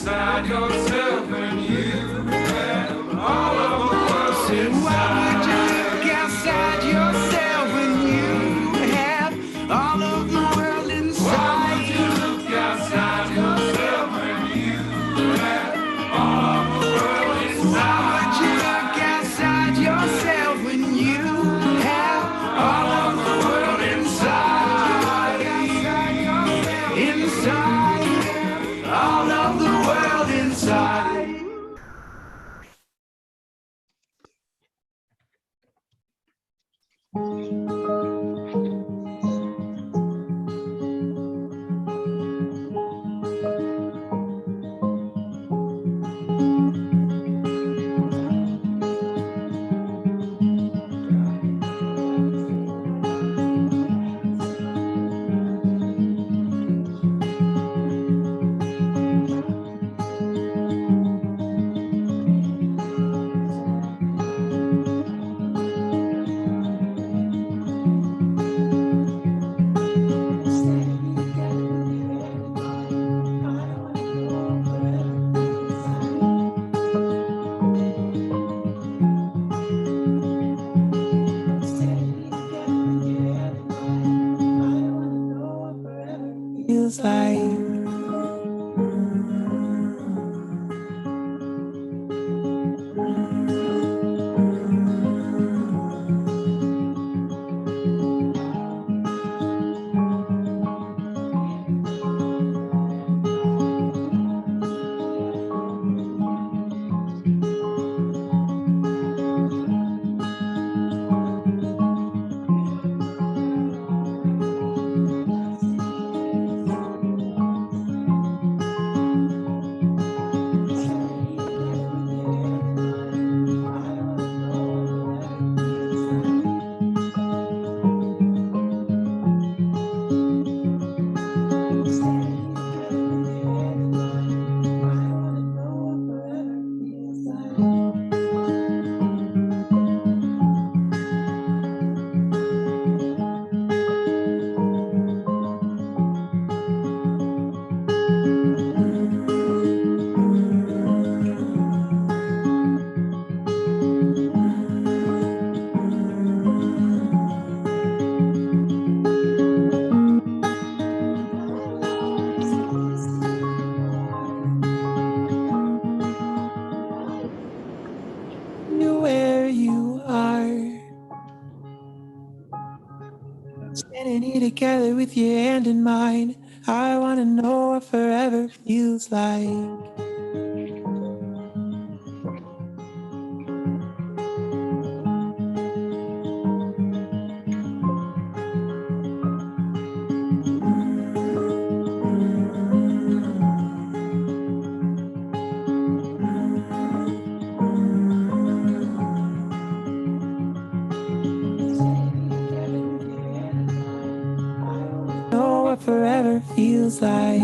outside yourself and you have all of the world. Say, why would you look outside yourself when you have all of the world inside? Why would you look outside yourself when you have all of the world inside? Why would you look outside yourself when you have all of the world inside? Inside, all of the world inside. Feels like where you are, standing here together with your hand in mine. I wanna know what forever feels like. Know what forever feels like.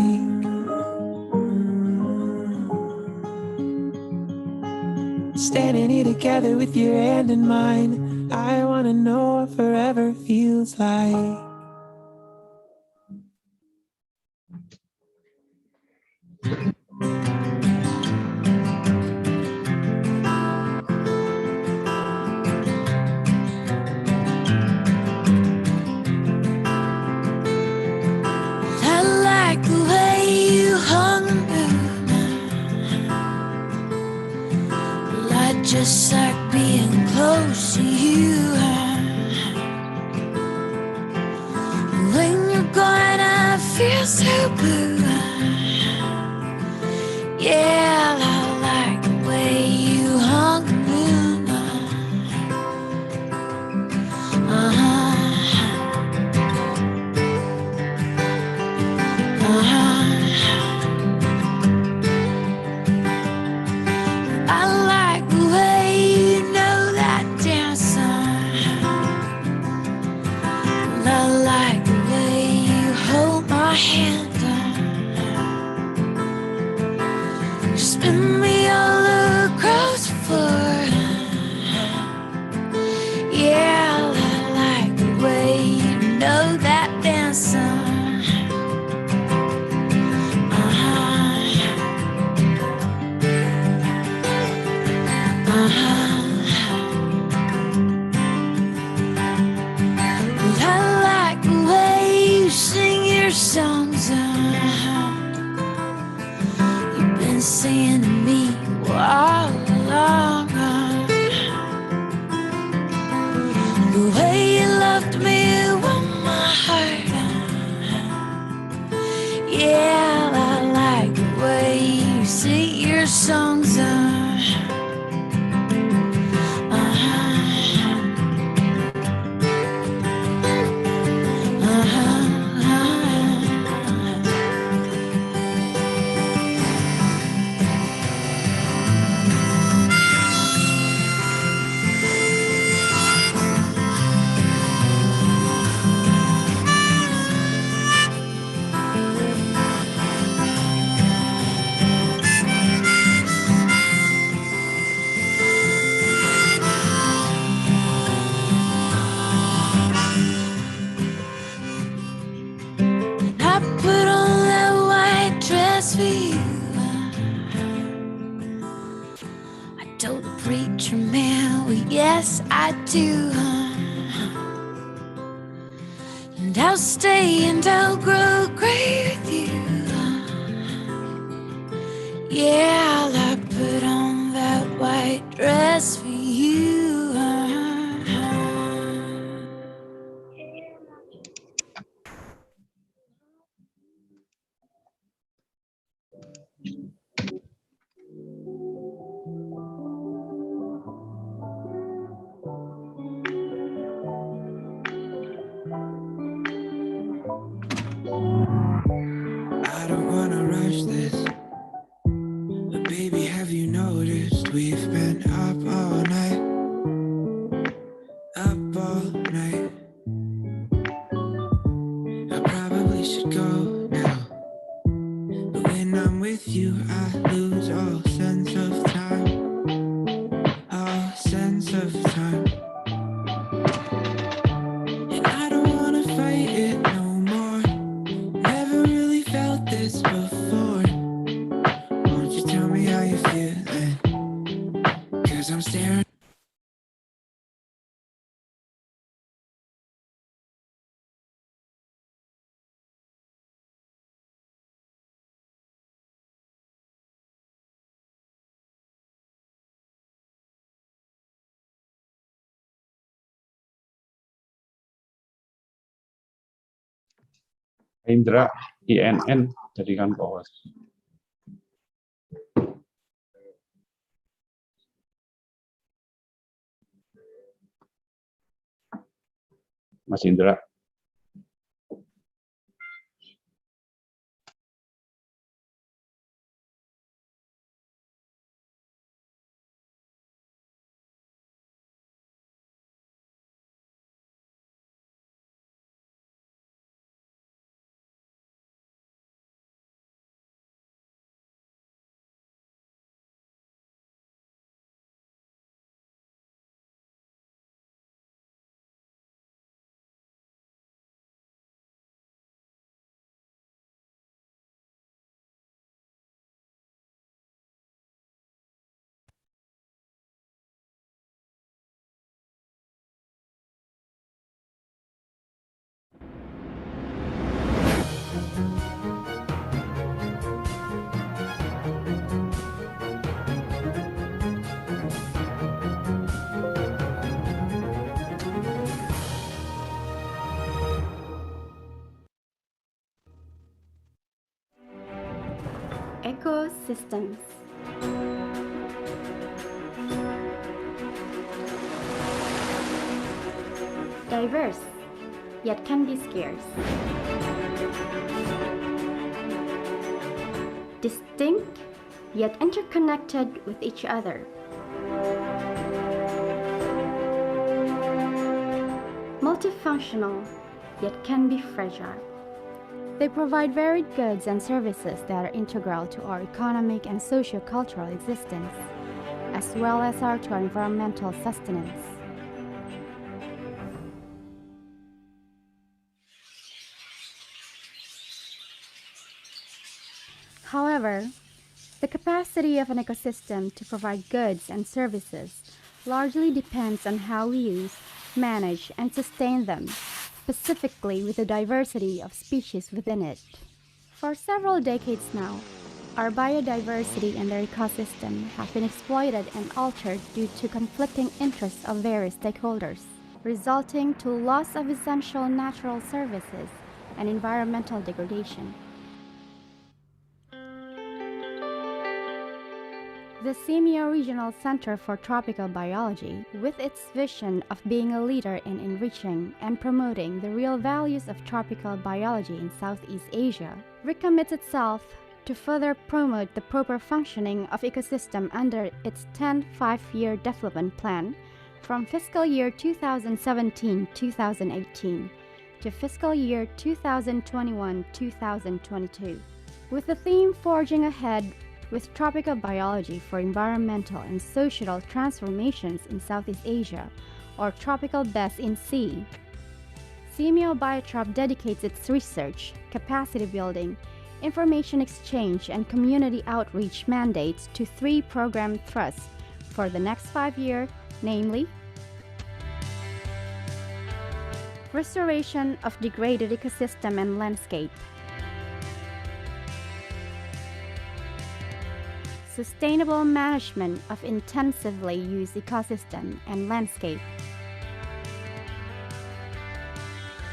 Standing here together with your hand in mine. I wanna know what forever feels like. I like the way you hung the moon. I just like being close to you. When you're gone, I feel so blue. Yeah, I like the way you hung the moon. I like the way you know that dancer. I like the way you hold my hand. Spin me all across the floor. Yeah, I like the way you know that dancer. I like the way you sing your songs. You've been singing to me all along. The way you loved me warmed my heart. Yeah, I like the way you sing your songs. I put on that white dress for you. I told the preacher man, well, yes, I do. And I'll stay and I'll grow great with you. Yeah, I put on that white dress for you. I don't wanna rush this, but baby, have you noticed we've been up all night? Up all night. I probably should go now, but when I'm with you, I lose all sense of time. All sense of time. And I don't wanna fight it no more. Never really felt this before. Won't you tell me how you feeling? 'Cause I'm staring. Indra INN jadikan co-host. Mas Indra. Ecosystems. Diverse, yet can be scarce. Distinct, yet interconnected with each other. Multifunctional, yet can be fragile. They provide varied goods and services that are integral to our economic and socio-cultural existence, as well as to our environmental sustenance. However, The capacity of an ecosystem to provide goods and services largely depends on how we use, manage, and sustain them, specifically with the diversity of species within it. For several decades now, our biodiversity and their ecosystem have been exploited and altered due to conflicting interests of various stakeholders, resulting to loss of essential natural services and environmental degradation. The Simeo Regional Center for Tropical Biology, with its vision of being a leader in enriching and promoting the real values of tropical biology in Southeast Asia, recommits itself to further promote the proper functioning of ecosystem under its 10th five-year development plan from fiscal year 2017-2018 to fiscal year 2021-2022, with the theme Forging Ahead with Tropical Biology for Environmental and Social Transformations in Southeast Asia, or Tropical Best in Sea. Simeo Biotrop dedicates its research, capacity building, information exchange, and community outreach mandates to three program thrusts for the next 5 years, namely restoration of degraded ecosystem and landscape, sustainable management of intensively used ecosystem and landscape,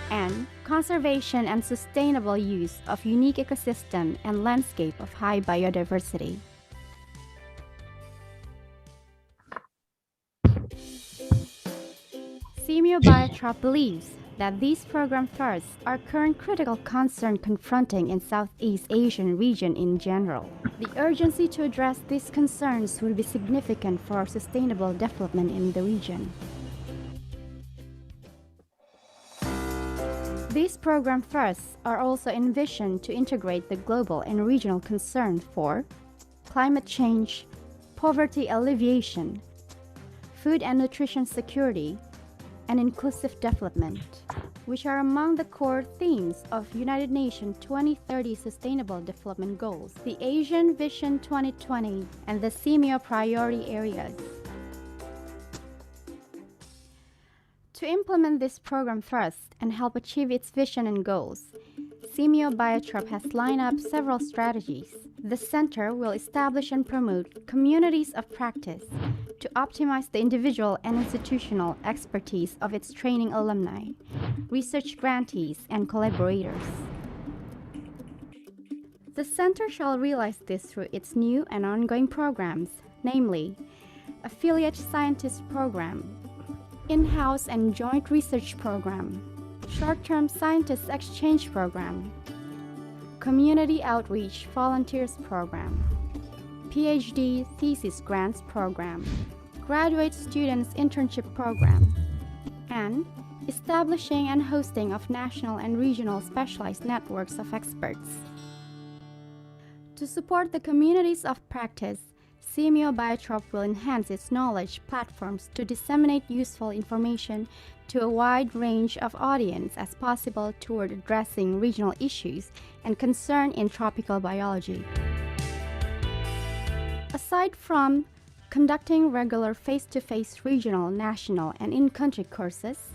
and conservation and sustainable use of unique ecosystem and landscape of high biodiversity. Simeo Biotrop believes that these program thrusts are current critical concern confronting in Southeast Asian region in general. The urgency to address these concerns will be significant for sustainable development in the region. These program thrusts are also envisioned to integrate the global and regional concern for climate change, poverty alleviation, food and nutrition security, and inclusive development, which are among the core themes of United Nations 2030 Sustainable Development Goals, the Asian Vision 2020, and the Simeo Priority Areas. To implement this program thrust and help achieve its vision and goals, Simeo Biotrop has lined up several strategies. The center will establish and promote communities of practice to optimize the individual and institutional expertise of its training alumni, research grantees, and collaborators. The center shall realize this through its new and ongoing programs, namely Affiliate Scientist Program, In-House and Joint Research Program, Short-Term Scientist Exchange Program, Community Outreach Volunteers Program, PhD Thesis Grants Program, Graduate Students Internship Program, and establishing and hosting of national and regional specialized networks of experts. To support the communities of practice, Simeo Biotrop will enhance its knowledge platforms to disseminate useful information to a wide range of audience as possible toward addressing regional issues and concern in tropical biology. Aside from conducting regular face-to-face regional, national, and in-country courses,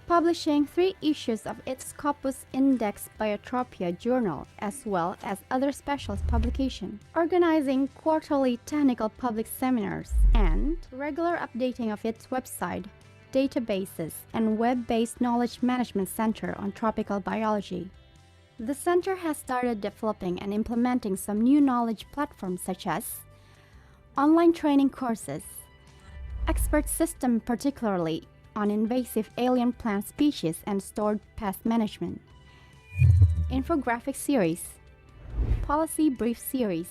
publishing 3 issues of its Scopus Index Biotropia journal, as well as other specialist publications, organizing quarterly technical public seminars, and regular updating of its website, databases, and web-based knowledge management center on tropical biology. The center has started developing and implementing some new knowledge platforms such as online training courses, expert system particularly on invasive alien plant species and stored pest management, infographic series, policy brief series,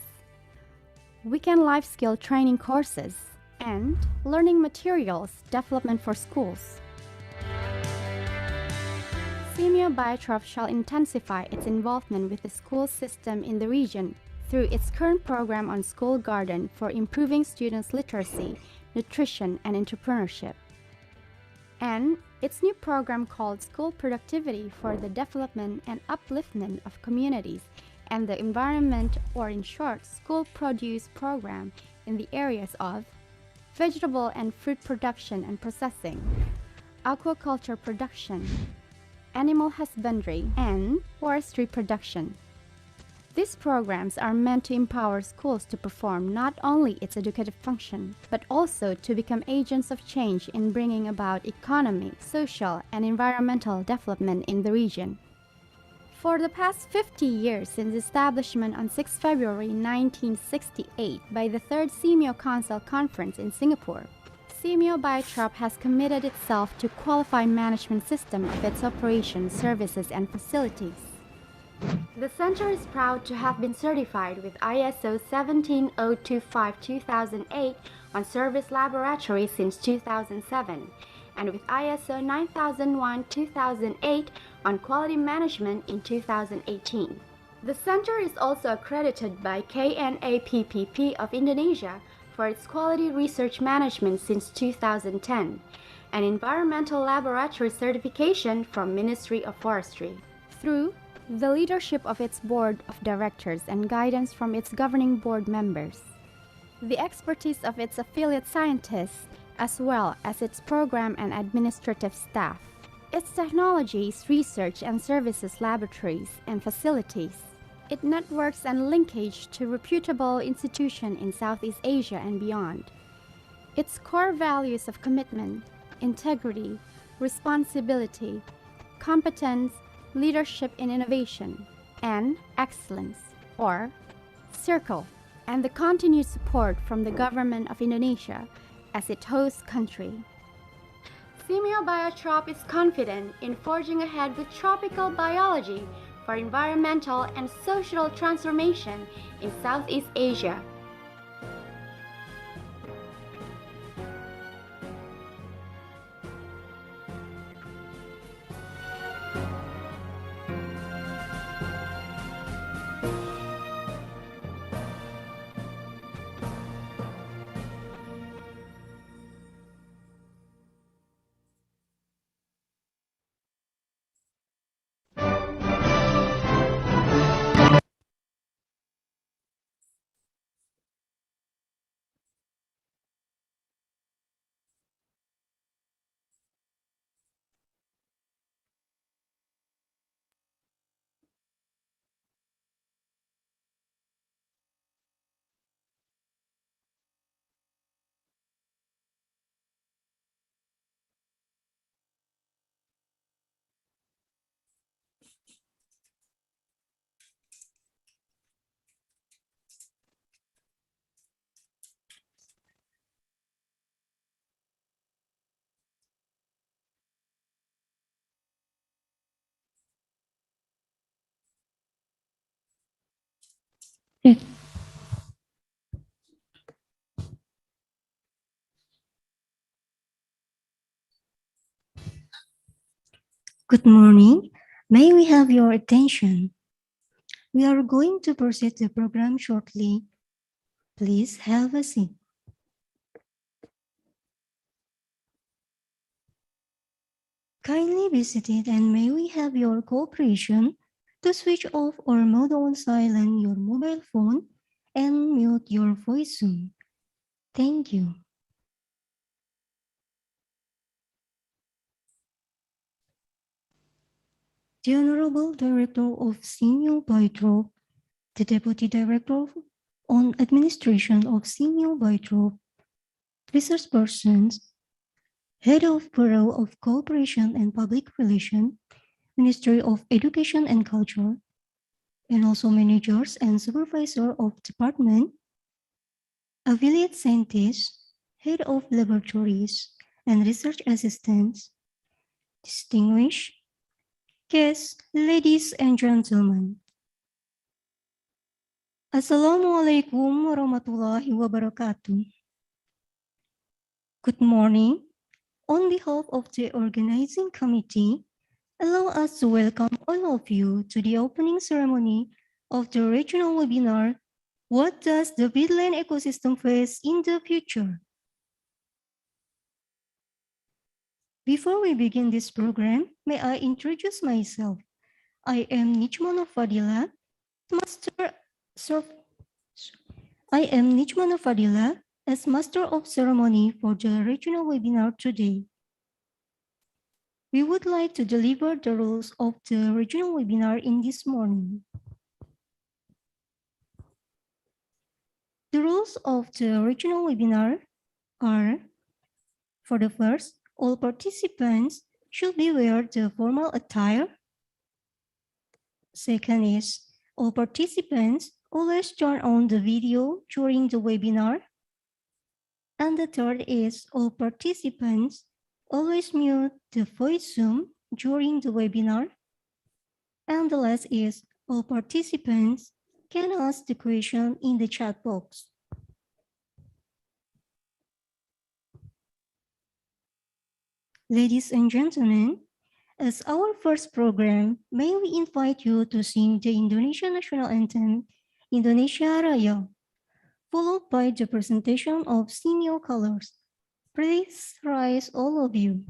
weekend life skill training courses, and learning materials development for schools. Simeo Biotrop shall intensify its involvement with the school system in the region through its current program on School Garden for improving students' literacy, nutrition, and entrepreneurship, and its new program called School Productivity for the Development and Upliftment of Communities and the environment, or in short, school produce program in the areas of vegetable and fruit production and processing, aquaculture production, animal husbandry, and forestry production. These programs are meant to empower schools to perform not only its educative function, but also to become agents of change in bringing about economic, social, and environmental development in the region. For the past 50 years since establishment on 6 February 1968 by the Third Simeo Council Conference in Singapore, Simeo Biotrop has committed itself to qualify management system of its operations, services, and facilities. The center is proud to have been certified with ISO 17025-2008 on service laboratory since 2007 and with ISO 9001-2008 on quality management in 2018. The center is also accredited by KNAPPP of Indonesia for its quality research management since 2010 and environmental laboratory certification from Ministry of Forestry. Through the leadership of its board of directors and guidance from its governing board members, the expertise of its affiliate scientists, as well as its program and administrative staff, its technologies, research and services laboratories and facilities, its networks and linkage to reputable institutions in Southeast Asia and beyond, its core values of commitment, integrity, responsibility, competence, leadership in innovation, and excellence, or CIRCLE, and the continued support from the government of Indonesia as its host country. Simeo Biotrop is confident in forging ahead with tropical biology for environmental and social transformation in Southeast Asia. Good morning. May we have your attention? We are going to proceed the program shortly. Please have a seat. Kindly be seated and may we have your cooperation to switch off or mode on silent your mobile phone and mute your voice soon. Thank you. The Honorable Director of Simeo Biotrop, the Deputy Director on Administration of Simeo Biotrop, Research Persons, Head of Bureau of Cooperation and Public Relations, Ministry of Education and Culture, and also managers and supervisor of department, affiliate scientists, head of laboratories, and research assistants, distinguished guests, ladies and gentlemen. Assalamualaikum warahmatullahi wabarakatuh. Good morning. On behalf of the organizing committee, allow us to welcome all of you to the opening ceremony of the regional webinar, What Does the Peatland Ecosystem Face in the Future? Before we begin this program, may I introduce myself. I am Nichmano Fadila, Master Cer- I am Nijmana Fadila as Master of Ceremony for the regional webinar today. We would like to deliver the rules of the regional webinar in this morning. The rules of the regional webinar are: for the first, all participants should be wear the formal attire. Second is, all participants always turn on the video during the webinar. And the third is, all participants always mute the voice Zoom during the webinar. And the last is, all participants can ask the question in the chat box. Ladies and gentlemen, as our first program, may we invite you to sing the Indonesian national anthem, Indonesia Raya, followed by the presentation of senior colors. Please rise, all of you.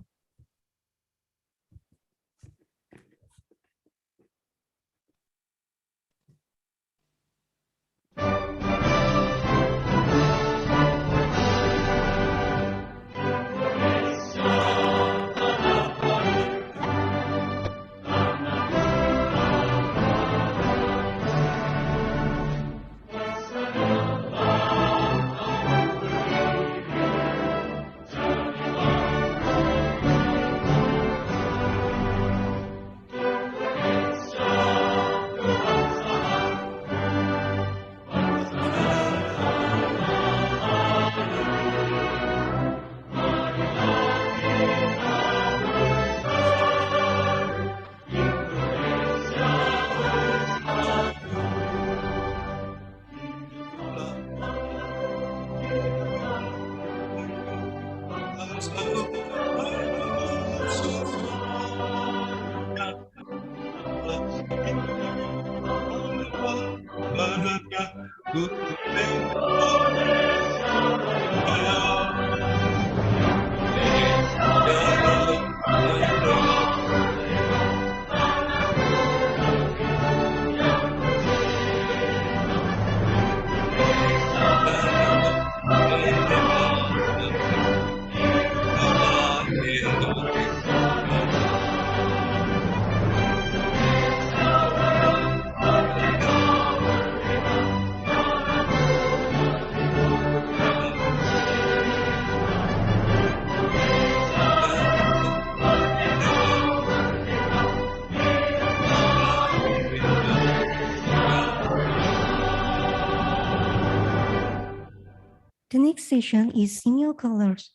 The next session is senior colors.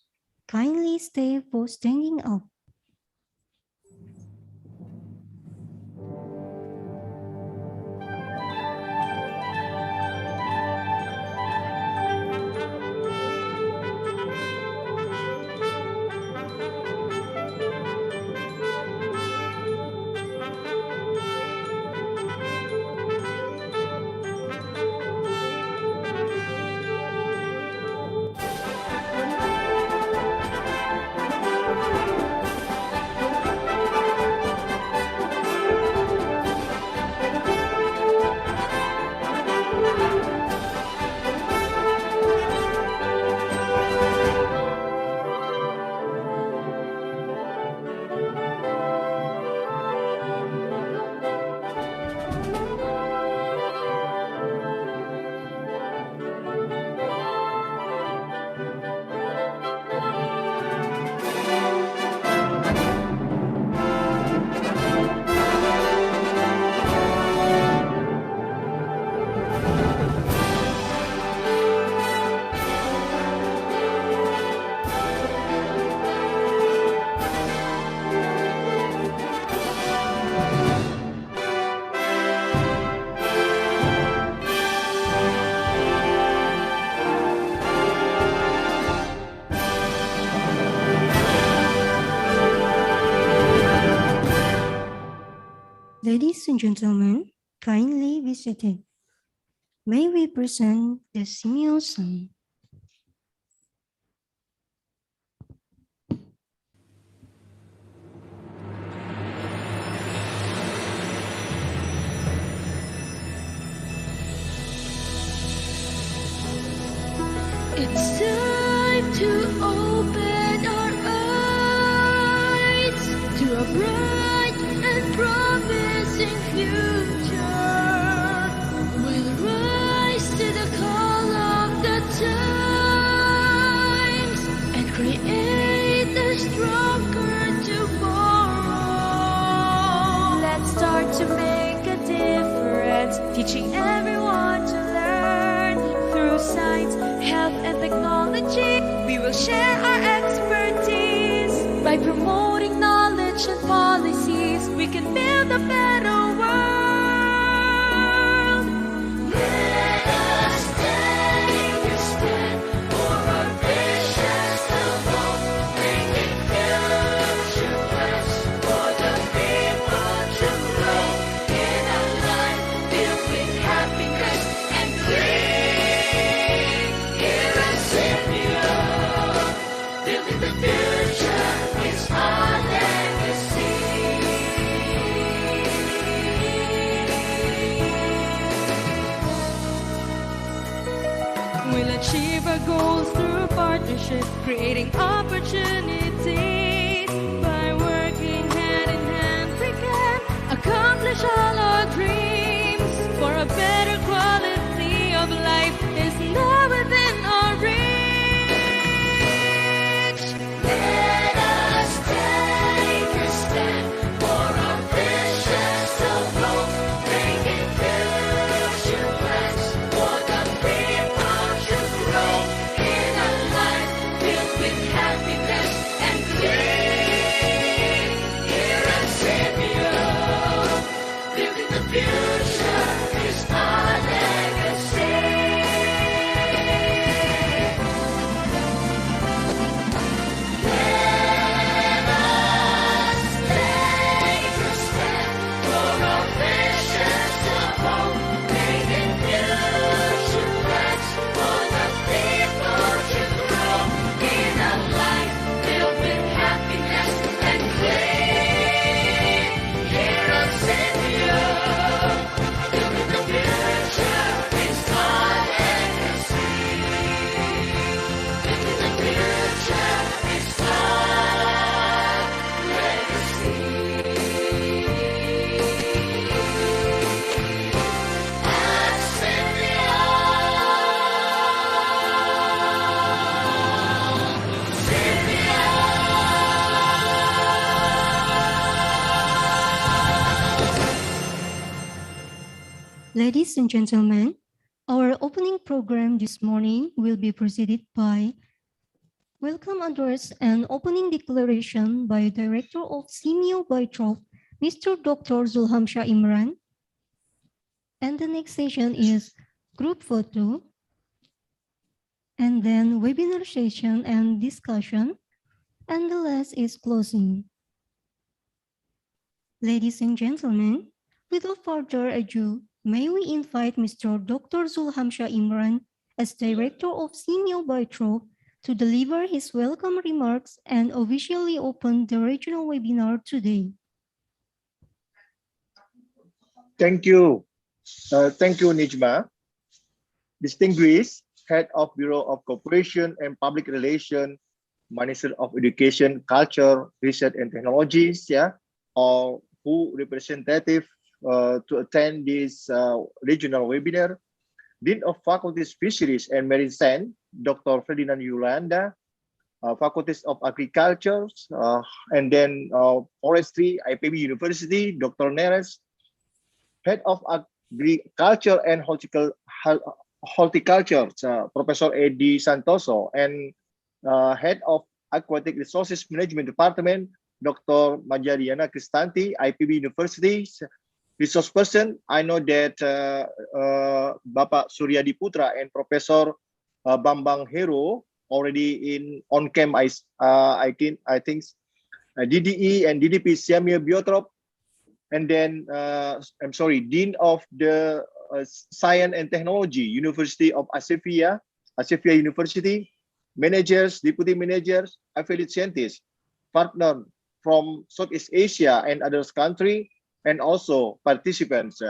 Kindly stay for standing up. Ladies and gentlemen, kindly be seated. May we present the senior song. It's time to open our eyes to a bright and promising future. We'll rise to the call of the times and create a stronger tomorrow. Let's start to make a difference, teaching everyone to learn through science, health, and technology. We will share our expertise by promoting knowledge and policies. We can build a better world. Let us take a stand for our visions of hope, bringing future plans for the people to grow in a life filled with happiness and dream. Here at Symphia, building the future is our legacy. We'll achieve our goals through partnership, creating opportunities. By working hand in hand, we can accomplish all our dreams. For a better quality of life is now within our reach. Let us take a stand for our visions of hope, bringing future plans for the people to grow in a life filled with happiness and dream. Here at Symphia, building the future is our legacy. Let us take a stand for our visions of hope, bringing future plans for the people to grow in a life filled with happiness and dream. Here at Symphia, building the future is our legacy. Building the future is our legacy. At Symphia, Ladies and gentlemen, our opening program this morning will be preceded by welcome address and opening declaration by Director of Simeo Baitrop, Mr. Dr. Zulhamsha Imran. And the next session is group photo, and then webinar session and discussion, and the last is closing. Ladies and gentlemen, without further ado, may we invite Mr. Dr. Zulhamsha Imran as Director of Simeo Baitrop to deliver his welcome remarks and officially open the regional webinar today. Thank you. Thank you, Nijma. Distinguished Head of Bureau of Cooperation and Public Relations, Minister of Education, Culture, Research and Technologies, or who representative to attend this regional webinar, Dean of Faculties Fisheries and Marine Science, Dr. Ferdinand Yolanda, Faculties of Agriculture, and then Forestry, IPB University, Dr. Neres, Head of Agriculture and Horticulture, Professor Edi Santoso, and Head of Aquatic Resources Management Department, Dr. Majariana Kristanti, IPB University. Resource person, I know that Bapak Suryadi Putra and Professor Bambang Hero already on camp. I think DDE and DDP Siamia Biotrop, and then I'm sorry, Dean of the Science and Technology, University of Asifia University, managers, deputy managers, affiliate scientists, partner from Southeast Asia and other countries, and also participants.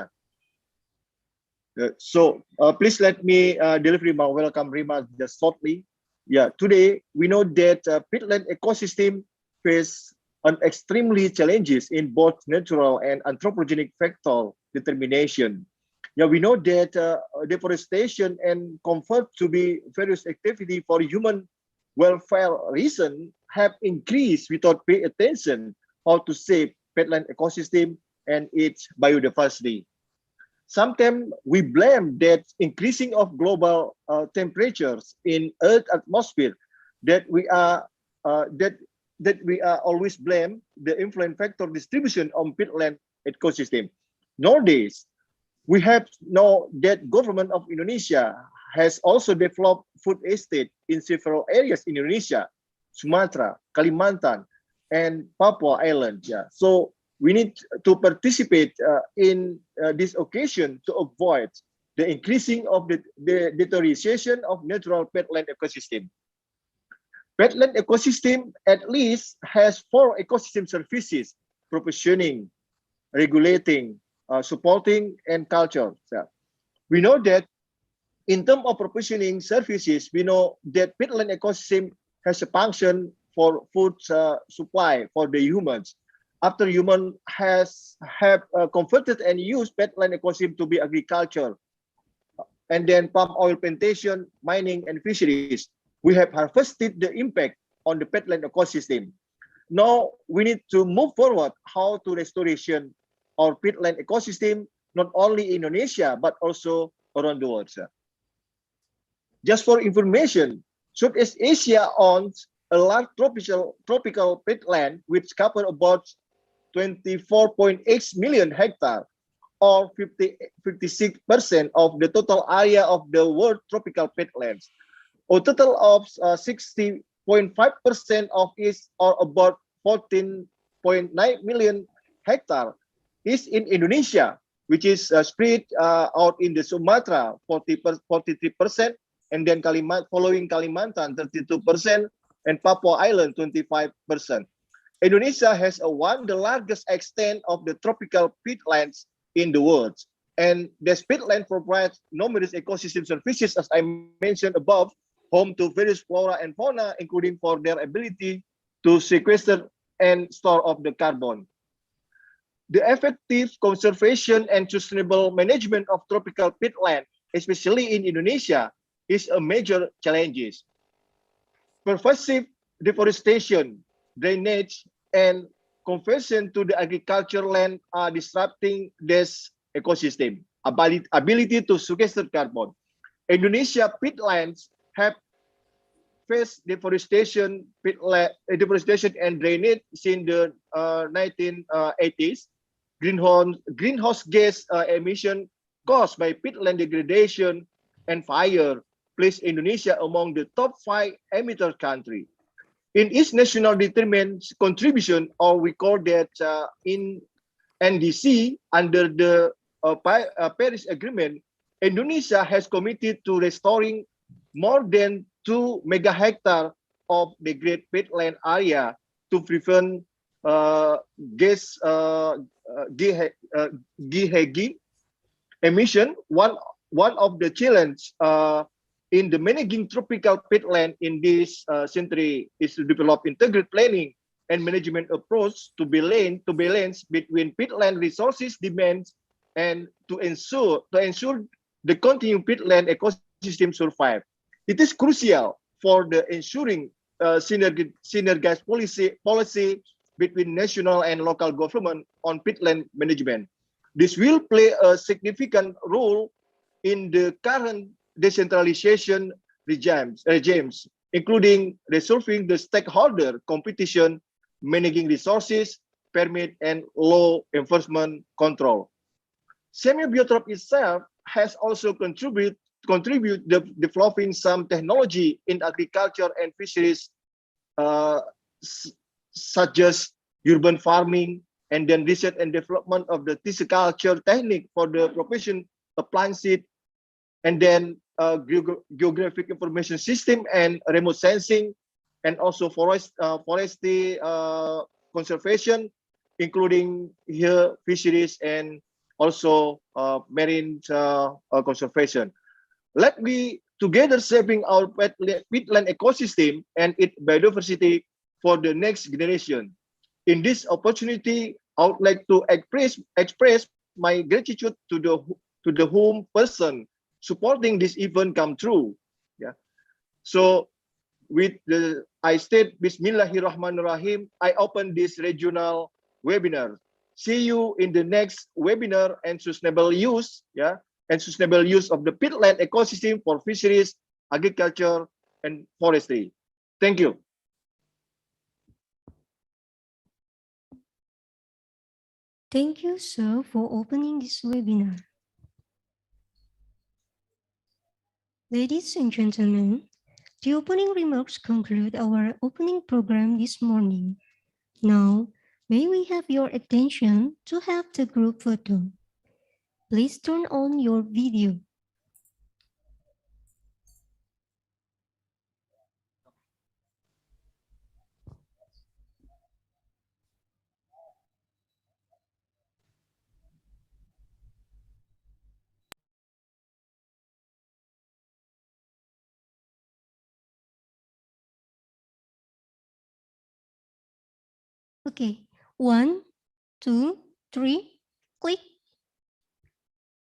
Please let me deliver my welcome remarks just shortly. Yeah, today we know that peatland ecosystem face an extremely challenges in both natural and anthropogenic factor determination. Yeah, we know that deforestation and comfort to be various activity for human welfare reason have increased without pay attention how to save peatland ecosystem and its biodiversity. Sometimes we blame that increasing of global temperatures in Earth atmosphere that we are that we are always blame the influence factor distribution on peatland ecosystem. Nowadays, we have know that government of Indonesia has also developed food estate in several areas in Indonesia, Sumatra, Kalimantan, and Papua Island. Yeah, so we need to participate in this occasion to avoid the increasing of the deterioration of natural peatland ecosystem. Peatland ecosystem at least has 4 ecosystem services: proportioning, regulating, supporting, and culture. So we know that in terms of proportioning services, we know that peatland ecosystem has a function for food supply for the humans. After human have converted and used peatland ecosystem to be agriculture, and then palm oil plantation, mining, and fisheries, we have harvested the impact on the peatland ecosystem. Now we need to move forward how to restoration our peatland ecosystem, not only in Indonesia, but also around the world. Sir. Just for information, Southeast Asia owns a large tropical peatland which cover about 24.8 million hectares, or 56% of the total area of the world tropical peatlands. A total of 60.5% of it, or about 14.9 million hectares, is in Indonesia, which is spread out in the Sumatra, 43%, and then following Kalimantan, 32%, and Papua Island, 25%. Indonesia has the largest extent of the tropical peatlands in the world. And this peatland provides numerous ecosystem services, as I mentioned above, home to various flora and fauna, including for their ability to sequester and store of the carbon. The effective conservation and sustainable management of tropical peatland, especially in Indonesia, is a major challenge. Pervasive deforestation, drainage, and conversion to the agricultural land are disrupting this ecosystem ability to sequester carbon. Indonesia peatlands have faced deforestation and drainage since the 1980s. Greenhouse gas emission caused by peatland degradation and fire place Indonesia among the top 5 emitter country. In its national determined contribution, or we call that in NDC, under the Paris Agreement, Indonesia has committed to restoring more than 2 mega hectare of the great peatland area to prevent gas GHG emission. One of the challenges in the managing tropical peatland in this century is to develop integrated planning and management approach to balance between peatland resources demands and to ensure the continuing peatland ecosystem survive. It is crucial for the ensuring synergized policy between national and local government on peatland management. This will play a significant role in the current decentralization regimes, including resolving the stakeholder competition, managing resources, permit, and law enforcement control. Semibiotrop itself has also contributed developing some technology in agriculture and fisheries, such as urban farming, and then research and development of the tissueculture technique for the profession of plant seed, and then geographic information system and remote sensing, and also forestry conservation, including here fisheries and also marine conservation. Let me together shaping our peatland ecosystem and its biodiversity for the next generation. In this opportunity, I would like to express my gratitude to the home person supporting this event come true. Yeah. So I state Bismillahirrahmanirrahim, I open this regional webinar. See you in the next webinar and sustainable use, and sustainable use of the peatland ecosystem for fisheries, agriculture, and forestry. Thank you. Thank you, sir, for opening this webinar. Ladies and gentlemen, the opening remarks conclude our opening program this morning. Now, may we have your attention to have the group photo. Please turn on your video. Okay, 1, 2, 3, click.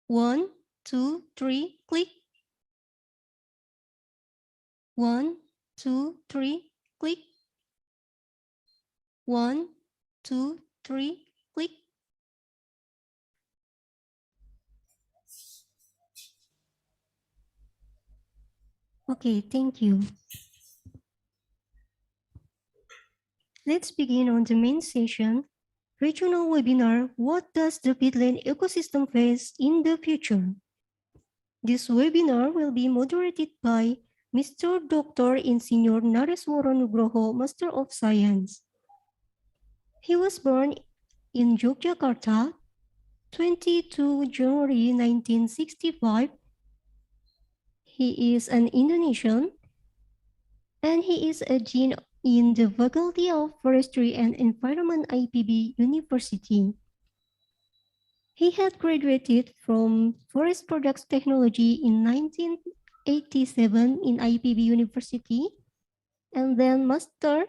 1, 2, 3, click. 1, 2, 3, click. 1, 2, 3, click. Okay, thank you. Let's begin on the main session, regional webinar, What does the peatland ecosystem face in the future? This webinar will be moderated by Mr. Dr. Insinyur Nareswara Nugroho, Master of Science. He was born in Yogyakarta, 22 January 1965. He is an Indonesian, and he is a dean in the Faculty of Forestry and Environment IPB University. He had graduated from Forest Products Technology in 1987 in IPB University, and then Master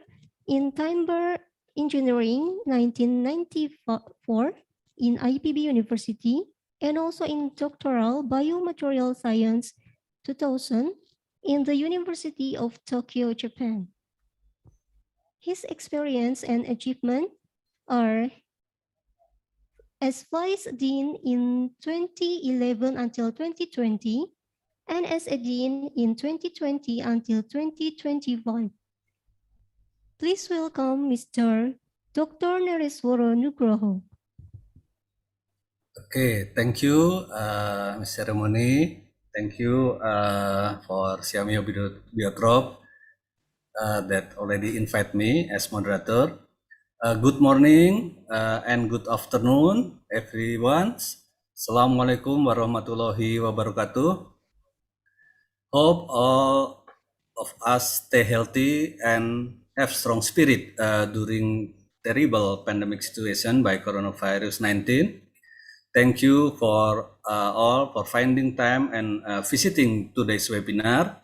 in Timber Engineering 1994 in IPB University, and also in Doctoral Biomaterial Science 2000 in the University of Tokyo, Japan. His experience and achievement are as Vice Dean in 2011 until 2020, and as a Dean in 2020 until 2025. Please welcome Mr. Dr. Nareswara Nugroho. Okay, thank you, Ms. Ceremony. Thank you for Siamio Biotrop that already invite me as moderator. Good morning and good afternoon, everyone. Assalamualaikum warahmatullahi wabarakatuh. Hope all of us stay healthy and have strong spirit during terrible pandemic situation by coronavirus 19. Thank you for all for finding time and visiting today's webinar.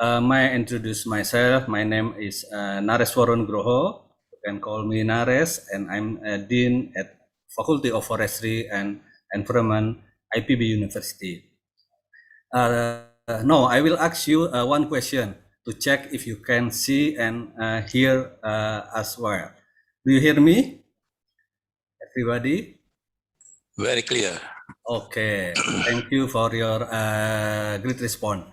May I introduce myself. My name is Nareswara Nugroho. You can call me Nares, and I'm a Dean at Faculty of Forestry and Environment, IPB University. Now, I will ask you one question to check if you can see and hear as well. Do you hear me, everybody? Very clear. Okay, thank you for your great response.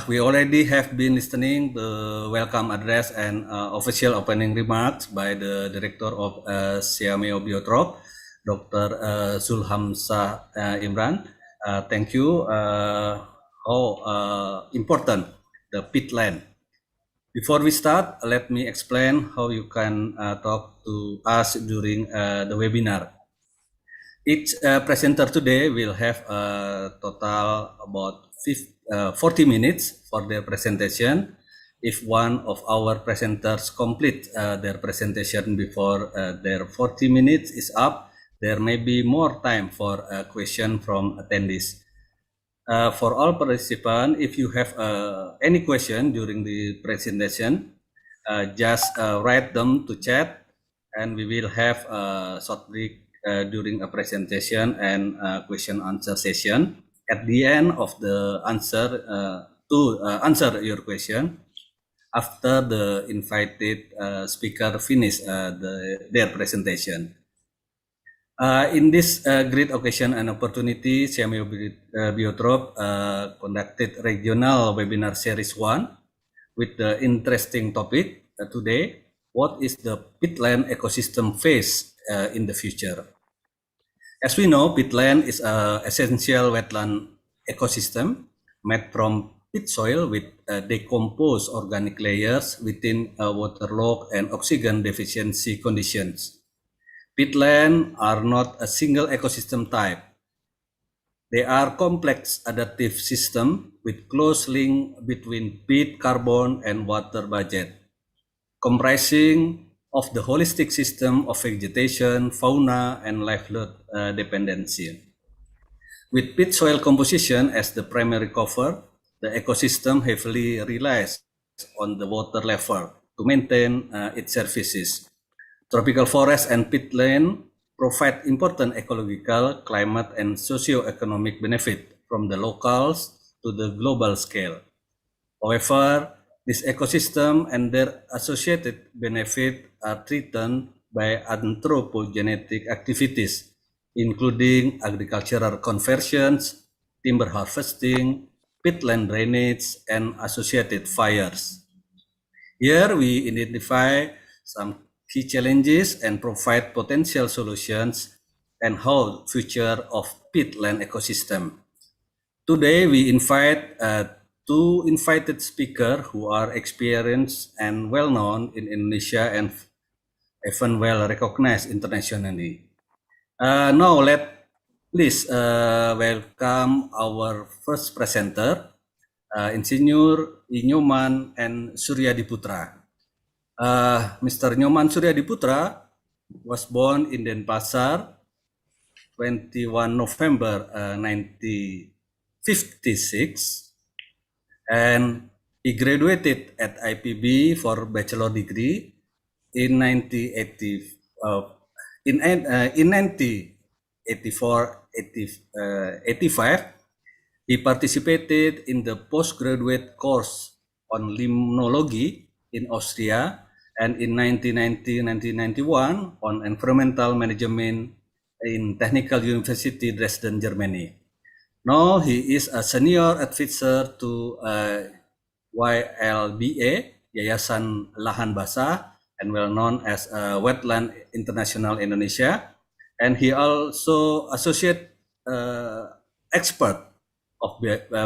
We already have been listening the welcome address and official opening remarks by the Director of Siameo Biotrop, Dr. Zulhamzah Imran. Thank you. How important the peatland. Before we start, let me explain how you can talk to us during the webinar. Each presenter today will have a total about 40 minutes for their presentation. If one of our presenters complete their presentation before their 40 minutes is up, there may be more time for a question from attendees. For all participants, if you have any question during the presentation, just write them to chat, and we will have a short break during a presentation and question answer session. At the end of the answer, to answer your question, after the invited speaker finish their presentation. In this great occasion and opportunity, Siamio Biotrop conducted regional webinar series 1 with the interesting topic today, what is the peatland ecosystem phase in the future? As we know, peatland is an essential wetland ecosystem made from peat soil with decomposed organic layers within waterlogged and oxygen deficiency conditions. Peatland are not a single ecosystem type. They are complex adaptive systems with close link between peat, carbon, and water budget, comprising of the holistic system of vegetation, fauna, and livelihood dependency. With peat soil composition as the primary cover, the ecosystem heavily relies on the water level to maintain its services. Tropical forests and peatland provide important ecological, climate, and socio-economic benefit from the locals to the global scale. However, this ecosystem and their associated benefit are threatened by anthropogenetic activities, including agricultural conversions, timber harvesting, peatland drainage, and associated fires. Here we identify some key challenges and provide potential solutions and how future of peatland ecosystem. Today we invite two invited speakers who are experienced and well-known in Indonesia and even well recognized internationally. Now please welcome our first presenter, Insinyur Nyoman and Suryadi Putra. Mr. Nyoman Suryadi Putra was born in Denpasar, 21 November 1956, and he graduated at IPB for bachelor degree in 1984-85. He participated in the postgraduate course on limnology in Austria, and in 1990-1991 on environmental management in Technical University Dresden, Germany. Now he is a senior advisor to YLBA, Yayasan Lahan Basah, and well known as Wetland International Indonesia, and he also associate expert of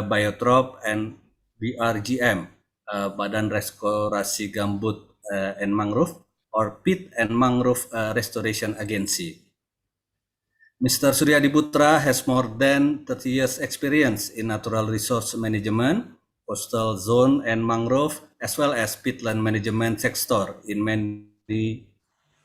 Biotrop and BRGM, Badan Restorasi Gambut and Mangrove, or Peat and Mangrove Restoration Agency. Mr. Suryadi Putra has more than 30 years experience in natural resource management, coastal zone and mangrove, as well as peatland management sector in many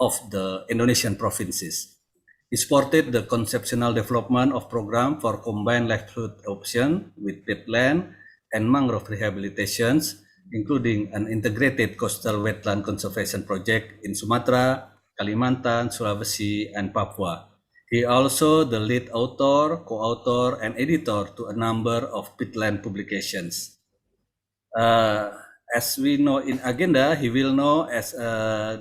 of the Indonesian provinces. He supported the conceptual development of program for combined livelihood option with peatland and mangrove rehabilitations, including an integrated coastal wetland conservation project in Sumatra, Kalimantan, Sulawesi, and Papua. He also the lead author, co-author, and editor to a number of peatland publications. As we know in agenda, he will now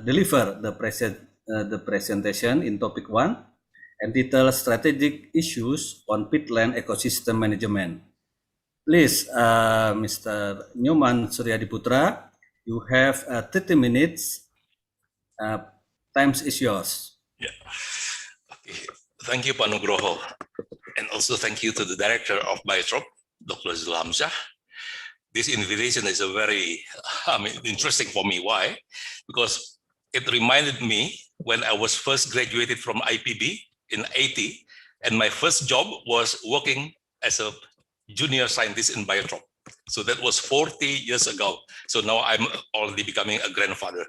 deliver the presentation in topic 1, entitled Strategic Issues on Peatland Ecosystem Management. Please, Mr. Nyoman Suryadi Putra, you have 30 minutes. Time is yours. Yeah. Okay. Thank you, Pak Nugroho. And also thank you to the director of Biotrop, Dr. Zulhamzah. This invitation is a very interesting for me. Why? Because it reminded me when I was first graduated from IPB in 80, and my first job was working as a junior scientist in Biotrop. So that was 40 years ago. So now I'm already becoming a grandfather.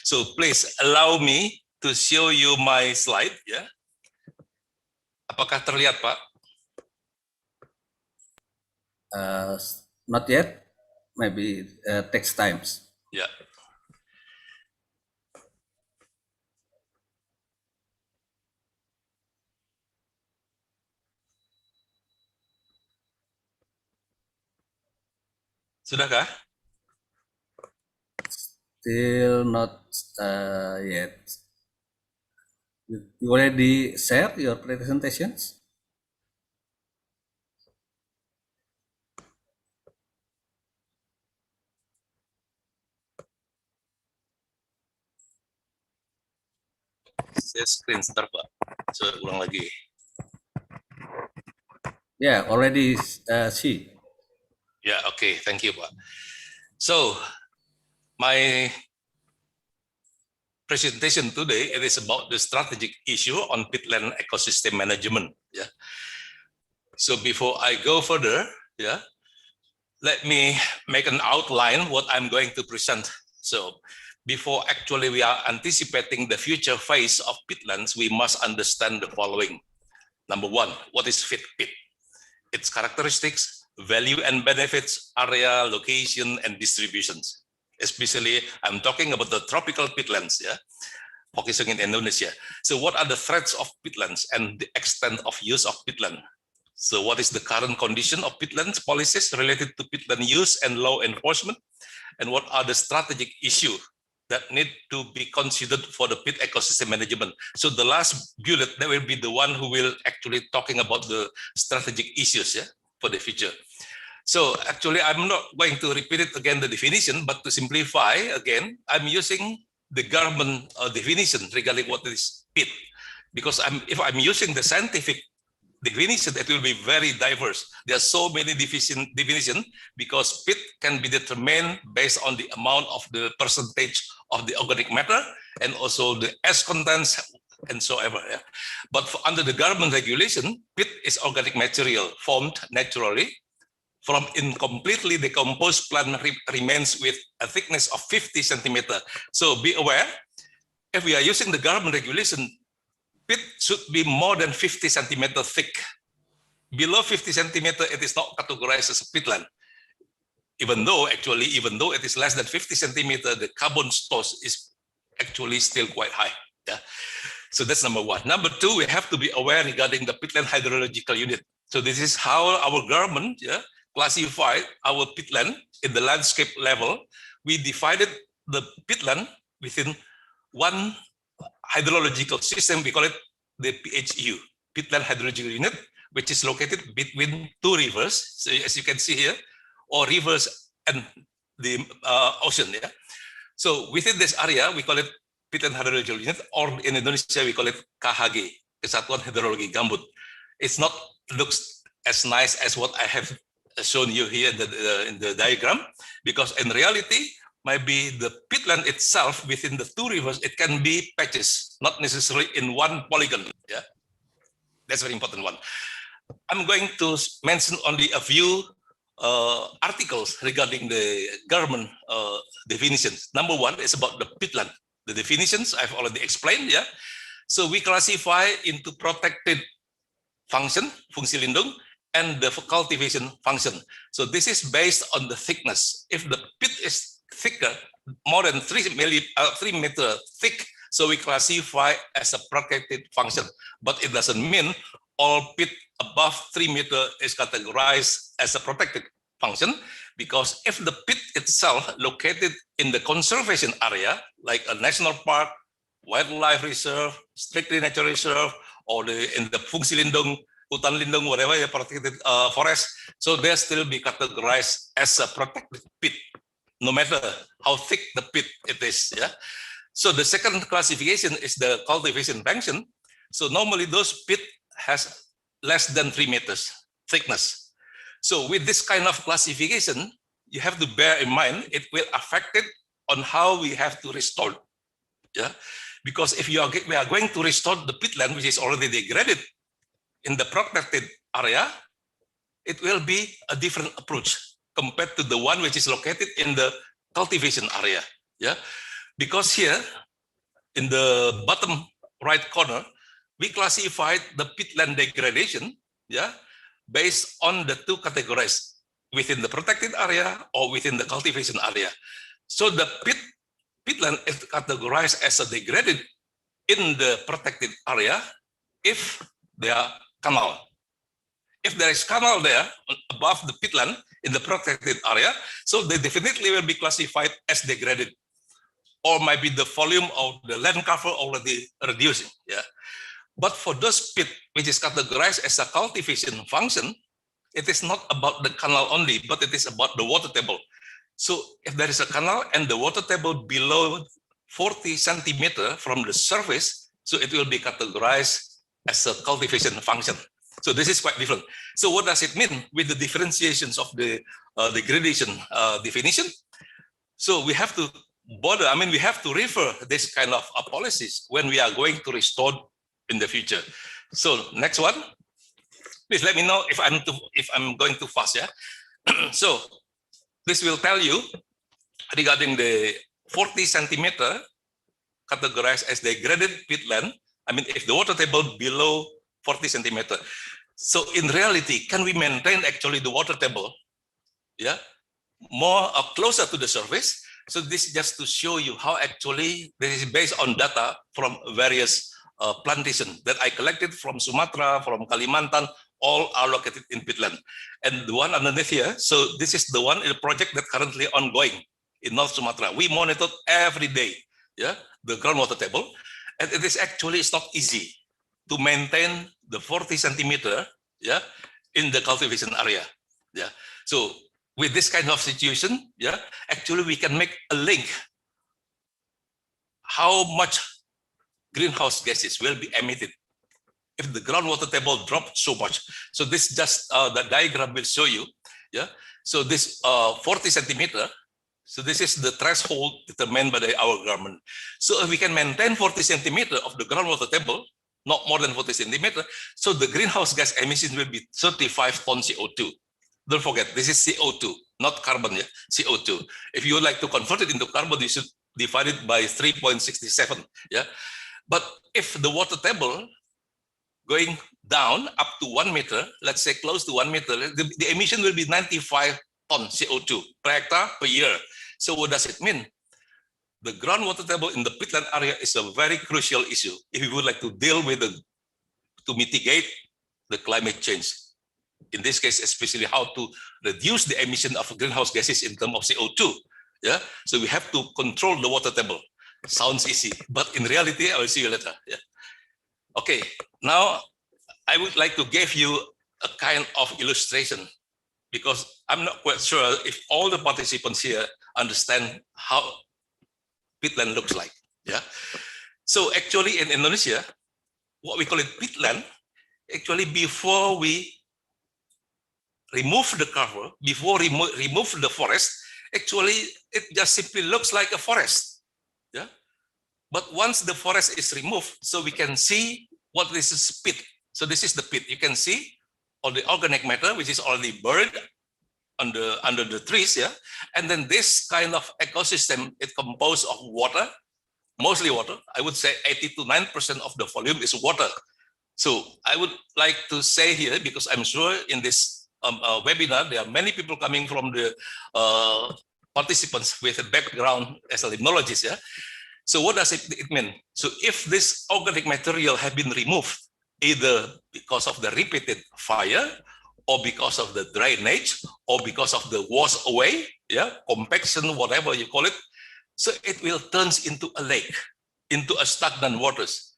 So please allow me to show you my slide. Yeah. Apakah terlihat, Pak? Not yet. Maybe takes times. Ya. Sudahkah? Still not yet. You already shared your presentations? Saya screen sebentar, Pak. Saya ulang lagi. Yeah, already see. Yeah, okay. Thank you, Pak. So, my presentation today, it is about the strategic issue on peatland ecosystem management. Yeah. So before I go further, yeah, let me make an outline what I'm going to present. So before actually we are anticipating the future phase of peatlands, we must understand the following. Number one, what is peat? Its characteristics, value and benefits, area, location, and distributions. Especially, I'm talking about the tropical peatlands, yeah, focusing in Indonesia. So what are the threats of peatlands and the extent of use of peatland? So what is the current condition of peatlands policies related to peatland use and law enforcement? And what are the strategic issues that need to be considered for the peat ecosystem management? So the last bullet, that will be the one who will actually talking about the strategic issues, yeah, for the future. So actually, I'm not going to repeat it again, the definition, but to simplify again, I'm using the government definition regarding what is peat. Because if I'm using the scientific definition, it will be very diverse. There are so many definition because peat can be determined based on the amount of the percentage of the organic matter and also the ash contents and so ever. Yeah? But under the government regulation, peat is organic material formed naturally from incompletely decomposed plant remains with a thickness of 50 centimeter. So be aware, if we are using the government regulation, peat should be more than 50 centimeter thick. Below 50 centimeter, it is not categorized as a peatland. Even though it is less than 50 centimeter, the carbon stores is actually still quite high. Yeah. So that's number one. Number two, we have to be aware regarding the peatland hydrological unit. So this is how our government, yeah, classified our peatland in the landscape level. We divided the peatland within one hydrological system. We call it the PHU, peatland hydrological unit, which is located between two rivers. So as you can see here, or rivers and the ocean. Yeah. So within this area, we call it peatland hydrological unit, or in Indonesia we call it KHG, Kesatuan Hidrologi Gambut. It's not looks as nice as what I have shown you here in the diagram, because in reality, maybe the peatland itself within the two rivers, it can be patches, not necessarily in one polygon. Yeah, that's a very important one. I'm going to mention only a few articles regarding the government definitions. Number one is about the peatland. The definitions I've already explained. Yeah, so we classify into protected function, fungsi lindung, and the cultivation function. So this is based on the thickness. If the peat is thicker, more than 3 meter thick, so we classify as a protected function. But it doesn't mean all peat above 3 meter is categorized as a protected function, because if the peat itself located in the conservation area, like a national park, wildlife reserve, strictly nature reserve, or in the fungsi lindung, hutan lindung, whatever, protected forest, so they still be categorized as a protected peat, no matter how thick the peat it is. Yeah. So the second classification is the cultivation function. So normally those peat has less than 3 meters thickness. So with this kind of classification, you have to bear in mind it will affect it on how we have to restore. Yeah. Because if we are going to restore the peatland, which is already degraded in the protected area, it will be a different approach compared to the one which is located in the cultivation area. Yeah, because here in the bottom right corner, we classified the peatland degradation, yeah, based on the two categories, within the protected area or within the cultivation area. So the peatland is categorized as a degraded in the protected area if there are canal. If there is canal there above the peatland in the protected area, so they definitely will be classified as degraded, or might be the volume of the land cover already reducing. Yeah. But for those pit which is categorized as a cultivation function, it is not about the canal only, but it is about the water table. So if there is a canal and the water table below 40 centimeter from the surface, so it will be categorized as a cultivation function. So this is quite different. So what does it mean with the differentiations of the degradation definition? So we have to we have to refer this kind of policies when we are going to restore in the future. So next one, please let me know if I'm going too fast. Yeah. So this will tell you regarding the 40 centimeter categorized as degraded peatland. I mean, if the water table below 40 centimeter. So in reality, can we maintain actually the water table? Yeah, more closer to the surface. So this is just to show you how actually this is based on data from various plantations that I collected from Sumatra, from Kalimantan, all are located in peatland. And the one underneath here, so this is the one in the project that currently ongoing in North Sumatra. We monitor every day, yeah, the groundwater table, and it is actually, it's not easy to maintain the 40 centimeter, yeah, in the cultivation area, yeah. So with this kind of situation, yeah, actually we can make a link how much greenhouse gases will be emitted if the groundwater table dropped so much. So this just the diagram will show you, yeah. So this 40 centimeter, so this is the threshold determined by our government. So if we can maintain 40 centimeter of the groundwater table, not more than 40 centimeter, so the greenhouse gas emissions will be 35 tons CO2. Don't forget, this is CO2, not carbon, yeah? CO2. If you would like to convert it into carbon, you should divide it by 3.67, yeah? But if the water table going down up to 1 meter, let's say close to 1 meter, the emission will be 95 tons CO2 per hectare per year. So what does it mean? The groundwater table in the peatland area is a very crucial issue if we would like to deal with to mitigate the climate change. In this case, especially how to reduce the emission of greenhouse gases in terms of CO2. Yeah, so we have to control the water table. Sounds easy, but in reality, I will see you later. Yeah. Okay, now I would like to give you a kind of illustration because I'm not quite sure if all the participants here understand how peatland looks like. Yeah. So actually in Indonesia, what we call it peatland, actually before we remove the cover, before remove the forest, actually it just simply looks like a forest. Yeah. But once the forest is removed, so we can see what this is pit. So this is the pit. You can see all the organic matter which is already buried under the trees, yeah. And then this kind of ecosystem, it composed of water, mostly water. I would say 80 to 9% of the volume is water. So I would like to say here, because I'm sure in this webinar, there are many people coming from the participants with a background as a limnologist, yeah. So what does it mean? So if this organic material have been removed, either because of the repeated fire, or because of the drainage, or because of the wash away, yeah, compaction, whatever you call it, so it will turn into a lake, into a stagnant waters.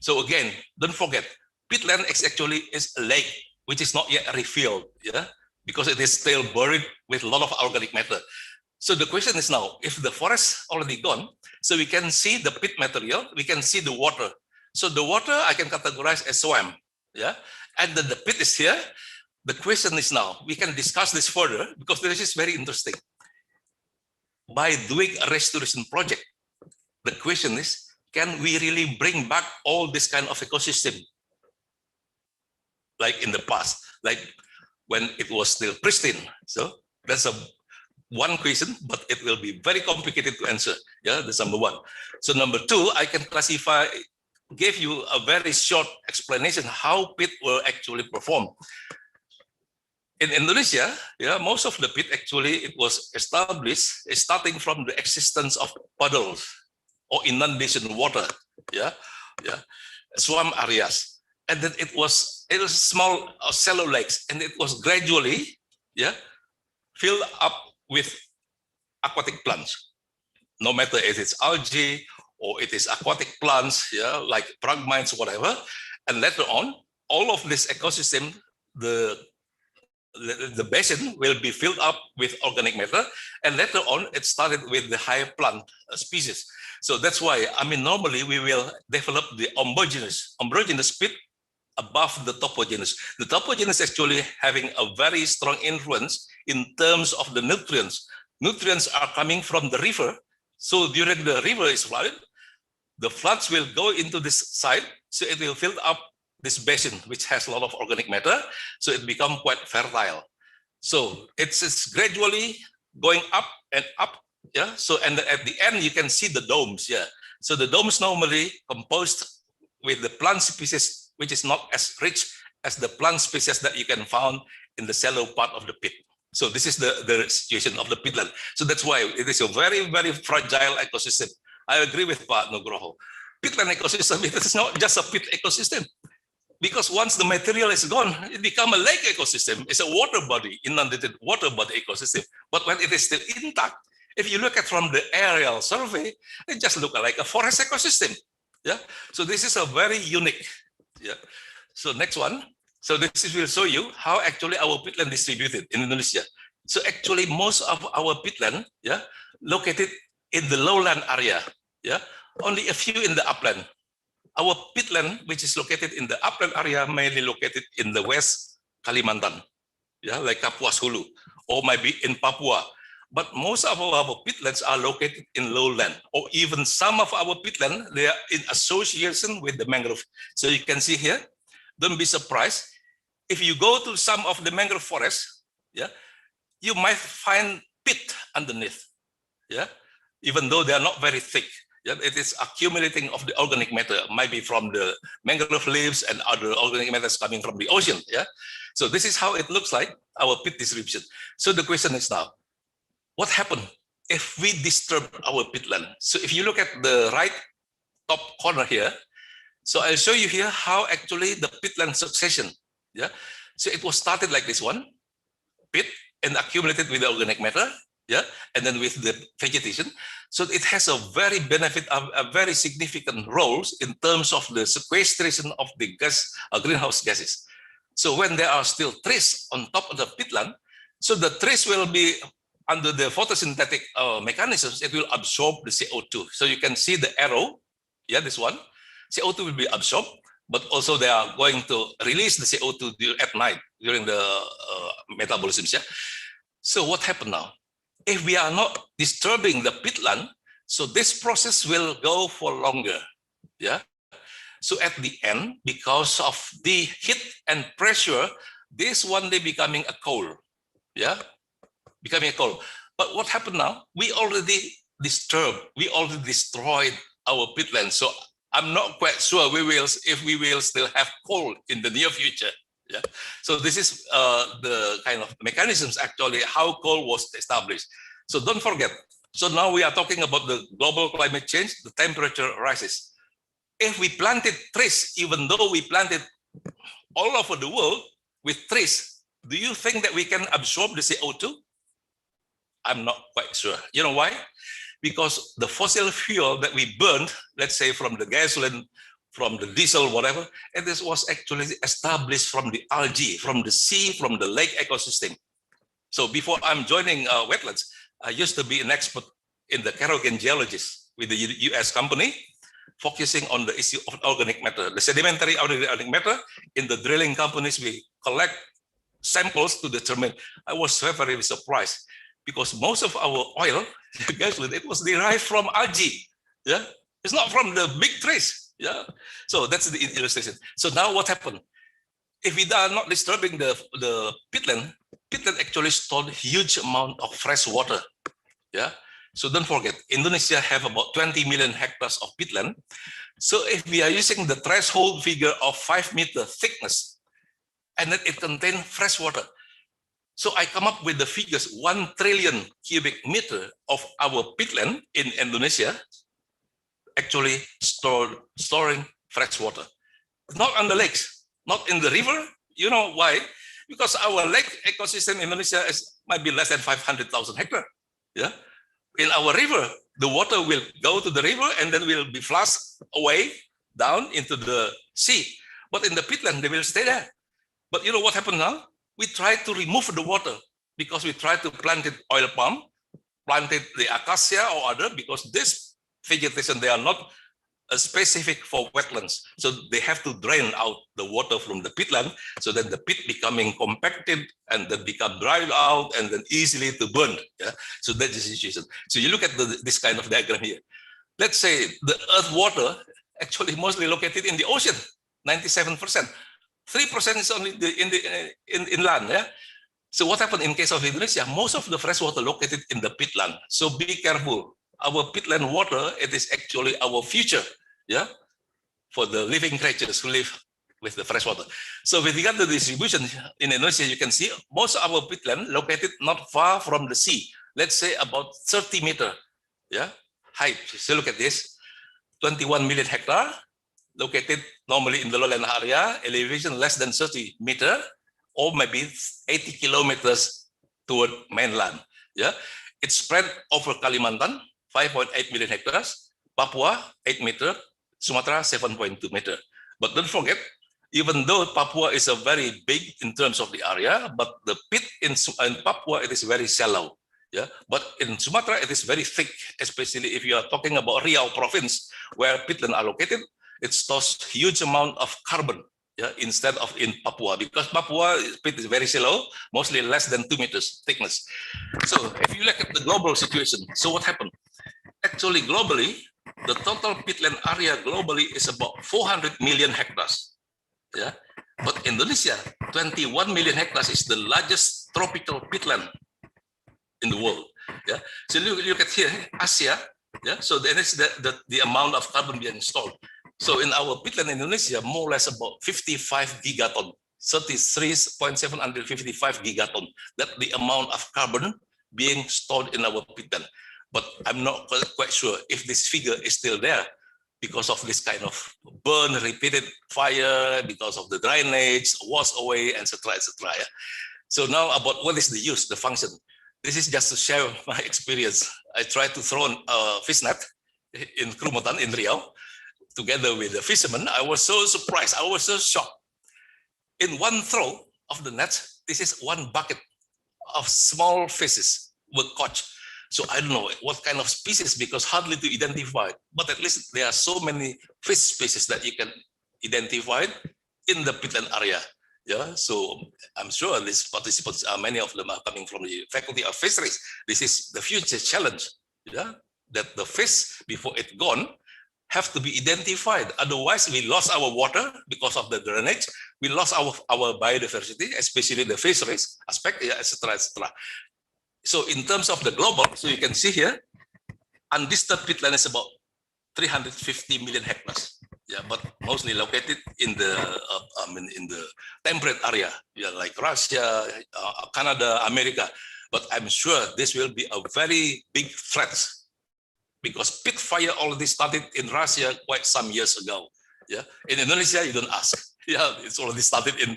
So again, don't forget, peatland actually is a lake which is not yet refilled, yeah, because it is still buried with a lot of organic matter. So the question is now, if the forest already gone, so we can see the pit material, we can see the water. So the water I can categorize as swamp, yeah, and then the pit is here. The question is now, we can discuss this further because this is very interesting. By doing a restoration project, the question is, can we really bring back all this kind of ecosystem like in the past, like when it was still pristine? So that's one question, but it will be very complicated to answer. Yeah, that's number one. So number two, I can classify gave you a very short explanation how pit will actually perform. In Indonesia, yeah, most of the pit actually it was established starting from the existence of puddles or inundation water, yeah, swamp areas, and then it was small shallow lakes, and it was gradually, filled up with aquatic plants. No matter if it's algae or it is aquatic plants, like phragmites, whatever, and later on, all of this ecosystem, the basin will be filled up with organic matter, and later on it started with the higher plant species. So that's why, normally we will develop the homogeneous pit above the topogeneous. The topogeneous actually having a very strong influence in terms of the nutrients. Nutrients are coming from the river. So during the river is flooded, the floods will go into this side, so it will fill up this basin, which has a lot of organic matter, so it become quite fertile. So it's gradually going up and up, So and at the end you can see the domes, So the domes normally composed with the plant species, which is not as rich as the plant species that you can find in the shallow part of the pit. So this is the situation of the peatland. So that's why it is a very, very fragile ecosystem. I agree with Pak Nugroho. Peatland ecosystem, it is not just a pit ecosystem. Because once the material is gone, it becomes a lake ecosystem. It's a water body, inundated water body ecosystem. But when it is still intact, if you look at from the aerial survey, it just looks like a forest ecosystem. So this is a very unique. So next one. So this will show you how actually our peatland distributed in Indonesia. So actually most of our peatland, located in the lowland area. Only a few in the upland. Our peatland, which is located in the upland area, mainly located in the West Kalimantan, like Kapuas Hulu, or maybe in Papua. But most of our peatlands are located in lowland, or even some of our peatland, they are in association with the mangrove. So you can see here, don't be surprised. If you go to some of the mangrove forests, you might find pit underneath, even though they are not very thick. It is accumulating of the organic matter, maybe from the mangrove leaves and other organic matters coming from the ocean. So this is how it looks like, our pit distribution. So the question is now, what happened if we disturb our peatland? So if you look at the right top corner here, so I'll show you here how actually the peatland succession. So it was started like this one, pit and accumulated with the organic matter. And then with the vegetation. So it has a very very significant roles in terms of the sequestration of the greenhouse gases. So when there are still trees on top of the peatland, so the trees will be under the photosynthetic mechanisms, it will absorb the CO2. So you can see the arrow, this one, CO2 will be absorbed, but also they are going to release the CO2 at night during the metabolism. So what happened now? If we are not disturbing the peatland, so this process will go for longer. So at the end, because of the heat and pressure, this one day becoming a coal. Becoming a coal. But what happened now? We already destroyed our peatland. So I'm not quite sure if we will still have coal in the near future. So this is the kind of mechanisms actually how coal was established. So don't forget. So now we are talking about the global climate change, the temperature rises. If we planted trees, even though we planted all over the world with trees, do you think that we can absorb the CO2? I'm not quite sure. You know why? Because the fossil fuel that we burned, let's say from the gasoline, from the diesel, whatever, and this was actually established from the algae, from the sea, from the lake ecosystem. So before I'm joining wetlands, I used to be an expert in the kerogen geologist with the US company, focusing on the issue of organic matter, the sedimentary organic matter. In the drilling companies, we collect samples to determine. I was very surprised because most of our oil, gasoline, it was derived from algae. It's not from the big trees. So that's the illustration. So now what happened? If we are not disturbing the peatland actually stored huge amount of fresh water. So don't forget, Indonesia have about 20 million hectares of peatland. So if we are using the threshold figure of 5-meter thickness, and then it contains fresh water. So I come up with the figures, 1 trillion cubic meter of our peatland in Indonesia actually storing fresh water. Not on the lakes, not in the river. You know why? Because our lake ecosystem in Indonesia might be less than 500,000 hectares. Yeah. In our river, the water will go to the river and then will be flushed away down into the sea. But in the peatland, they will stay there. But you know what happened now? We try to remove the water because we try to plant it oil palm, planted the acacia or other, because this vegetation, they are not specific for wetlands. So they have to drain out the water from the peatland, so that the peat becoming compacted and then become dried out and then easily to burn. Yeah. So that's the situation. So you look at this kind of diagram here. Let's say the earth water actually mostly located in the ocean, 97%. 3% is only in land. Yeah. So what happened in case of Indonesia? Most of the fresh water located in the peatland. So be careful. Our peatland water, it is actually our future, yeah, for the living creatures who live with the fresh water. So with regard to distribution in Indonesia, you can see most of our peatland located not far from the sea. Let's say about 30 meter, yeah, height. So look at this, 21 million hectare, located normally in the lowland area, elevation less than 30 meter, or maybe 80 kilometers toward mainland. Yeah, it's spread over Kalimantan, 5.8 million hectares, Papua 8 meter, Sumatra 7.2 meter. But don't forget, even though Papua is a very big in terms of the area, but the pit in Papua, it is very shallow. Yeah, but in Sumatra it is very thick, especially if you are talking about Riau province, where peatland are located. It stores huge amount of carbon, yeah, instead of in Papua, because Papua pit is very shallow, mostly less than 2 meters thickness. So if you look at the global situation, so what happened? Actually, globally, the total peatland area globally is about 400 million hectares. Yeah, but Indonesia, 21 million hectares is the largest tropical peatland in the world. Yeah, so look at here, Asia. Yeah, so then it's the amount of carbon being stored. So in our peatland in Indonesia, more or less about 55 gigaton, 33.7 until 55 gigaton. That's the amount of carbon being stored in our peatland. But I'm not quite sure if this figure is still there because of this kind of burn, repeated fire, because of the drainage, wash away, etc., etc. Yeah. So now about what is the use, the function. This is just to share my experience. I tried to throw a fish net in Krumutan in Riau, together with the fishermen. I was so surprised. I was so shocked. In one throw of the net, this is one bucket of small fishes were caught. So I don't know what kind of species, because hardly to identify, but at least there are so many fish species that you can identify in the peatland area. Yeah, so I'm sure these participants, many of them are coming from the Faculty of Fisheries. This is the future challenge, yeah, that the fish, before it's gone, have to be identified. Otherwise, we lost our water because of the drainage. We lost our biodiversity, especially the fisheries aspect, yeah, etc., etc. So in terms of the global, so you can see here, undisturbed peatland is about 350 million hectares. Yeah, but mostly located in the in the temperate area, yeah, like Russia, Canada, America. But I'm sure this will be a very big threat, because pit fire already started in Russia quite some years ago. Yeah, in Indonesia, you don't ask. Yeah, it's already started in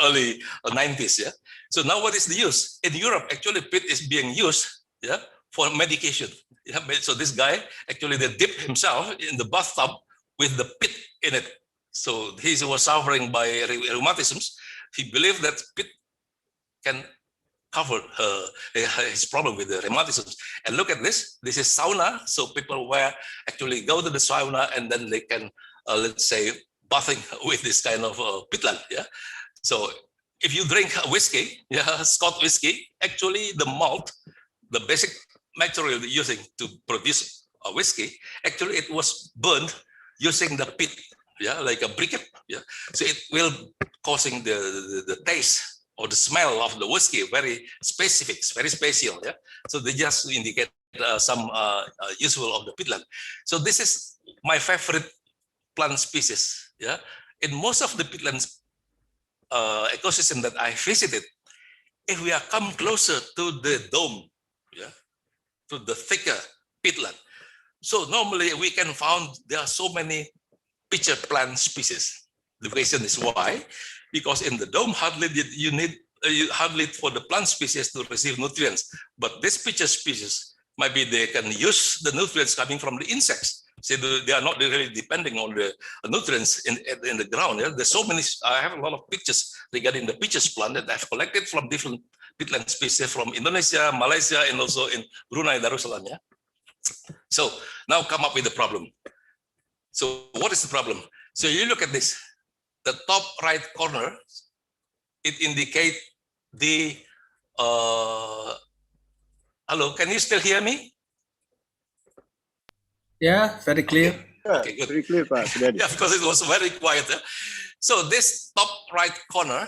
early 90s. Yeah, so now what is the use? In Europe, actually, pit is being used, yeah, for medication. Yeah, so this guy actually they dip himself in the bathtub with the pit in it. So he was suffering by rheumatisms. He believed that pit can cover his problem with the rheumatisms. And look at this. This is sauna. So people actually go to the sauna and then they can, let's say, bathing with this kind of peatland. Yeah. So if you drink whiskey, yeah, Scotch whiskey, actually the malt, the basic material using to produce a whiskey, actually it was burned using the pit, yeah, like a briquette, yeah. So it will causing the taste or the smell of the whiskey very specific, very special, yeah. So they just indicate some useful of the peatland. So this is my favorite plant species. Yeah, in most of the peatlands ecosystem that I visited, if we are come closer to the dome, yeah, to the thicker peatland, so normally we can find there are so many pitcher plant species. The reason is why, because in the dome hardly you need hardly for the plant species to receive nutrients, but this pitcher species maybe they can use the nutrients coming from the insects. So they are not really depending on the nutrients in the ground. Yeah? There's so many. I have a lot of pictures regarding the pitchers plant that I've collected from different peatland species from Indonesia, Malaysia, and also in Brunei Darussalam. Yeah. So now come up with the problem. So what is the problem? So you look at this, the top right corner, it indicates the, hello, can you still hear me? Yeah, very clear. Okay, good. Very clear, Pak. Yeah, because it was very quiet. So this top right corner,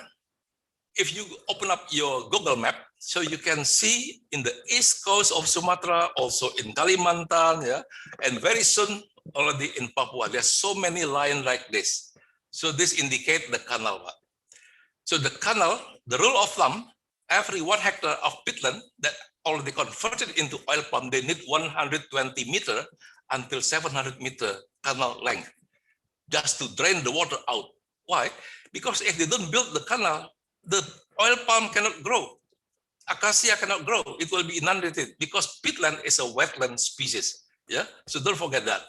if you open up your Google map, so you can see in the east coast of Sumatra, also in Kalimantan, yeah, and very soon already in Papua. There's so many lines like this. So this indicates the canal. So the canal, the rule of thumb, every 1 hectare of peatland that already converted into oil palm, they need 120 meter until 700 meter canal length just to drain the water out. Why? Because if they don't build the canal, the oil palm cannot grow. Acacia cannot grow. It will be inundated because peatland is a wetland species. Yeah. So don't forget that.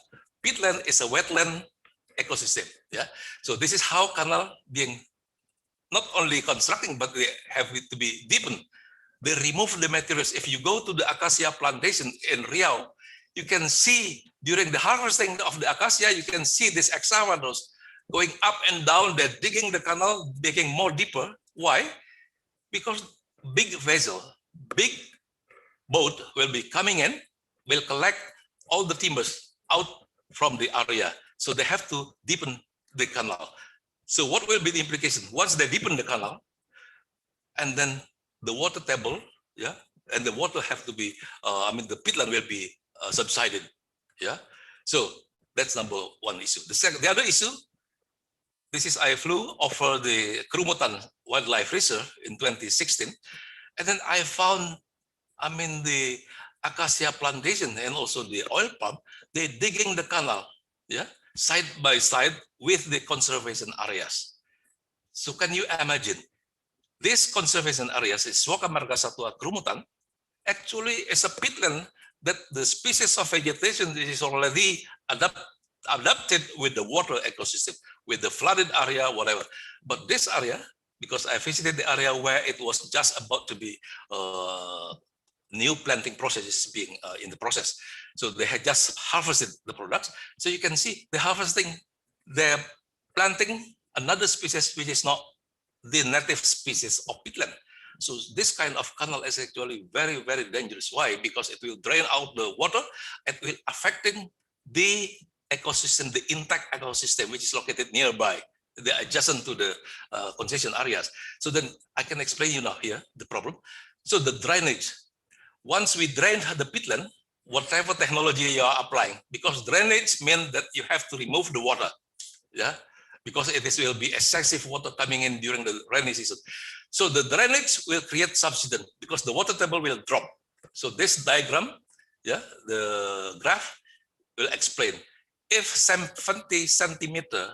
Peatland is a wetland ecosystem. Yeah. So this is how canal being not only constructing, but they have it to be deepened. They remove the materials. If you go to the acacia plantation in Riau, you can see during the harvesting of the acacia, you can see this hexavanus going up and down. They're digging the canal, making more deeper. Why? Because big vessel, big boat will be coming in, will collect all the timbers out from the area. So they have to deepen the canal. So what will be the implication? Once they deepen the canal, and then the water table, yeah, and the water have to be, the peatland will be subsided, yeah. So that's number one issue. The other issue, this is I flew over the Kerumutan Wildlife Reserve in 2016, and then I found, the acacia plantation and also the oil palm, they're digging the canal, yeah, side by side with the conservation areas. So can you imagine? This conservation areas is Suaka Marga Satwa Kerumutan actually is a peatland that the species of vegetation is already adapted with the water ecosystem, with the flooded area, whatever. But this area, because I visited the area where it was just about to be new planting process is being in the process. So they had just harvested the products. So you can see they're harvesting, they're planting another species which is not the native species of peatland. So this kind of canal is actually very, very dangerous. Why? Because it will drain out the water. It will affecting the ecosystem, the intact ecosystem, which is located nearby, the adjacent to the concession areas. So then I can explain you now here the problem. So the drainage, once we drain the peatland, whatever technology you are applying, because drainage means that you have to remove the water, yeah, because it will be excessive water coming in during the rainy season. So the drainage will create subsidence because the water table will drop. So this diagram, yeah, the graph will explain. If 70 centimeter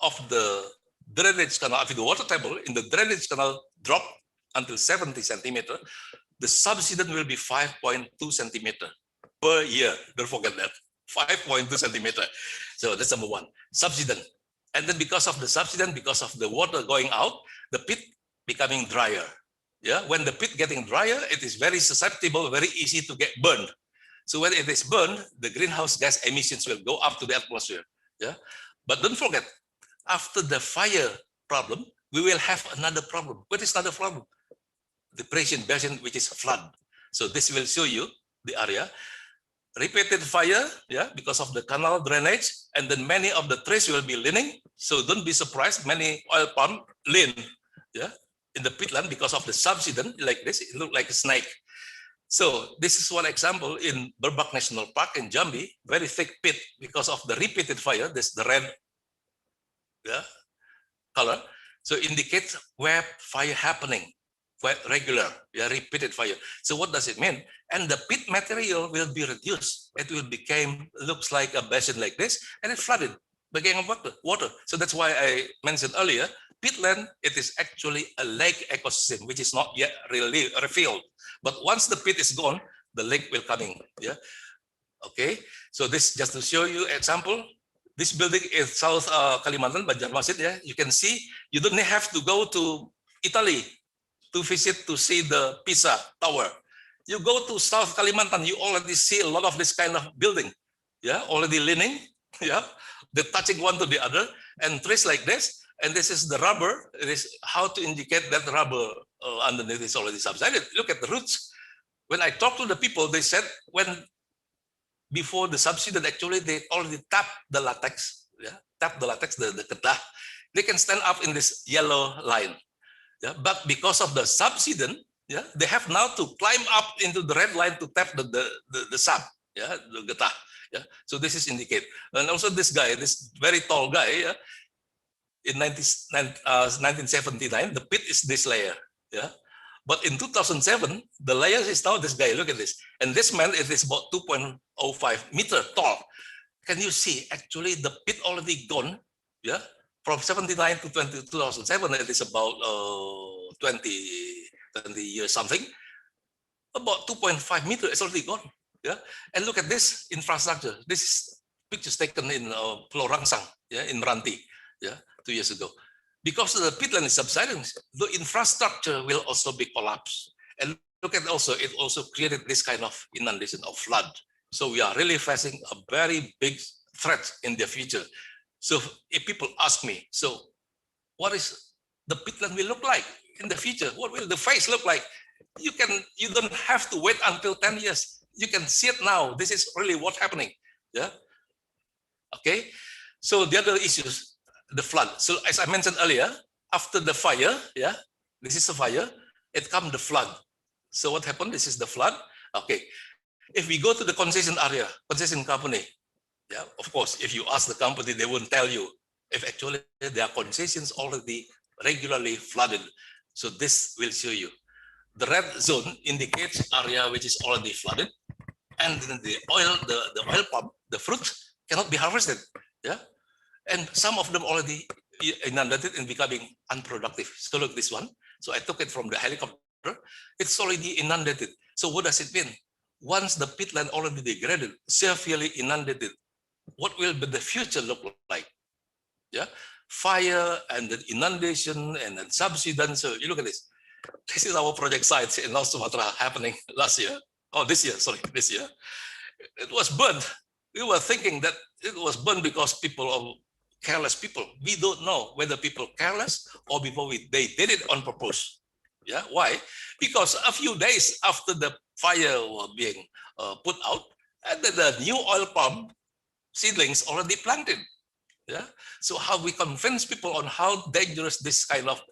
of the drainage canal, if the water table in the drainage canal drop until 70 centimeter, the subsidence will be 5.2 centimeter per year. Don't forget that, 5.2 centimeter. So that's number one, subsidence. And then because of the subsidence, because of the water going out, the pit becoming drier. Yeah, when the pit getting drier, it is very susceptible, very easy to get burned. So when it is burned, the greenhouse gas emissions will go up to the atmosphere. Yeah, but don't forget, after the fire problem, we will have another problem. What is another problem? Depression basin, which is flood. So this will show you the area. Repeated fire, yeah, because of the canal drainage, and then many of the trees will be leaning. So don't be surprised, many oil palm lean, yeah, in the peatland because of the subsidence like this. It looks like a snake. So this is one example in Berbak National Park in Jambi, very thick pit because of the repeated fire. This the red color. So indicates where fire happening, quite regular, repeated fire. So what does it mean? And the pit material will be reduced. It will looks like a basin like this, and it flooded, became water. So that's why I mentioned earlier, peatland, it is actually a lake ecosystem, which is not yet really refilled. But once the pit is gone, the lake will come in. Yeah. Okay. So this just to show you example. This building is South Kalimantan, Banjarmasin. Yeah, you can see. You don't have to go to Italy to visit to see the Pisa Tower. You go to South Kalimantan, you already see a lot of this kind of building. Yeah, already leaning. Yeah, they're touching one to the other, and trees like this. And this is the rubber. It is how to indicate that rubber underneath is already subsided. Look at the roots. When I talked to the people, they said before the subsidence, actually they already tapped the latex. Yeah, tap the latex, the ketah. They can stand up in this yellow line. Yeah, but because of the subsidence, yeah, they have now to climb up into the red line to tap the sap. Yeah, the getah. Yeah, so this is indicate. And also this guy, this very tall guy. Yeah, in 1979, the pit is this layer. Yeah. But in 2007, the layer is now this guy. Look at this. And this man, it is about 2.05 meter tall. Can you see? Actually, the pit already gone. Yeah. From 79 to 2007, it is about 20 years something. About 2.5 meters, it's already gone. Yeah. And look at this infrastructure. This is pictures taken in Pulau Rangsang, yeah, in Ranti, yeah, 2 years ago. Because the peatland is subsiding, the infrastructure will also be collapsed. And look at also, it also created this kind of inundation of flood. So we are really facing a very big threat in the future. So if people ask me, so what is the peatland will look like in the future? What will the face look like? You don't have to wait until 10 years. You can see it now. This is really what's happening. Yeah. Okay. So the other issues, the flood. So as I mentioned earlier, after the fire, yeah, this is a fire, it comes the flood. So what happened? This is the flood. Okay. If we go to the concession area, concession company, yeah, of course, if you ask the company, they won't tell you if actually their concessions already regularly flooded. So this will show you. The red zone indicates area which is already flooded, and the oil palm, the fruit cannot be harvested. Yeah. And some of them already inundated and becoming unproductive. So look this one. So I took it from the helicopter. It's already inundated. So what does it mean? Once the peatland already degraded, severely inundated, what will the future look like? Yeah, fire and the inundation and then subsidence. So you look at this. This is our project site in North Sumatra happening last year. Oh, this year. Sorry, this year. It was burned. We were thinking that it was burned because people are careless people. We don't know whether people careless or before they did it on purpose. Yeah, why? Because a few days after the fire was being put out, and then the new oil palm seedlings already planted. Yeah. So how we convince people on how dangerous this kind of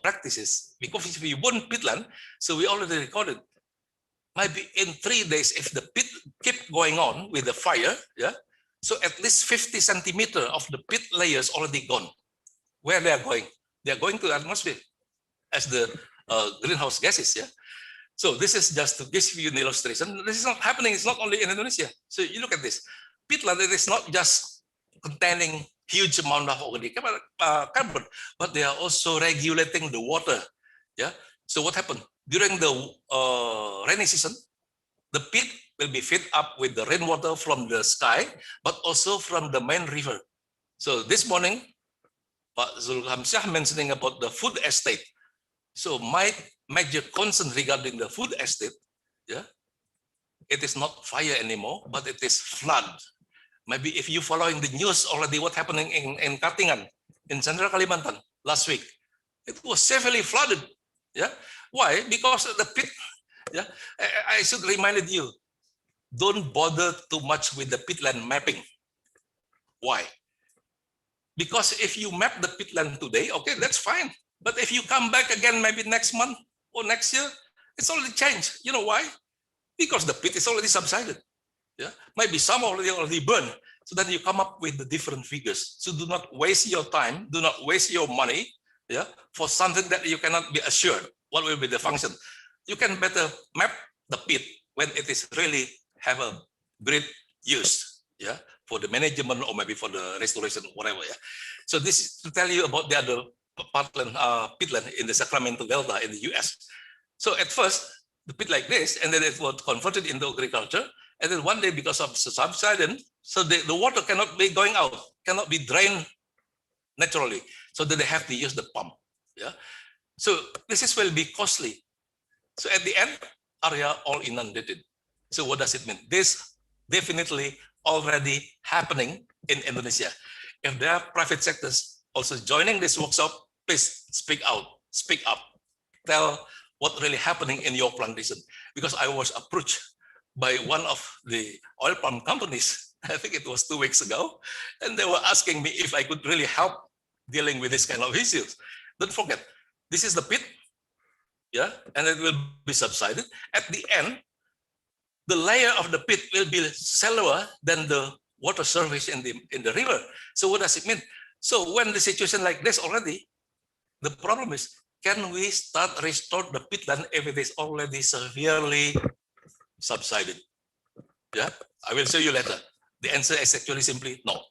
practices? Because if we burn peatland, so we already recorded. Maybe in 3 days, if the pit keep going on with the fire, yeah. So at least 50 centimeters of the pit layers already gone. Where they are going? They are going to the atmosphere as the greenhouse gases. Yeah. So this is just to give you an illustration. This is not happening. It's not only in Indonesia. So you look at this. Peatland, it is not just containing huge amount of organic carbon, but they are also regulating the water. Yeah. So what happened during the rainy season? The pit will be filled up with the rainwater from the sky, but also from the main river. So this morning, Pak Zulhamsyah mentioning about the food estate. So my major concern regarding the food estate, yeah, it is not fire anymore, but it is flood. Maybe if you following the news already, what happening in Kartingan, in Central Kalimantan last week, it was severely flooded. Yeah, why? Because the pit. Yeah, I should remind you, don't bother too much with the peatland mapping. Why? Because if you map the peatland today, okay, that's fine. But if you come back again, maybe next month or next year, it's already changed. You know why? because the pit is already subsided. Yeah, maybe some already burned. So then you come up with the different figures. So do not waste your time, do not waste your money, yeah, for something that you cannot be assured what will be the function. You can better map the pit when it is really have a great use, yeah, for the management or maybe for the restoration, whatever. Yeah. So this is to tell you about the other peatland in the Sacramento Delta in the US. So at first, the pit like this, and then it was converted into agriculture. And then one day, because of subsidence, so the water cannot be going out, cannot be drained naturally. So then they have to use the pump. Yeah. So this is will be costly. So at the end, area all inundated. So what does it mean? This definitely already happening in Indonesia. If there are private sectors also joining this workshop, please speak out, speak up, tell what really happening in your plantation. Because I was approached by one of the oil palm companies, I think it was 2 weeks ago, and they were asking me if I could really help dealing with this kind of issues. Don't forget, this is the pit, yeah, and it will be subsided. At the end, the layer of the pit will be shallower than the water surface in the river. So what does it mean? So when the situation like this already, the problem is, can we start restore the peatland if it is already severely subsided? Yeah, I will show you later. The answer is actually simply no,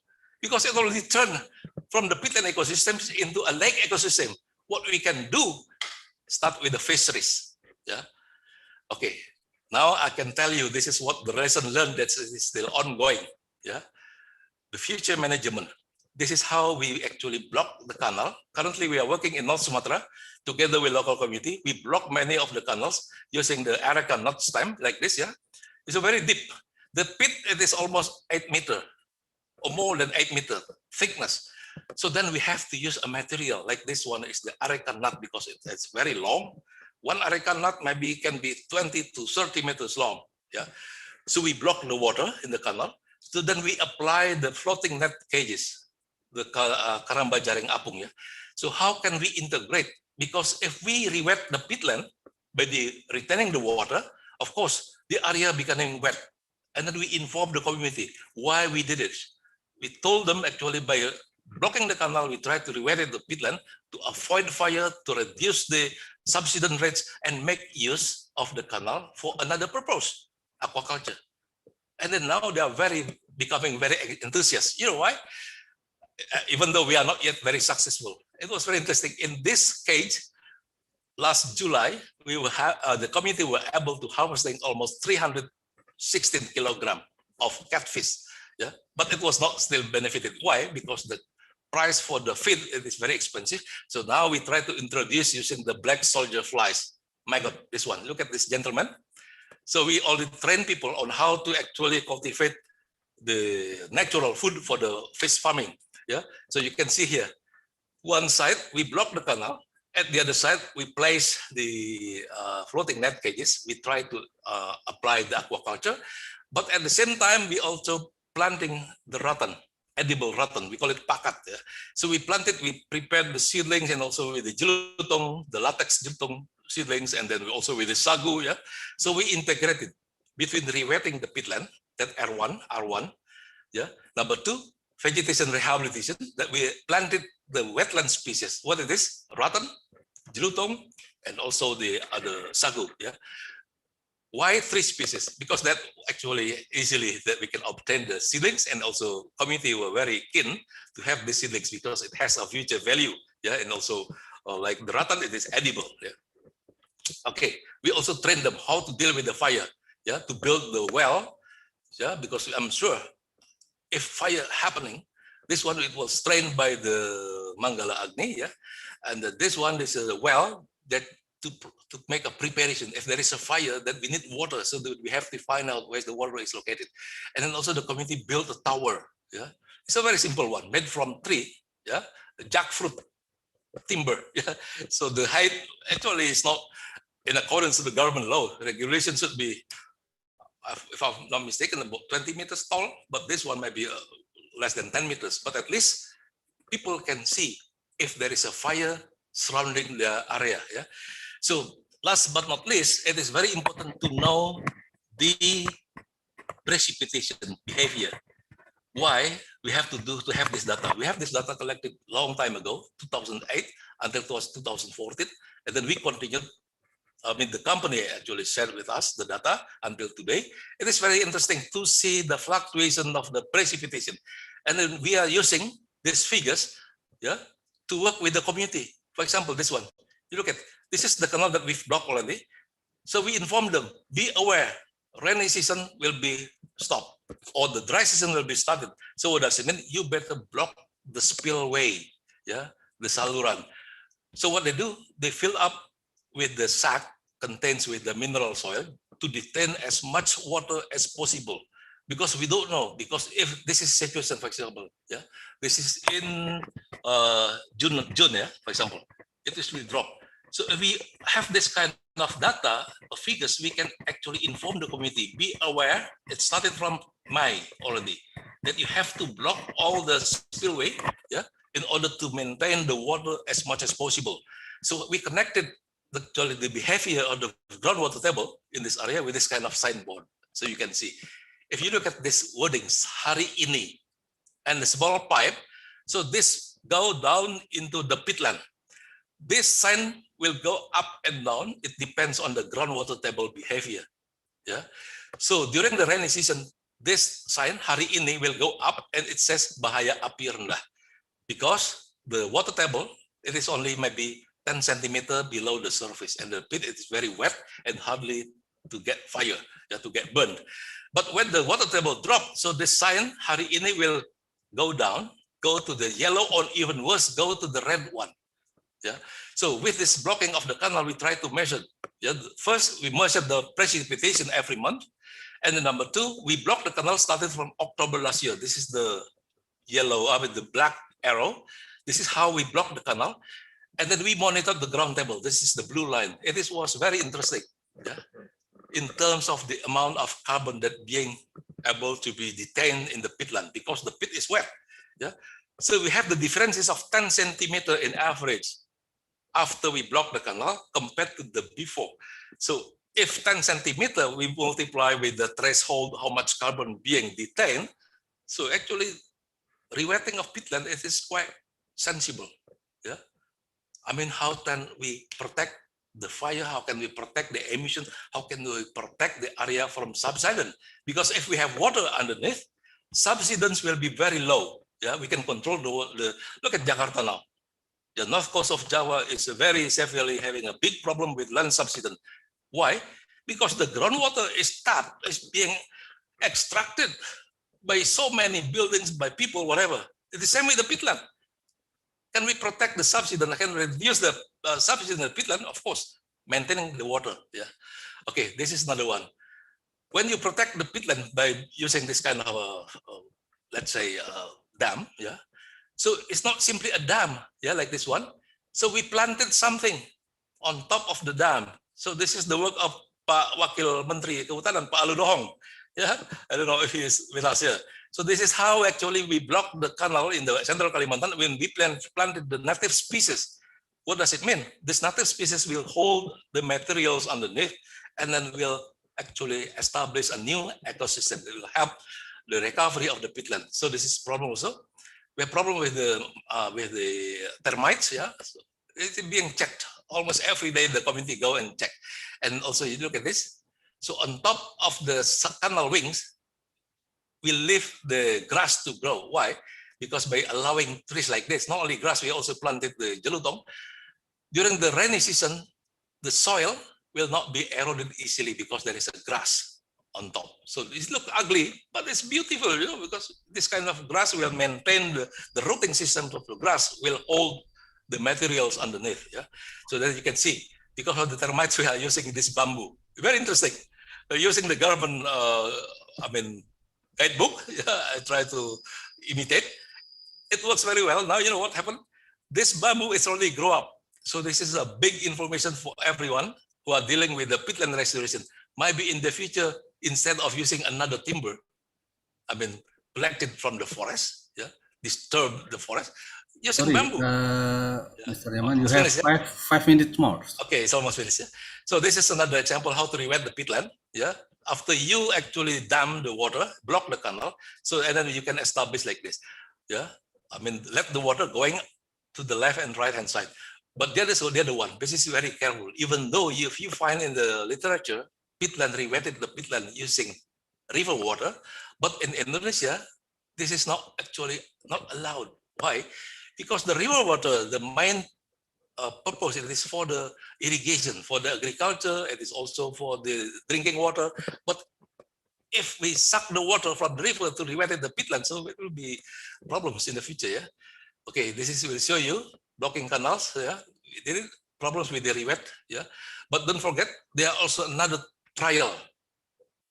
because it already turned from the peatland ecosystems into a lake ecosystem. What we can do, start with the fisheries. Yeah. Okay. Now I can tell you this is what the lesson learned that is still ongoing. Yeah. The future management. This is how we actually block the canal. Currently, we are working in North Sumatra together with local community. We block many of the canals using the Areca knot stem like this. Yeah, it's a very deep. The pit, it is almost 8 meters or more than 8 meters thickness. So then we have to use a material like this one is the Areca knot because it's very long. One Areca knot maybe can be 20 to 30 meters long. Yeah, so we block the water in the canal. So then we apply the floating net cages, the karamba jaring apung. Yeah. So how can we integrate? Because if we re-wet the peatland by retaining the water, of course, the area becoming wet. And then we inform the community why we did it. We told them actually by blocking the canal, we tried to re-wet the peatland to avoid fire, to reduce the subsidence rates, and make use of the canal for another purpose, aquaculture. And then now they are becoming very enthusiastic. You know why? Even though we are not yet very successful. It was very interesting. In this cage, last July, we will have the community were able to harvesting almost 316 kilograms of catfish. Yeah, but it was not still benefited. Why? Because the price for the feed is very expensive. So now we try to introduce using the black soldier flies. My God, this one. Look at this gentleman. So we already train people on how to actually cultivate the natural food for the fish farming. Yeah, so you can see here, one side we block the canal, at the other side we place the floating net cages. We try to apply the aquaculture, but at the same time we also planting the rattan, edible rattan. We call it pakat. Yeah? So we planted, we prepared the seedlings and also with the jelutong, the latex jelutong seedlings, and then we also with the sagu. Yeah, so we integrated between re-wetting the peatland, that R1. Yeah, number 2. Vegetation rehabilitation, that we planted the wetland species. What it is? Rattan, jelutong, and also the other sagu. Yeah. Why 3 species? Because that actually easily that we can obtain the seedlings, and also community were very keen to have the seedlings because it has a future value. Yeah, and also like the rattan, it is edible. Yeah. Okay. We also train them how to deal with the fire. Yeah, to build the well. Yeah, because I'm sure, if fire happening, this one it was trained by the Manggala Agni, yeah, and this one is a well that to make a preparation. If there is a fire, that we need water, so that we have to find out where the water is located. And then also the community built a tower. Yeah, it's a very simple one made from tree. Yeah, jackfruit timber. Yeah, so the height actually is not in accordance with the government law. Regulation should be, if I'm not mistaken, about 20 meters tall, but this one might be less than 10 meters. But at least people can see if there is a fire surrounding the area. Yeah. So last but not least, it is very important to know the precipitation behavior. Why we have to have this data? We have this data collected long time ago, 2008 until it was 2014, and then we continued. I mean, the company actually shared with us the data until today. It is very interesting to see the fluctuation of the precipitation, and then we are using these figures, yeah, to work with the community. For example, this one. You look at this is the canal that we've blocked already. So we inform them, be aware, rainy season will be stopped or the dry season will be started. So what does it mean? You better block the spillway, yeah, the saluran. So what they do, they fill up with the sack contains with the mineral soil to detain as much water as possible. Because we don't know, because if this is situation, for example, yeah, this is in June, yeah, for example, it is will drop. So if we have this kind of data or figures, we can actually inform the community, be aware, it started from May already, that you have to block all the spillway, yeah, in order to maintain the water as much as possible. So we connected the behavior of the groundwater table in this area with this kind of signboard. So you can see, if you look at this wordings, hari ini, and the small pipe, so this go down into the peatland. This sign will go up and down. It depends on the groundwater table behavior. Yeah. So during the rainy season, this sign hari ini will go up and it says bahaya api rendah, because the water table, it is only maybe 10 centimeter below the surface, and the pit is very wet and hardly to get fire, yeah, to get burned. But when the water table drops, so this sign hari ini will go down, go to the yellow, or even worse, go to the red one. Yeah. So with this blocking of the canal, we try to measure. Yeah. First, we measure the precipitation every month, and then number two, we block the canal started from October last year. This is the yellow, I mean the black arrow. This is how we block the canal, and then we monitor the ground table. This is the blue line. It was very interesting. Yeah. In terms of the amount of carbon that being able to be detained in the peatland, because the pit is wet. Yeah. So we have the differences of 10 centimeter in average after we block the canal compared to the before. So if 10 centimeter, we multiply with the threshold, how much carbon being detained. So actually, rewetting of peatland, it is quite sensible. Yeah. I mean, how can we protect the fire? How can we protect the emission? How can we protect the area from subsidence? Because if we have water underneath, subsidence will be very low. Yeah, we can control the look at Jakarta now. The north coast of Java is very severely having a big problem with land subsidence. Why? Because the groundwater is tapped, is being extracted by so many buildings, by people, whatever. It's the same with the peatland. Can we protect the subsidence? Can we reduce the subsidence in the peatland? Of course, maintaining the water. Yeah. Okay, this is another one. When you protect the peatland by using this kind of, let's say, dam, yeah. So it's not simply a dam, yeah, like this one. So we planted something on top of the dam. So this is the work of Pak Wakil Menteri Kehutanan, Pak Aludohong. Yeah, I don't know if he is with us here. So this is how actually we blocked the canal in the central Kalimantan when we planted the native species. What does it mean? This native species will hold the materials underneath, and then will actually establish a new ecosystem that will help the recovery of the peatland. So this is problem also. We have problem with the termites. Yeah, so it's being checked almost every day. The community go and check, and also you look at this. So on top of the canal wings, we leave the grass to grow. Why? Because by allowing trees like this, not only grass, we also planted the jelutong. During the rainy season, the soil will not be eroded easily because there is a grass on top. So it looks ugly, but it's beautiful, you know, because this kind of grass will maintain the rooting system of the grass, will hold the materials underneath. Yeah. So that you can see, because of the termites, we are using this bamboo. Very interesting. We're using the government, guidebook. Yeah, I try to imitate. It works very well. Now, you know what happened? This bamboo is already grow up. So this is a big information for everyone who are dealing with the peatland restoration. Maybe in the future, instead of using another timber, collected from the forest, yeah, disturb the forest, using Sorry, bamboo. Mr. Yaman, you Almost have finished, yeah? 5 minutes more. Okay, it's almost finished. Yeah? So this is another example how to rewet the peatland. Yeah, after you actually dam the water, block the canal, so and then you can establish like this. Yeah, I mean let the water going to the left and right hand side. But the other one. This is very careful. Even though if you find in the literature, peatland rewetted the peatland using river water, but in Indonesia, this is not actually not allowed. Why? Because the river water, the main purpose, it is for the irrigation, for the agriculture, it is also for the drinking water. But if we suck the water from the river to rewet the peatland, so it will be problems in the future. Yeah. Okay, this is will show you blocking canals. Yeah, there is problems with the rewet. Yeah, but don't forget there are also another trial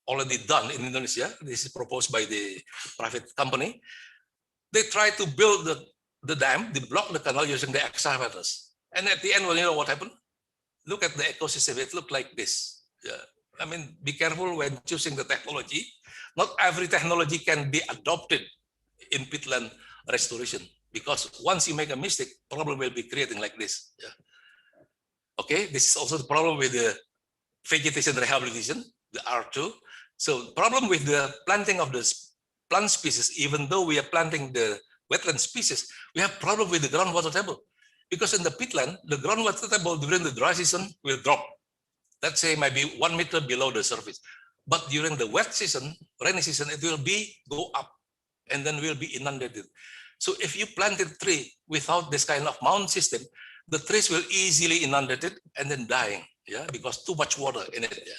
already done in Indonesia. This is proposed by the private company. They try to build the dam, they block the canal using the excavators. And at the end, well, you know what happened? Look at the ecosystem. It looked like this. Yeah. I mean, be careful when choosing the technology. Not every technology can be adopted in peatland restoration, because once you make a mistake, problem will be creating like this. Yeah. Okay, this is also the problem with the vegetation rehabilitation, the R2. So problem with the planting of the plant species, even though we are planting the wetland species, we have problem with the groundwater table. Because in the peatland, the groundwater table during the dry season will drop. Let's say maybe 1 meter below the surface. But during the wet season, rainy season, it will go up and then will be inundated. So if you planted tree without this kind of mound system, the trees will easily inundated and then dying, yeah, because too much water in it. Yeah.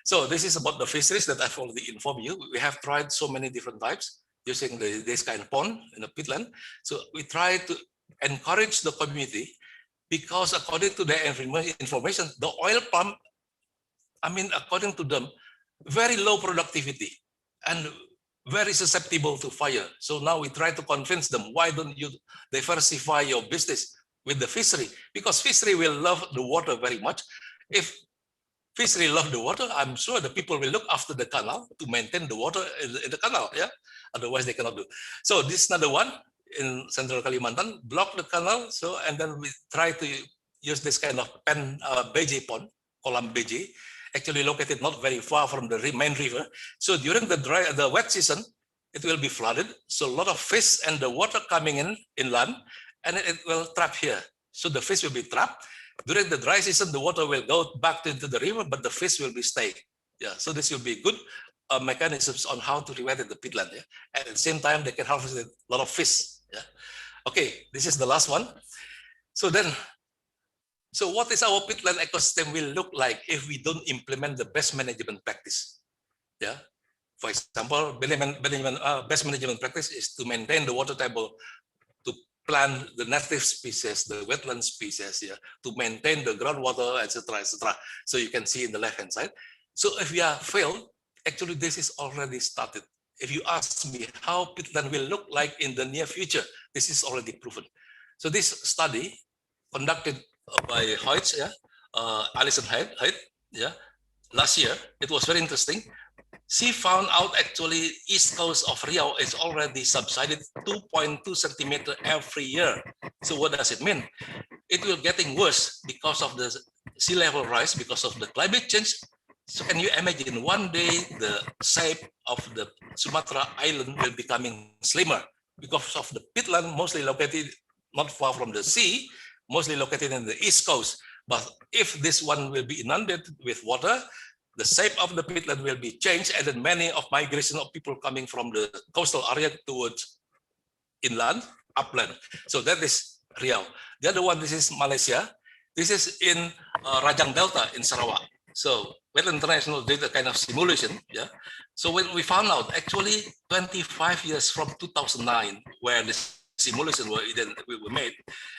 So this is about the fisheries that I've already informed you. We have tried so many different types using this kind of pond in the peatland. So we try to encourage the community, because according to their information, the oil palm, I mean, according to them, very low productivity and very susceptible to fire. So now we try to convince them, why don't you diversify your business with the fishery? Because fishery will love the water very much. If fishery love the water, I'm sure the people will look after the canal to maintain the water in the canal. Yeah, otherwise they cannot do. So this is another one in Central Kalimantan, block the canal. So and then we try to use this kind of BJ pond, kolam BJ, actually located not very far from the main river. So during the wet season, it will be flooded. So a lot of fish and the water coming in inland, and it will trap here. So the fish will be trapped. During the dry season, the water will go back into the river, but the fish will be staying. Yeah, so this will be good mechanisms on how to rewet the peatland. Yeah? And at the same time, they can harvest a lot of fish. Yeah. Okay, this is the last one. So then, so what is our peatland ecosystem will look like if we don't implement the best management practice? Yeah. For example, best management practice is to maintain the water table, to plant the native species, the wetland species, yeah, to maintain the groundwater, etc., etc. So you can see in the left-hand side. So if we are failed, actually this is already started. If you ask me how peatland will look like in the near future, this is already proven. So this study conducted by Hoyt, yeah, Alison Hyde, yeah, last year, it was very interesting. She found out actually east coast of Riau is already subsided 2.2 centimeter every year. So what does it mean? It will getting worse because of the sea level rise, because of the climate change. So can you imagine one day the shape of the Sumatra island will becoming slimmer because of the peatland mostly located not far from the sea, mostly located in the east coast. But if this one will be inundated with water, the shape of the peatland will be changed, and then many of migration of people coming from the coastal area towards inland, upland. So that is Riau. The other one, this is Malaysia. This is in Rajang Delta in Sarawak. So Wetland International did a kind of simulation. Yeah. So when we found out, actually 25 years from 2009, where this simulation were made,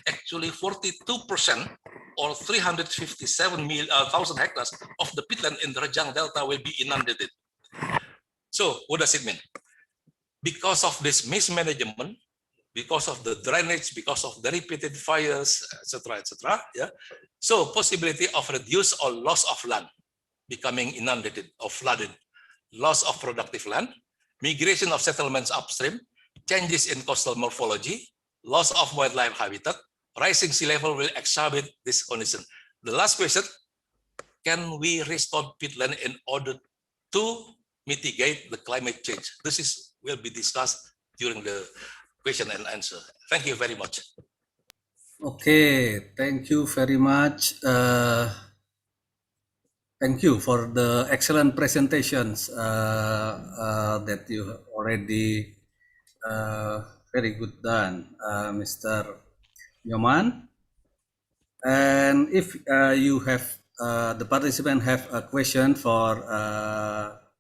actually 42% or 357,000 hectares of the peatland in the Rajang Delta will be inundated. So what does it mean? Because of this mismanagement, because of the drainage, because of the repeated fires, etc., etc. Yeah. So possibility of reduce or loss of land becoming inundated or flooded, loss of productive land, migration of settlements upstream, changes in coastal morphology, loss of wildlife habitat, rising sea level will exacerbate this condition. The last question, can we restore peatland in order to mitigate the climate change? This will be discussed during the question and answer. Thank you very much. Okay, thank you very much. Thank you for the excellent presentations that you already very good done, Mr. Nyoman. And if you have the participant have a question for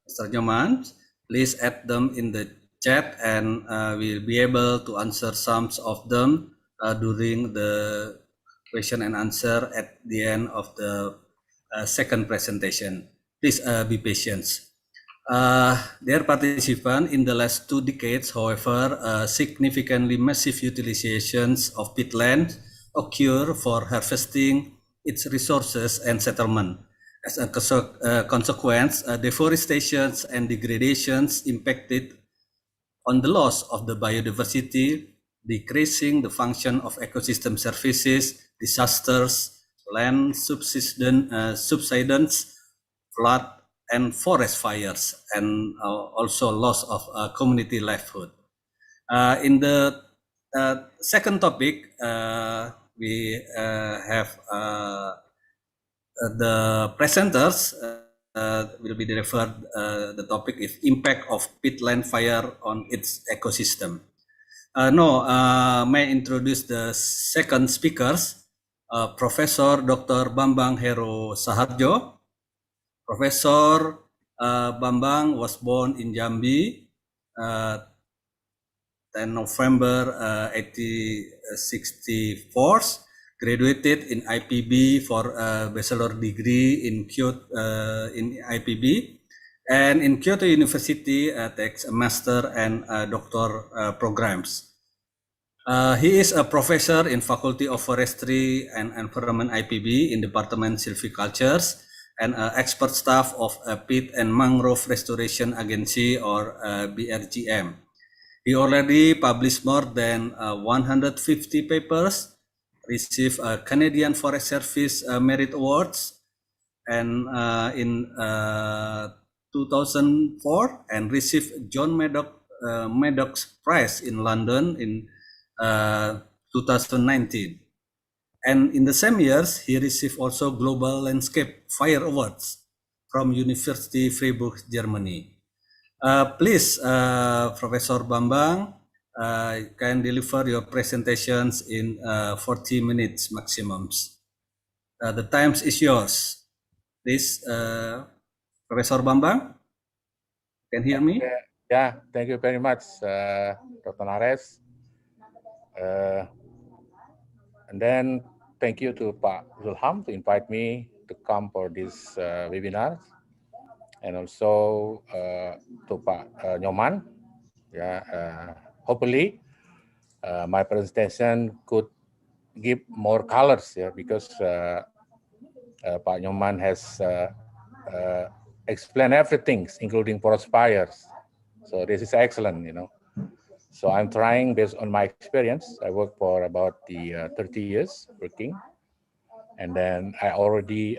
Mr. Nyoman, please add them in the chat, and we'll be able to answer some of them during the question and answer at the end of the second presentation. Please be patient. Dear participant, in the last 2 decades, however, significantly massive utilizations of peatland occur for harvesting its resources and settlement. As a consequence, deforestation and degradations impacted on the loss of the biodiversity, decreasing the function of ecosystem services, disasters, land subsidence, flood, and forest fires, and also loss of community livelihood. In the second topic, we have the presenters will be referred. The topic is impact of peatland fire on its ecosystem. May I introduce the second speakers, Professor Dr. Bambang Heru Saharjo. Professor Bambang was born in Jambi, 10 November 1864, graduated in IPB for a bachelor degree in Kyoto in IPB, and in Kyoto University takes a master and doctor programs. He is a professor in Faculty of Forestry and Environment IPB in Department Silvicultures, and expert staff of Peat and Mangrove Restoration Agency, or BRGM. He already published more than 150 papers, received a Canadian Forest Service Merit Awards, and in 2004, and received John Maddox Prize in London in 2019. And in the same years, he received also Global Landscape Fire Awards from University Freiburg, Germany. Please, Professor Bambang, can deliver your presentations in 40 minutes maximums. The time is yours. Please, Professor Bambang, can you hear me? Yeah, thank you very much, Dr. Nares. And then thank you to Pak Zulham to invite me to come for this webinar, and also to Pak Nyoman. Yeah, hopefully my presentation could give more colors here, because Pak Nyoman has explained everything, including forest fires. So this is excellent, you know. So I'm trying based on my experience. I work for about 30 years working. And then I already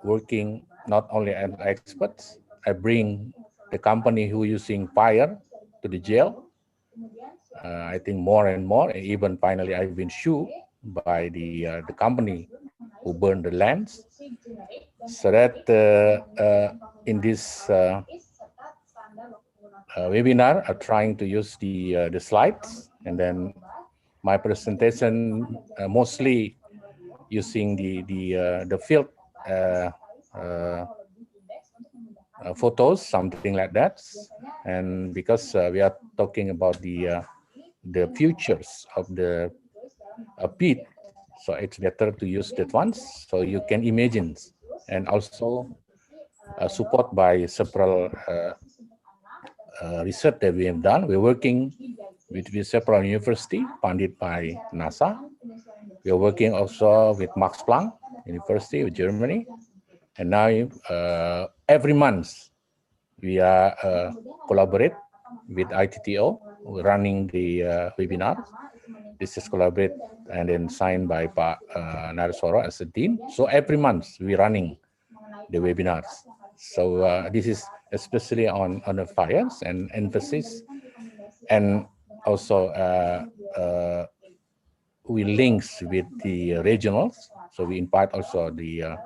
working not only as experts, I bring the company who using fire to the jail. I think more and more, and even finally I've been sued by the company who burned the lands. So that in this webinar, I'm trying to use the slides, and then my presentation mostly using the field photos, something like that. And because we are talking about the futures of the peat, so it's better to use that ones so you can imagine, and also support by several research that we have done. We're working with several universities funded by NASA. We are working also with Max Planck University of Germany. And now every month we are collaborate with ITTO, running the webinar. This is collaborate and then signed by Pak Naraswara as a dean. So every month we're running the webinars. So this is especially on the fires and emphasis, and also we links with the regionals. So we invite also the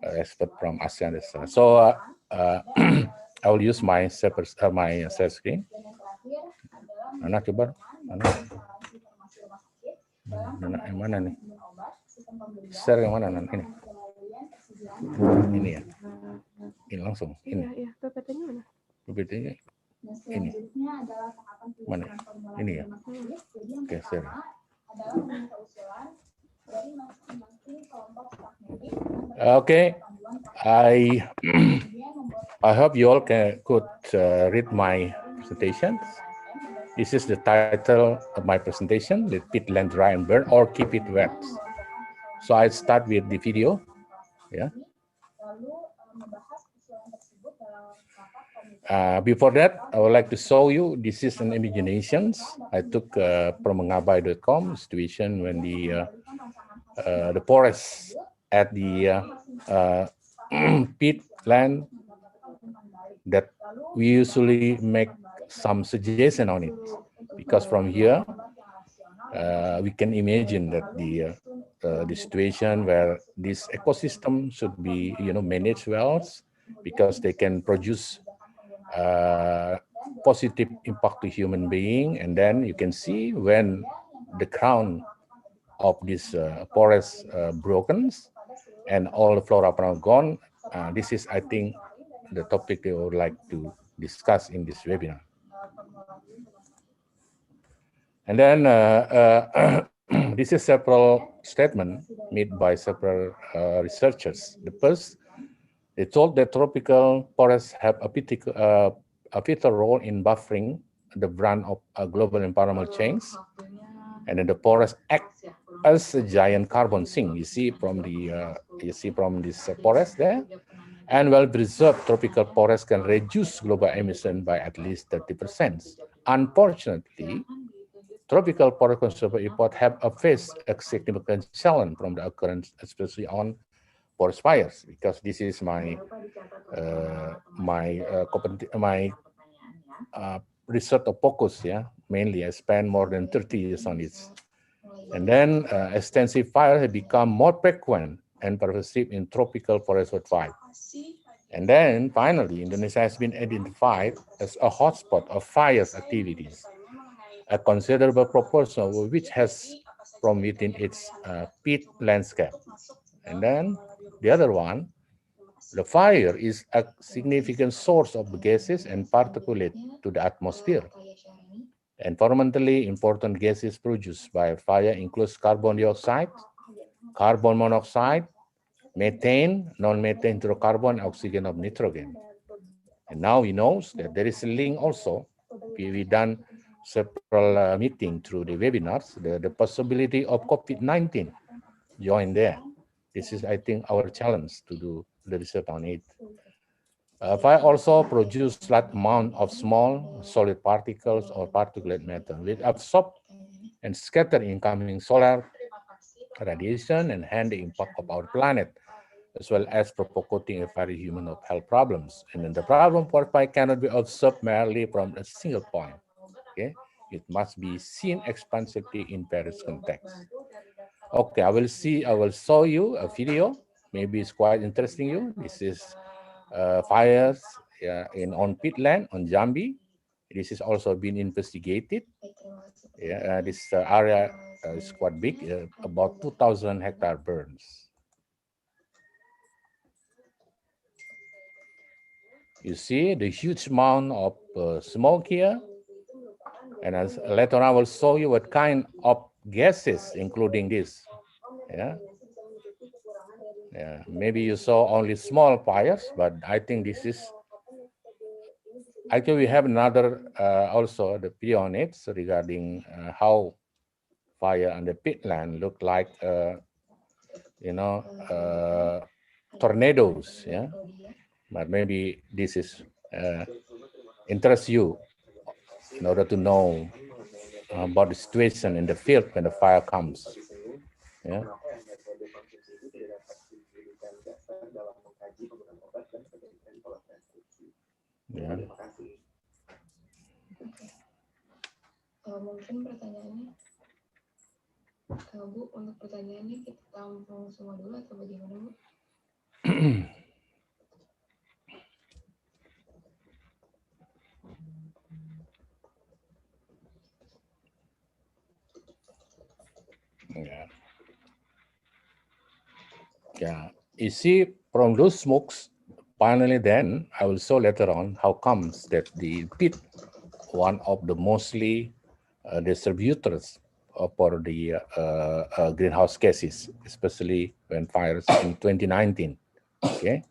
expert from ASEAN. So I will use my separate my share screen. Anak coba, anak yang mana nih? Share yang mana ini? Ini ya. Ini langsung. Ini. Iya, PPT-nya mana? PPT-nya ini. Mana? Ini ya. Oke, share. Okay, I hope you all could read my presentations. This is the title of my presentation: "Let Peatland Dry and Burn or Keep It Wet." So I start with the video. Yeah. Before that, I would like to show you, this is an imaginations I took from ngabai.com situation when the forest at the peatland, that we usually make some suggestion on it, because from here we can imagine that the situation where this ecosystem should be managed well, because they can produce positive impact to human being. And then you can see when the crown of this forest broken and all the flora are gone. This is, I think, the topic I would like to discuss in this webinar. And then this is several statements made by several researchers. The first, they told that tropical forests have a vital role in buffering the brunt of global environmental change, and then the forest act as a giant carbon sink. You see from this forest there, and well-preserved tropical forests can reduce global emission by at least 30%. Unfortunately, tropical forest conservation efforts have faced a significant challenge from the occurrence, especially on forest fires, because this is my research of focus. Yeah, mainly I spent more than 30 years on it. And then extensive fires have become more frequent and pervasive in tropical forest worldwide. And then finally, Indonesia has been identified as a hotspot of fires activities, a considerable proportion of which has from within its peat landscape. And then the other one, the fire is a significant source of gases and particulate to the atmosphere. Environmentally important gases produced by fire includes carbon dioxide, carbon monoxide, methane, non-methane hydrocarbon, oxygen of nitrogen. And now we know that there is a link also. We done several meetings through the webinars, the possibility of COVID-19 join there. This is, I think, our challenge to do the research on it. Fire also produces large amount of small solid particles or particulate matter, which absorb and scatter incoming solar radiation and hence the impact of our planet, as well as propagating a very human of health problems. And then the problem for fire cannot be observed merely from a single point. Okay, it must be seen expansively in various contexts. Okay, I will show you a video. Maybe it's quite interesting you. This is fires on peatland on Jambi. This is also been investigated. Yeah, this area is quite big, about 2,000 hectare burns. You see the huge amount of smoke here. And as later on, I will show you what kind of gases, including this. Yeah, maybe you saw only small fires, but I think this is. Actually, we have another also the video on it regarding how fire on the peatland look like. Tornadoes. Yeah, but maybe this is interests you in order to know about the situation in the field when the fire comes. Yeah. Yeah. Mungkin pertanyaannya, Bu, untuk pertanyaannya kita tampung semua dulu atau bagaimana, Bu? Yeah. Yeah. You see, from those smokes, finally then, I will show later on how comes that the peat, one of the mostly distributors for the greenhouse gases, especially when fires in 2019, okay?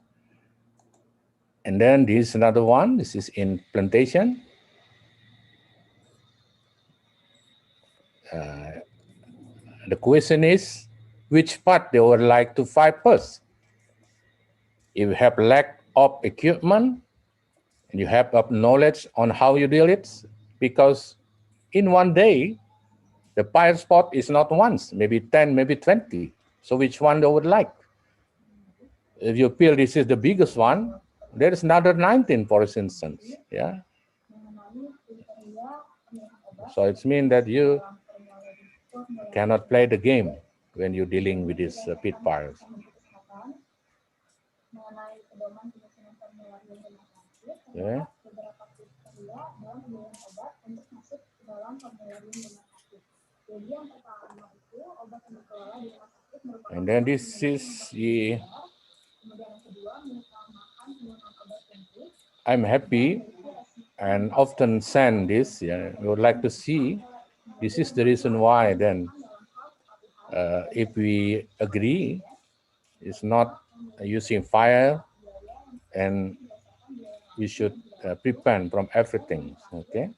And then this is another one, this is in plantation. The question is, which part they would like to fight first? If you have lack of equipment, and you have knowledge on how you deal it, because in one day, the fire spot is not once, maybe 10, maybe 20. So which one they would like? If you feel this is the biggest one, there is another 19, for instance, yeah? So it means that you cannot play the game when you're dealing with these pit fires. Yeah. And then this is the, I'm happy and often send this, yeah, we would like to see, this is the reason why then, if we agree, it's not using fire, and we should prevent from everything, okay?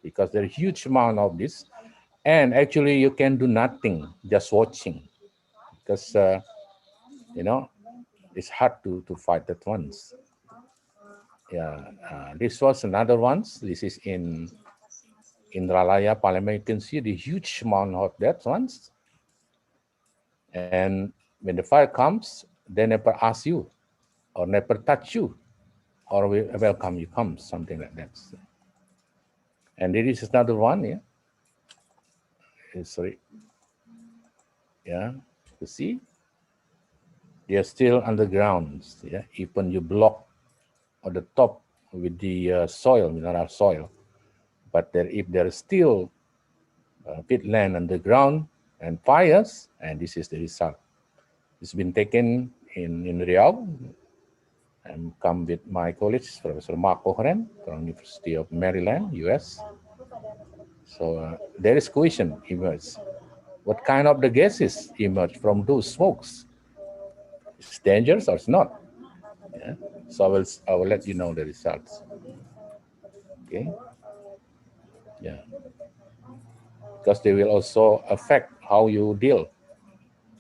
Because there's a huge amount of this, and actually you can do nothing, just watching, because you know, it's hard to fight at once. Yeah, this was another one. This is in Indralaya Parliament. You can see the huge amount of that ones. And when the fire comes, they never ask you, or never touch you, or we welcome you come, something like that. And there is another one, yeah. Sorry. Yeah, you see? They are still underground, yeah. Even you block on the top with the soil, mineral soil, but there, if there is still peatland underground and fires, and this is the result. It's been taken in Riau, and come with my colleagues, Professor Mark Cochran from University of Maryland, US. So there is question emerge. What kind of the gases emerge from those smokes? It's dangerous or it's not? Yeah. So I will let you know the results. Okay. Yeah. Because they will also affect how you deal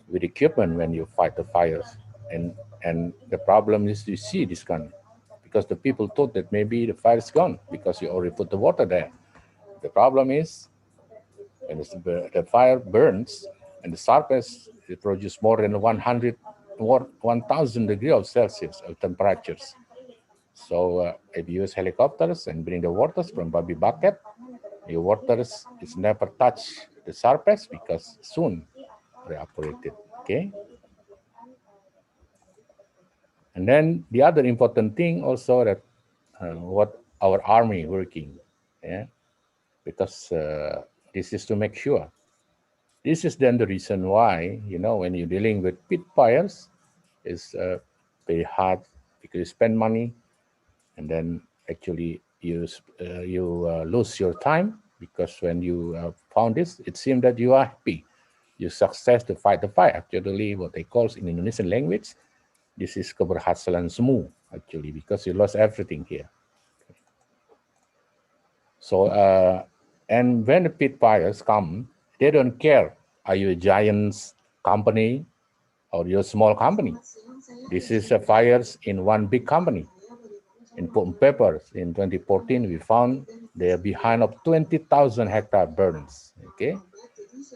with equipment when you fight the fires. And the problem is you see this kind, because the people thought that maybe the fire is gone because you already put the water there. The problem is when the fire burns and the surface, it produces more than 1,000 degrees of Celsius of temperatures. So if you use helicopters and bring the waters from Babi Bucket, your waters is never touch the surface because soon evaporated. Okay. And then the other important thing also that what our army working, yeah, because this is to make sure. This is then the reason why, you know, when you're dealing with pit fires, it's very hard because you spend money, and then actually you lose your time, because when you found this, it seemed that you are happy, you success to fight the fire. Actually, what they call in Indonesian language, this is keberhasilan semu, actually, because you lost everything here. So, and when the pit fires come, they don't care, are you a giant company or you're a small company? This is a fires in one big company. In Pulp and Paper in 2014, we found they are behind of 20,000 hectare burns. Okay,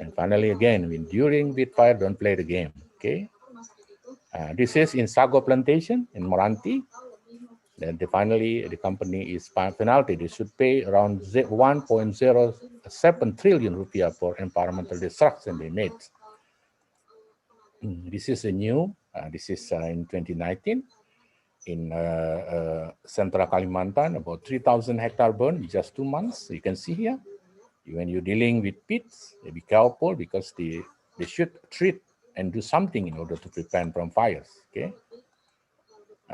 and finally again, when during with fire, don't play the game. Okay, this is in Sago Plantation in Moranti. Then finally, the company is penalty. They should pay around 1.07 trillion rupiah for environmental destruction they made. This is a new. This is in 2019 in Central Kalimantan, about 3,000 hectare burn in just 2 months. You can see here. When you're dealing with pits, be careful because they should treat and do something in order to prevent from fires. Okay.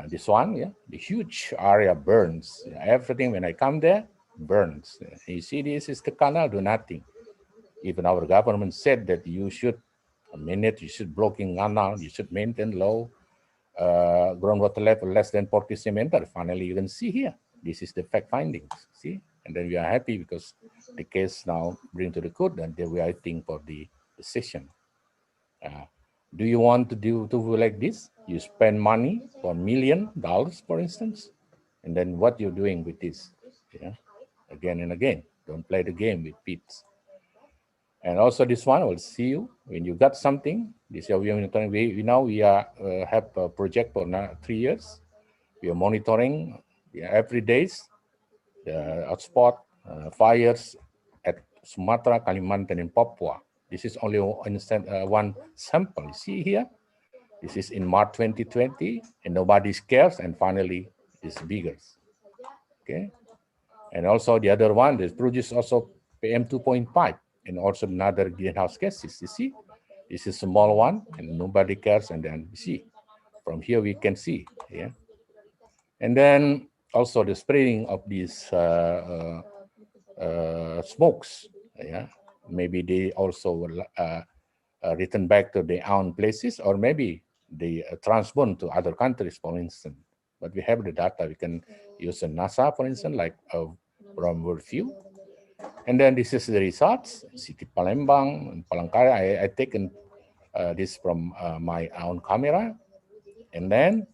This one, yeah, the huge area burns. Everything when I come there burns. You see, this is the canal, do nothing. Even our government said that you should, you should blocking canal, you should maintain low groundwater level less than 40 centimeter. Finally, you can see here. This is the fact findings. See, and then we are happy because the case now bring to the court, and then we are waiting for the decision. Do you want to do like this? You spend money for $1 million, for instance, and then what you're doing with this? Yeah, again and again. Don't play the game with pits. And also this one will see you when you got something. This year we now we are have a project for now 3 years. We are monitoring every days the hotspot fires at Sumatra, Kalimantan, and Papua. This is only one sample. You see here, this is in March 2020, and nobody cares. And finally, it's bigger. Okay, and also the other one that produces also PM 2.5. And also another greenhouse gases. You see, this is a small one, and nobody cares. And then you see, from here we can see, yeah. And then also the spreading of these smokes, yeah. Maybe they also will return back to their own places, or maybe they transborn to other countries, for instance. But we have the data. We can use a NASA, for instance, like from World View. And then this is the results. City Palembang and Palangkaraya. I taken this from my own camera. And then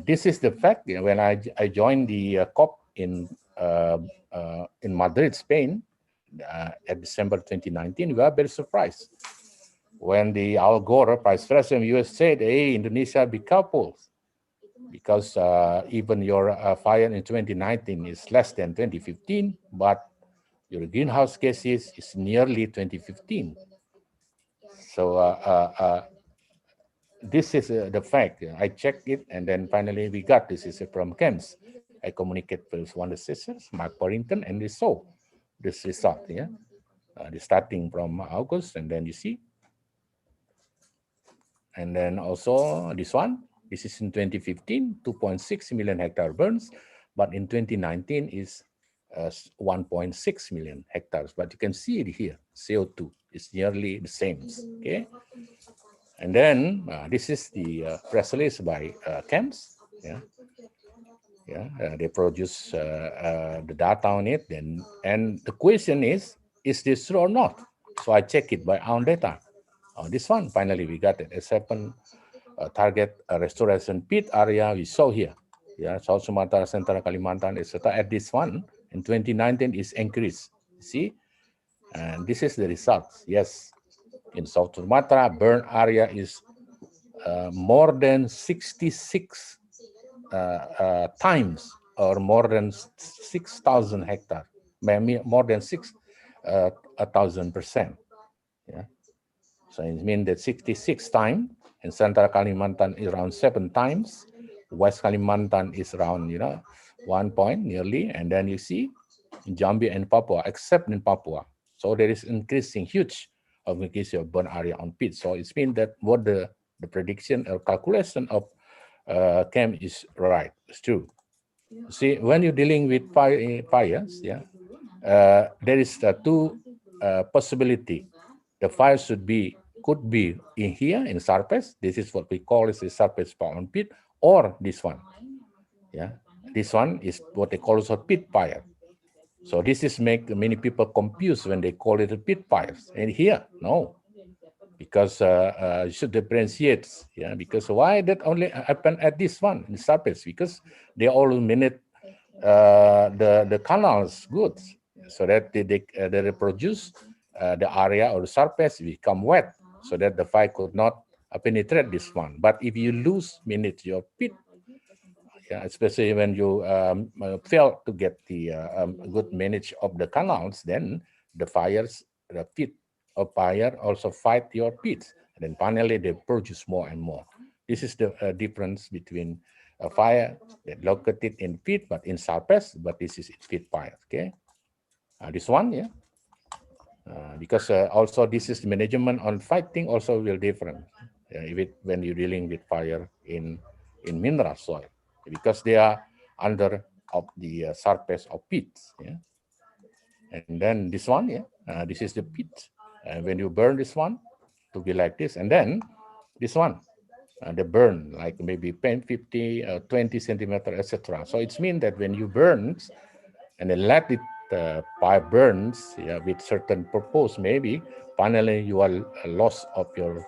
this is the fact. When I joined the COP in Madrid, Spain, at December 2019, we were very surprised when the Al Gore, Vice President of the US, said, "Hey, Indonesia, be careful, because even your fire in 2019 is less than 2015, but your greenhouse gases is nearly 2015. So this is the fact. I checked it, and then finally we got this is from CAMS. I communicate with one of the sisters, Mark Porrington, and they saw this result. Yeah, starting from August, and then you see, and then also this one. This is in 2015, 2.6 million hectare burns, but in 2019 is 1.6 million hectares. But you can see it here, CO2 is nearly the same. Okay, and then this is the press release by CAMS. Yeah, yeah, they produce the data on it. Then, and the question is this true or not? So I check it by own data. This one, finally, we got it. It's happened. Target restoration pit area we saw here. Yeah, South Sumatra, Central Kalimantan, etc. At this one in 2019 is increased. See, and this is the results. Yes, in South Sumatra, burn area is more than 66 times, or more than 6,000 hectares, more than 6,000%. Yeah, so it means that 66 times. In Central Kalimantan is around 7 times. West Kalimantan is around 1 point nearly. And then you see in Jambi and Papua, except in Papua. So there is increasing huge of increase of burn area on pit. So it means that what the prediction or calculation of CAM is right. It's true. See, when you're dealing with fires, yeah, there is two possibility. The fire could be in here in surface. This is what we call is the surface fire on pit, or this one. Yeah, this one is what they call a pit fire. So this is make many people confused when they call it a pit fires. And here, no, because you should differentiate. Yeah, because why that only happen at this one in surface? Because they all minute the canals good, so that they reproduce the area or the surface become wet, so that the fire could not penetrate this one. But if you lose minutes your pit, yeah, especially when you fail to get the good manage of the canals, then the fires, the pit of fire also fight your pits, and then finally they produce more and more. This is the difference between a fire that located in pit but in surface, but this is in pit fire. Okay, this one, yeah. Because also this is management on fighting also will different if it, when you're dealing with fire in mineral soil, because they are under of the surface of pits, yeah. And then this one, yeah, this is the pit, and when you burn this one to be like this, and then this one, the burn like maybe 10, 50, 20 centimeter, etc. So it's mean that when you burn and then let it fire burns, yeah, with certain purpose, maybe finally you are loss of your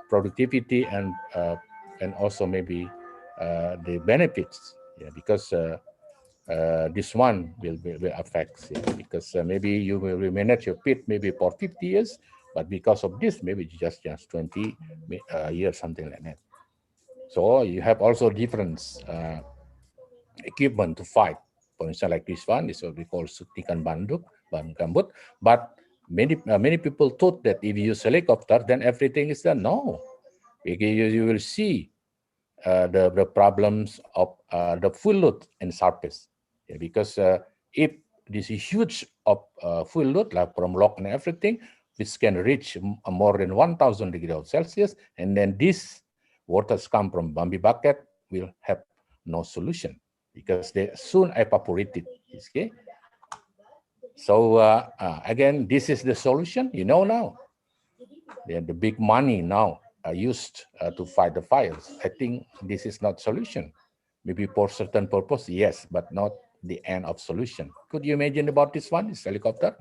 productivity and also maybe the benefits, yeah, because this one will affect, yeah, because maybe you will manage your pit maybe for 50 years, but because of this maybe just 20 years, something like that. So you have also different equipment to fight. For instance, like this one, this is what we call sutikan banduk, ban gambut. But many people thought that if you use helicopter, then everything is done. No, because you will see the problems of the full load and surface. Yeah, because if this is huge of full load, like from lock and everything, which can reach more than 1,000 degrees of Celsius, and then this waters come from Bambi bucket will have no solution because they soon evaporated. Okay. So again, this is the solution. You know now, the big money now are used to fight the fires. I think this is not solution. Maybe for certain purpose, yes, but not the end of solution. Could you imagine about this one? This helicopter,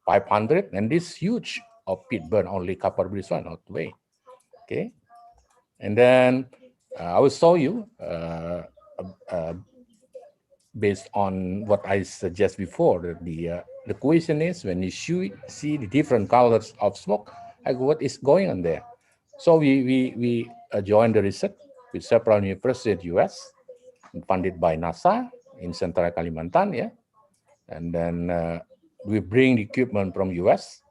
500, and this huge of pit burn only cover this one, not way. Okay, and then I will show you based on what I suggest before. The question is, when you see the different colors of smoke, like what is going on there? So we joined the research with several universities in the US, funded by NASA in Central Kalimantan, yeah. And then we bring the equipment from US.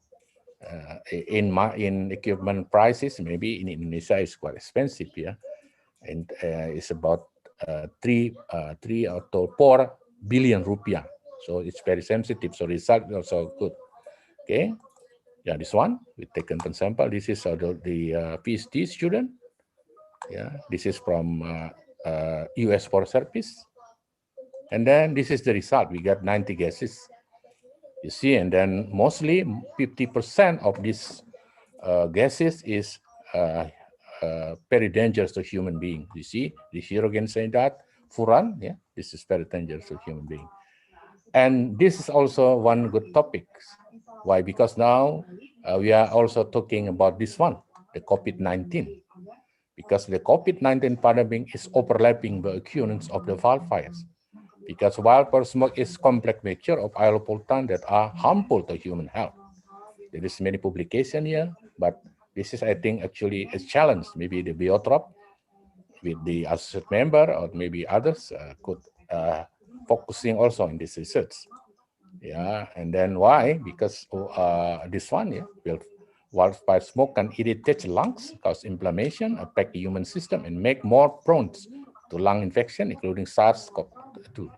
In equipment prices, maybe in Indonesia is quite expensive, yeah, and it's about 3 or 4 billion rupiah. So it's very sensitive. So result also good. Okay, yeah, this one we taken some sample. This is the PhD student. Yeah, this is from US Forest Service, and then this is the result. We got 90 gases. You see, and then mostly 50% of these gases is very dangerous to human being. You see, the hero can say that furan, yeah, this is very dangerous to human being. And this is also one good topic. Why? Because now we are also talking about this one, the COVID-19. Because the COVID-19 pandemic is overlapping the occurrence of the wildfires. Because wildfire smoke is complex mixture of oil pollutants that are harmful to human health. There is many publication here, but this is, I think, actually a challenge. Maybe the Biotrop with the associate member or maybe others could focusing also in this research. Yeah, and then why? Because this one, yeah, wildfire smoke can irritate lungs, cause inflammation, affect the human system, and make more prone to lung infection, including SARS-CoV-2.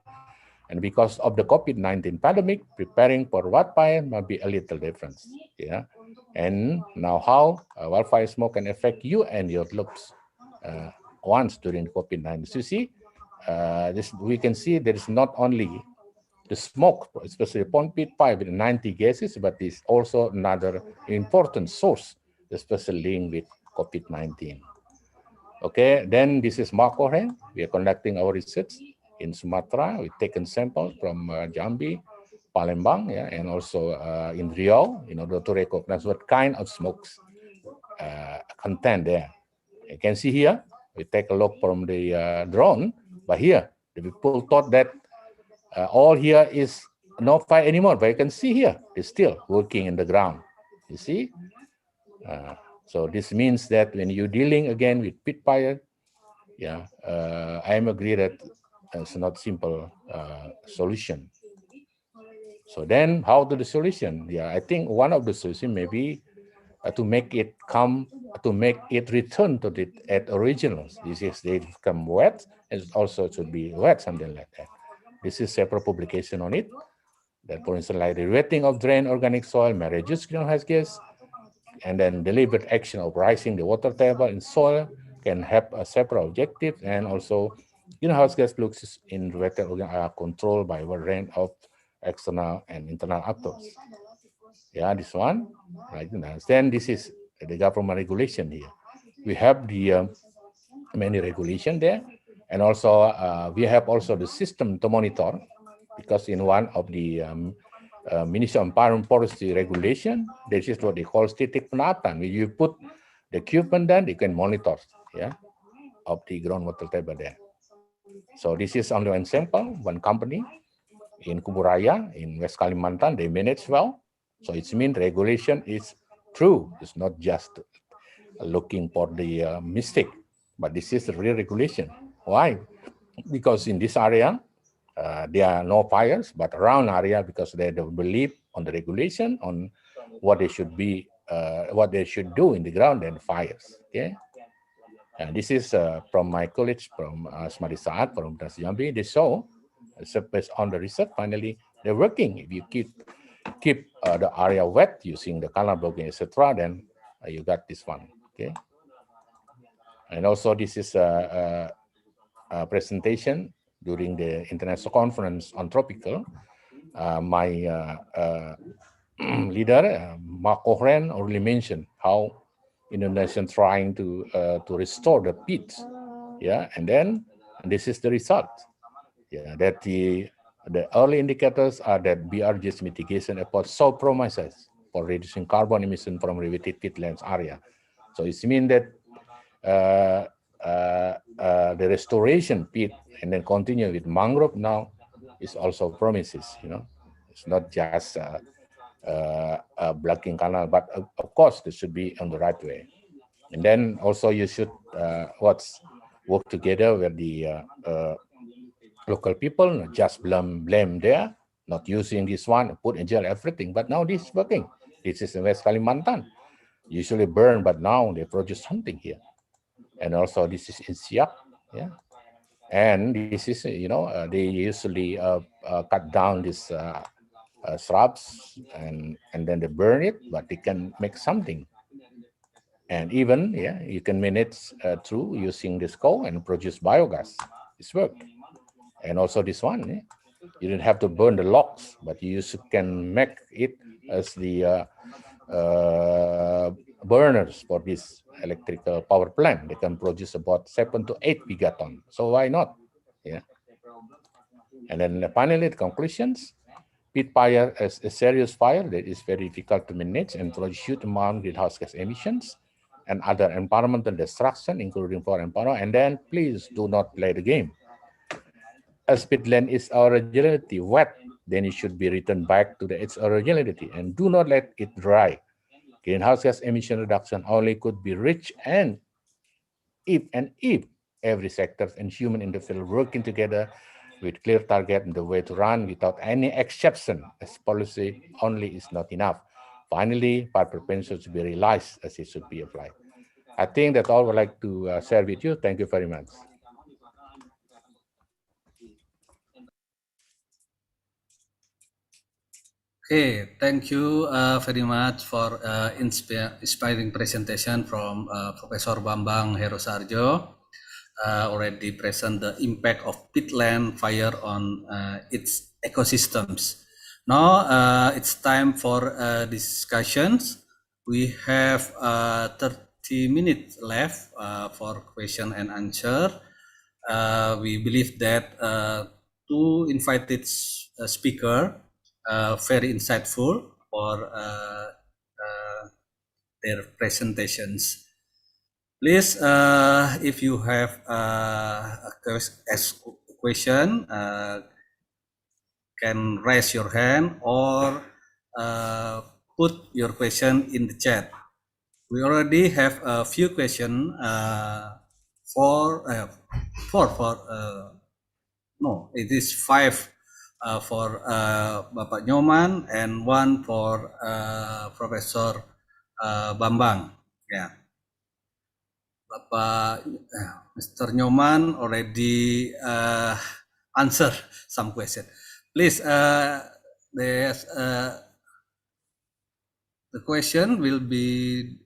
And because of the COVID-19 pandemic, preparing for wildfire might be a little different. Yeah, and now how wildfire smoke can affect you and your lungs once during COVID-19. So you see, this we can see there is not only the smoke, especially upon pit fire with 90 gases, but is also another important source, especially linked with COVID-19. Okay, then this is Marco Ren. We are conducting our research in Sumatra. We've taken samples from Jambi, Palembang, yeah, and also in Riau in order to recognize what kind of smokes content there. You can see here, we take a look from the drone. But here, the people thought that all here is no fire anymore, but you can see here, it's still working in the ground. You see? So this means that when you're dealing again with pit fire, yeah, I am agree that it's not simple solution. So then how to the solution? Yeah, I think one of the solution may be to make it return to the at originals. This is they become wet, and it also should be wet, something like that. This is separate publication on it. That, for instance, like the wetting of drain organic soil may reduce greenhouse gas, and then deliberate action of rising the water table in soil can have a separate objective, and also greenhouse gas fluxes in wetted organ are controlled by a range of external and internal actors. Yeah, this one, right? Then this is the government regulation here. We have the many regulation there, and also we have also the system to monitor, because in one of the Ministry of Environment Policy regulation, this is what they call static penataan. When you put the equipment, then you can monitor, yeah, of the groundwater table there. So this is only one sample, one company in Kuburaya in West Kalimantan. They manage well. So it means regulation is true. It's not just looking for the mistake, but this is the real regulation. Why? Because in this area, there are no fires, but around area, because they don't believe on the regulation, on what they should be, what they should do in the ground, and fires. Okay. And this is from my colleagues from Asmadi Saad from Das Jambi. They show, based on the research, finally they're working. If you keep the area wet using the canal blocking, etc., then you got this one. Okay. And also this is a presentation during the international conference on tropical. My leader, Mark Cohen, already mentioned how Indonesia trying to restore the pits. Yeah, and then this is the result. Yeah, that the early indicators are that BRG's mitigation efforts show promises for reducing carbon emission from related peatlands area. So it means that the restoration pit and then continue with mangrove now is also promises. You know, it's not just blocking canal, but of course this should be on the right way. And then also you should work together with the local people, not just blame there, not using this one, put in jail everything. But now this is working. This is in West Kalimantan. Usually burn, but now they produce something here. And also this is in Siak, yeah. And this is, they usually cut down these shrubs and then they burn it, but they can make something. And even, yeah, you can manage through using this coal and produce biogas. This work. And also this one, yeah, you don't have to burn the logs, but you can make it as the burners for this electrical power plant. They can produce about 7 to 8 gigaton. So why not? Yeah. And then finally, the conclusions. Peat fire is a serious fire that is very difficult to manage and produce huge amount of greenhouse gas emissions and other environmental destruction, including for environment. And then please do not play the game. As peatland is our originality wet, then it should be returned back to its originality and do not let it dry. Greenhouse gas emission reduction only could be reached if every sector and human individual working together with clear target and the way to run without any exception, as policy only is not enough. Finally, fire prevention should be realized as it should be applied. I think that's all I would like to share with you. Thank you very much. Okay, thank you very much for inspiring presentation from Professor Bambang Herosarjo. Already present the impact of peatland fire on its ecosystems. Now it's time for discussions. We have 30 minutes left for question and answer. We believe that two invited speakers very insightful for their presentations. Please, if you have a question, can raise your hand or put your question in the chat. We already have a few questions for no, it is 5 for Bapak Nyoman and 1 for Professor Bambang. Yeah, Bapak Mr. Nyoman already answer some question. Please, there's the question will be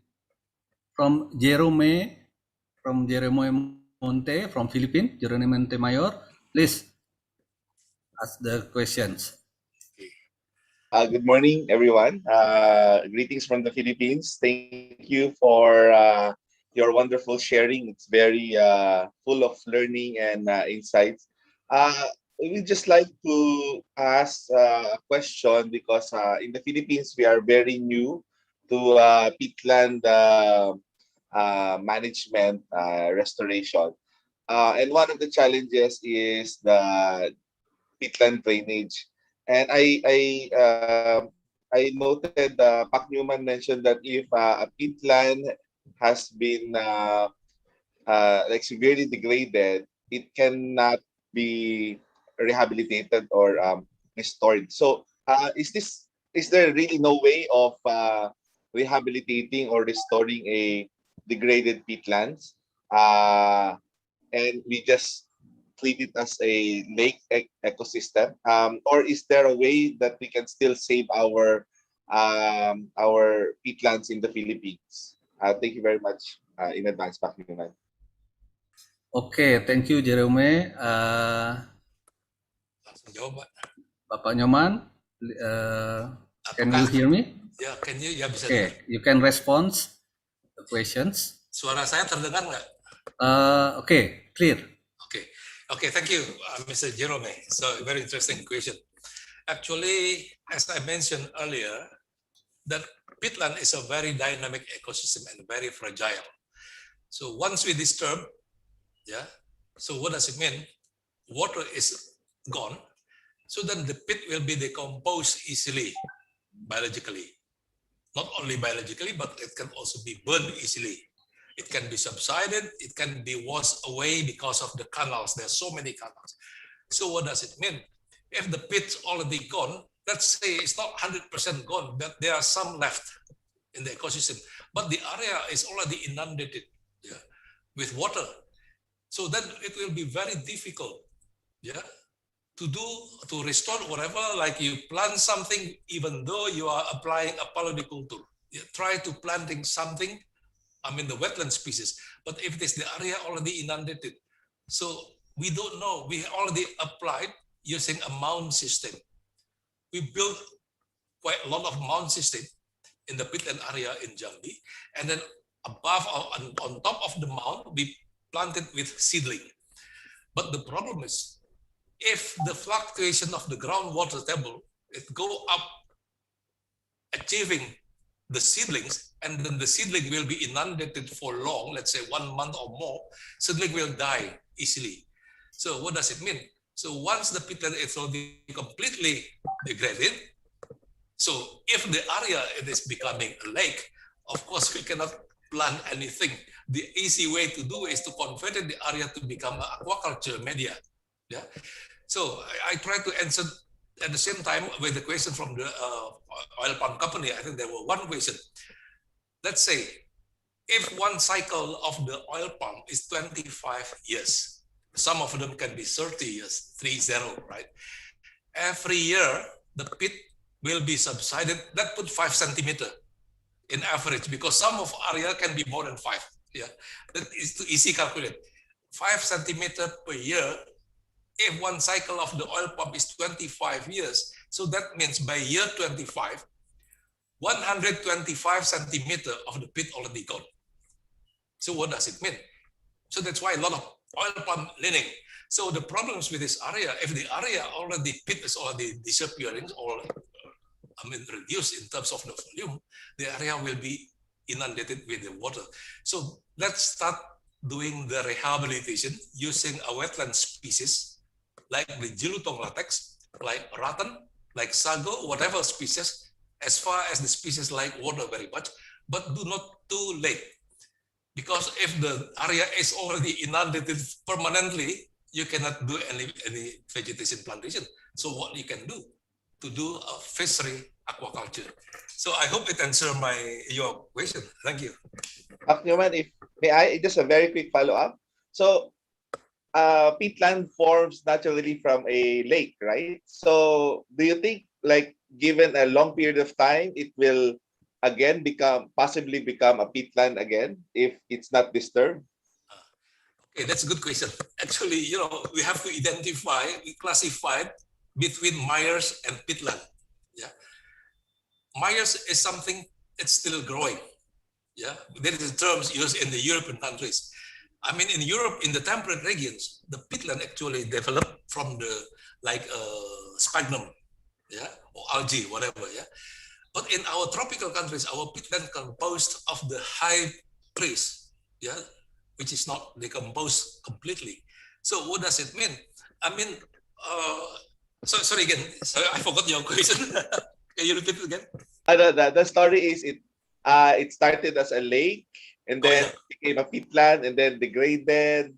from Jerome Monte from Philippines. Jerome Monte Mayor, please ask the questions. Good morning, everyone. Greetings from the Philippines. Thank you for your wonderful sharing. It's very full of learning and insights. We would just like to ask a question because in the Philippines, we are very new to peatland management restoration. And one of the challenges is the peatland drainage. And I noted Pak Newman mentioned that if a peatland has been like severely degraded, it cannot be rehabilitated or restored. So is there really no way of rehabilitating or restoring a degraded peatlands? And we just treat it as a lake ecosystem, or is there a way that we can still save our peatlands in the Philippines? Thank you very much in advance, Pak Newman. Okay, thank you, Jerome. Langsung jawab, Pak. Bapak Nyoman, can you hear me? Ya, can you? Ya, bisa. Okay, you can respond the questions. Suara saya terdengar nggak? Okay, clear. Okay, thank you, Mr. Jerome. So, very interesting question. Actually, as I mentioned earlier, that peatland is a very dynamic ecosystem and very fragile. So once we disturb, yeah, so what does it mean? Water is gone, so then the pit will be decomposed easily, biologically. Not only biologically, but it can also be burned easily. It can be subsided, it can be washed away because of the canals. There are so many canals. So what does it mean? If the pit's already gone, let's say it's not 100% gone, but there are some left in the ecosystem, but the area is already inundated, yeah, with water. So then it will be very difficult, yeah, to restore whatever, like you plant something, even though you are applying a polyculture. You try to planting something, the wetland species, but if it is the area already inundated, so we don't know, we already applied using a mound system. We built quite a lot of mound system in the peatland area in Jambi, and then above on top of the mound, we planted with seedling. But the problem is, if the fluctuation of the groundwater table, it go up, achieving the seedlings, and then the seedling will be inundated for long, let's say 1 month or more, seedling will die easily. So what does it mean? So once the peatland is already completely degraded, so if the area it is becoming a lake, of course we cannot plant anything. The easy way to do is to convert the area to become an aquaculture media. Yeah. So I try to answer at the same time with the question from the oil palm company. I think there were one question. Let's say if one cycle of the oil palm is 25 years, some of them can be 30 years, 30, right? Every year, the pit will be subsided. That put 5 centimeter in average, because some of area can be more than 5. Yeah, that is too easy calculate. 5 centimeter per year. If one cycle of the oil pump is 25 years, so that means by year 25, 125 centimeter of the pit already gone. So what does it mean? So that's why a lot of oil palm leaning. So the problems with this area, if the area already pit is already disappearing or reduced in terms of the volume, the area will be inundated with the water. So let's start doing the rehabilitation using a wetland species like the Jelutong latex, like rattan, like sago, whatever species, as far as the species like water very much, but do not too late. Because if the area is already inundated permanently, you cannot do any vegetation plantation. So what you can do to do a fishery aquaculture. So I hope it answers your question. Thank you. Pak Newman, if may I, just a very quick follow-up. So peatland forms naturally from a lake, right? So do you think, like, given a long period of time, it will again possibly become a peatland again if it's not disturbed? Okay, that's a good question. Actually, we have to classify between Myers and peatland. Yeah, Myers is something that's still growing. Yeah, there is terms used in the European countries. I mean, in Europe, in the temperate regions, the peatland actually developed from the sphagnum, yeah, or algae, whatever, yeah. But in our tropical countries, our peatland composed of the high trees, yeah, which is not decomposed completely. So what does it mean? I mean, sorry again. Sorry, I forgot your question. Can you repeat it again? The story is it started as a lake and then became a peatland and then degraded,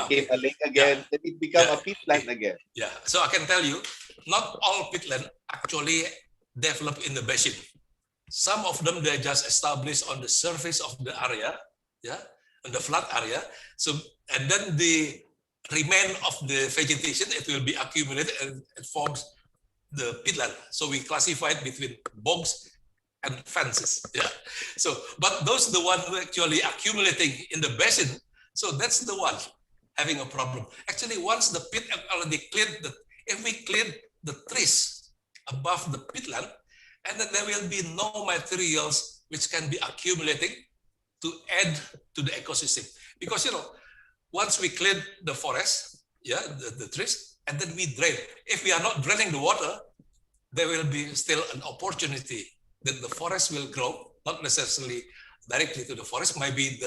became a lake again, then it became a peatland again. Yeah, so I can tell you, not all peatland actually develop in the basin. Some of them, they're just established on the surface of the area, yeah, on the flat area. So, and then the remain of the vegetation, it will be accumulated and it forms the peatland. So we classify it between bogs and fences, yeah. So, but those are the ones who actually accumulating in the basin. So that's the one having a problem. Actually, once the pit already cleared, if we cleared the trees above the peatland, and then there will be no materials which can be accumulating to add to the ecosystem. Because, once we clear the forest, yeah, the trees, and then we drain. If we are not draining the water, there will be still an opportunity that the forest will grow, not necessarily directly to the forest, maybe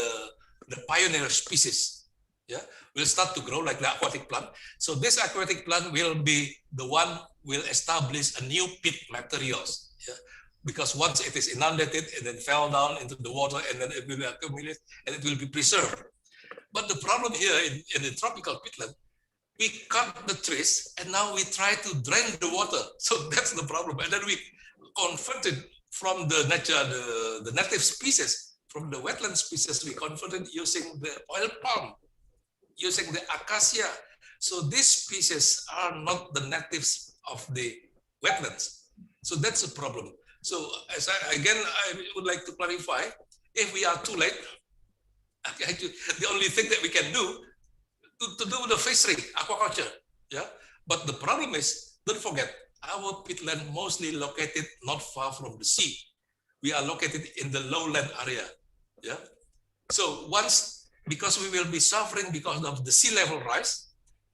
the pioneer species, yeah, will start to grow like the aquatic plant. So this aquatic plant will be the one will establish a new pit materials. Yeah? Because once it is inundated and then fell down into the water and then it will accumulate and it will be preserved. But the problem here in the tropical peatland, we cut the trees and now we try to drain the water. So that's the problem. And then we converted from the native species, from the wetland species, we converted using the oil palm, using the acacia. So these species are not the natives of the wetlands. So that's a problem. So I would like to clarify, if we are too late, the only thing that we can do to do the fishery, aquaculture, yeah. But the problem is, don't forget, our peatland mostly located not far from the sea. We are located in the lowland area, yeah. So because we will be suffering because of the sea level rise,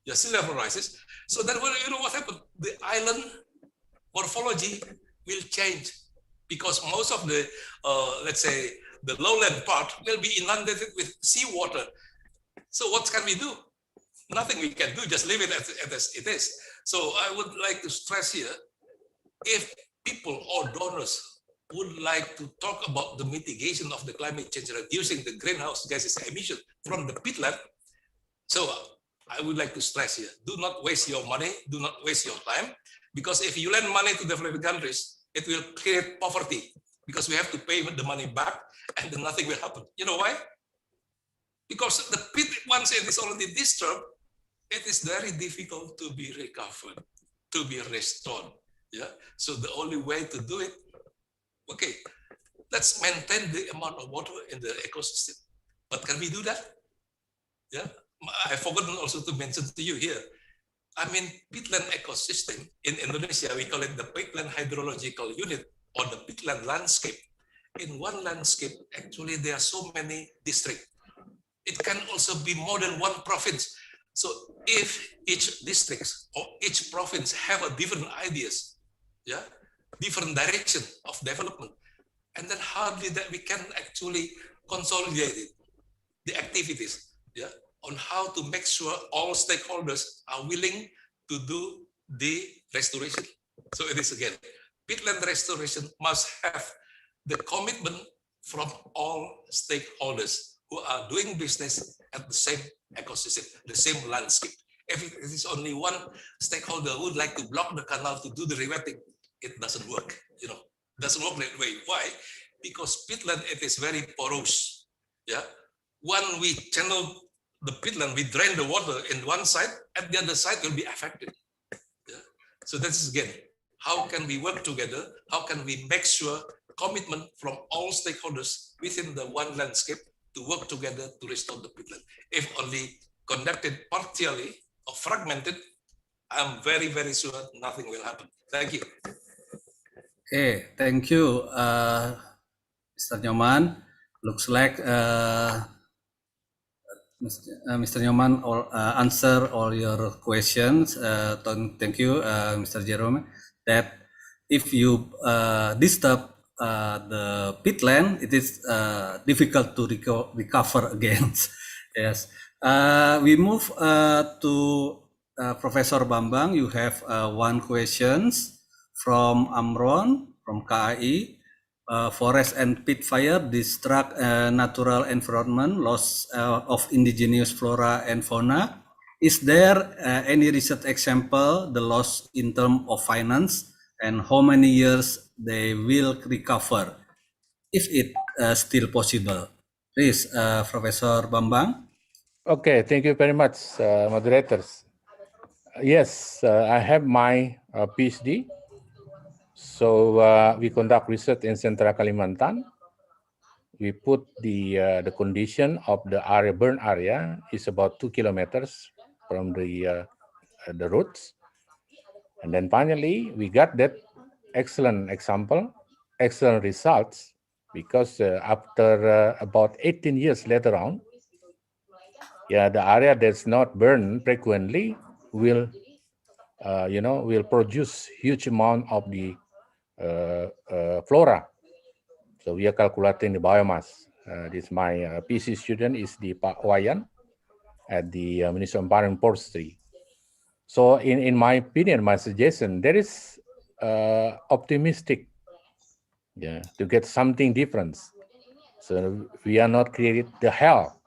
the sea level rises. So then, what happened? The island morphology will change because most of the, let's say, the lowland part will be inundated with seawater. So what can we do? Nothing we can do, just leave it as it is. So I would like to stress here, if people or donors would like to talk about the mitigation of the climate change, reducing the greenhouse gases emission from the peatland, so I would like to stress here, do not waste your money, do not waste your time, because if you lend money to developing countries, it will create poverty because we have to pay the money back and then nothing will happen. You know why? Because the pit, once it is already disturbed, it is very difficult to be recovered, to be restored. Yeah. So the only way to do it, okay, let's maintain the amount of water in the ecosystem. But can we do that? Yeah. I forgot also to mention to you here. I mean, peatland ecosystem in Indonesia, we call it the peatland hydrological unit or the peatland landscape. In one landscape, actually, there are so many districts. It can also be more than one province. So if each district or each province have a different ideas, yeah, different direction of development, and then hardly that we can actually consolidate it, the activities, yeah, on how to make sure all stakeholders are willing to do the restoration. So it is again, peatland restoration must have the commitment from all stakeholders who are doing business at the same ecosystem, the same landscape. If it is only one stakeholder who would like to block the canal to do the rewetting, it doesn't work. You know, doesn't work that way. Why? Because peatland, it is very porous. Yeah, when we channel the peatland, we drain the water in one side, and the other side will be affected. Yeah? So that's again, how can we work together? How can we make sure commitment from all stakeholders within the one landscape to work together to restore the peatland? If only conducted partially or fragmented, I'm very, very sure nothing will happen. Thank you. Okay, thank you, Mr. Nyoman. Looks like Mr. Nyoman answer all your questions. Thank you, Mr. Jerome. That if you disturb the peatland, it is difficult to recover again. Yes. We move to Professor Bambang. You have one questions from Amron from KAI. Forest and peat fire destruct natural environment, loss of indigenous flora and fauna. Is there any recent example the loss in terms of finance and how many years they will recover, if it still possible? Please, Professor Bambang. Okay, thank you very much, moderators. Yes, I have my PhD. So we conduct research in Central Kalimantan. We put the condition of the area, burn area, is about 2 kilometers from the roots. And then finally, we got that excellent example, excellent results, because after about 18 years later on, yeah, the area that's not burned frequently will, will produce huge amount of the flora. So we are calculating the biomass. This my PC student is the Pak Wayan at the Ministry of Environment and Forestry. So in my opinion, my suggestion, there is optimistic, yeah, to get something different. So we are not created the hell.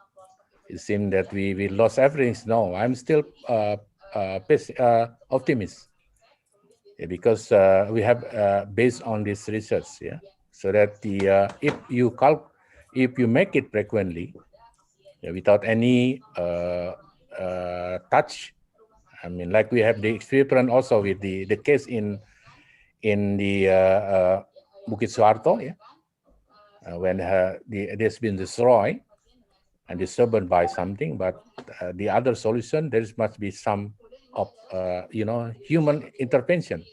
It seems that we lost everything. No, I'm still optimist, yeah, because we have based on this research, yeah, so that the if you make it frequently, yeah, without any touch, I mean, like we have the experience also with the case in the Bukit Suharto, yeah, when there's been destroyed and disturbed by something, but the other solution, there must be some of human intervention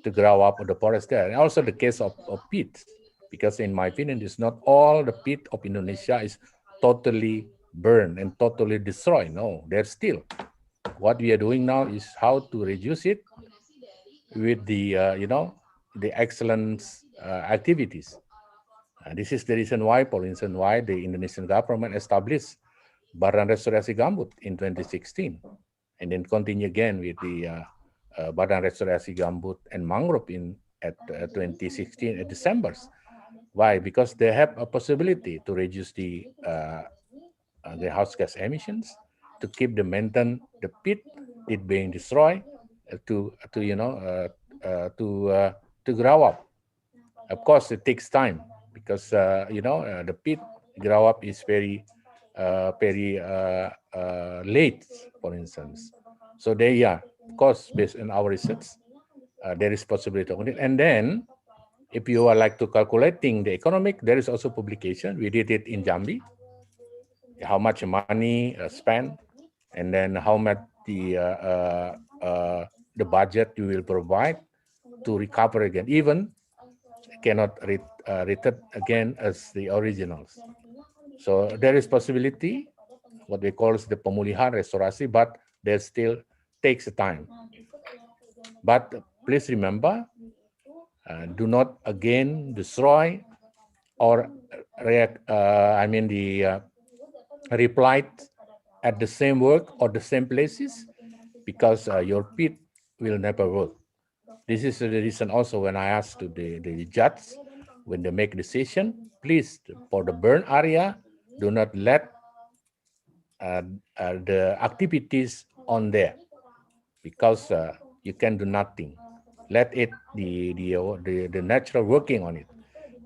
to grow up the forest there. And also the case of peat, because in my opinion, it's not all the peat of Indonesia is totally burned and totally destroyed. No, there's still. What we are doing now is how to reduce it with the the excellent activities. This is the reason why, for instance, why the Indonesian government established Badan Restorasi Gambut in 2016, and then continue again with the Badan Restorasi Gambut and Mangrove at 2016 at December. Why? Because they have a possibility to reduce the greenhouse gas emissions, to keep the maintain the pit it being destroyed, to grow up. Of course, it takes time because the pit grow up is very late, for instance. So of course, based on our research, there is possibility of it. And then, if you are like to calculating the economic, there is also publication. We did it in Jambi. How much money spent, and then how much the budget you will provide to recover again. Even cannot return again as the originals. So there is possibility, what we call the pemulihan restorasi, but that still takes time. But please remember, do not again destroy or replied at the same work or the same places, because your pit will never work. This is the reason also when I asked to the judge, when they make decision, please, for the burn area, do not let the activities on there, because you can do nothing. Let it the natural working on it,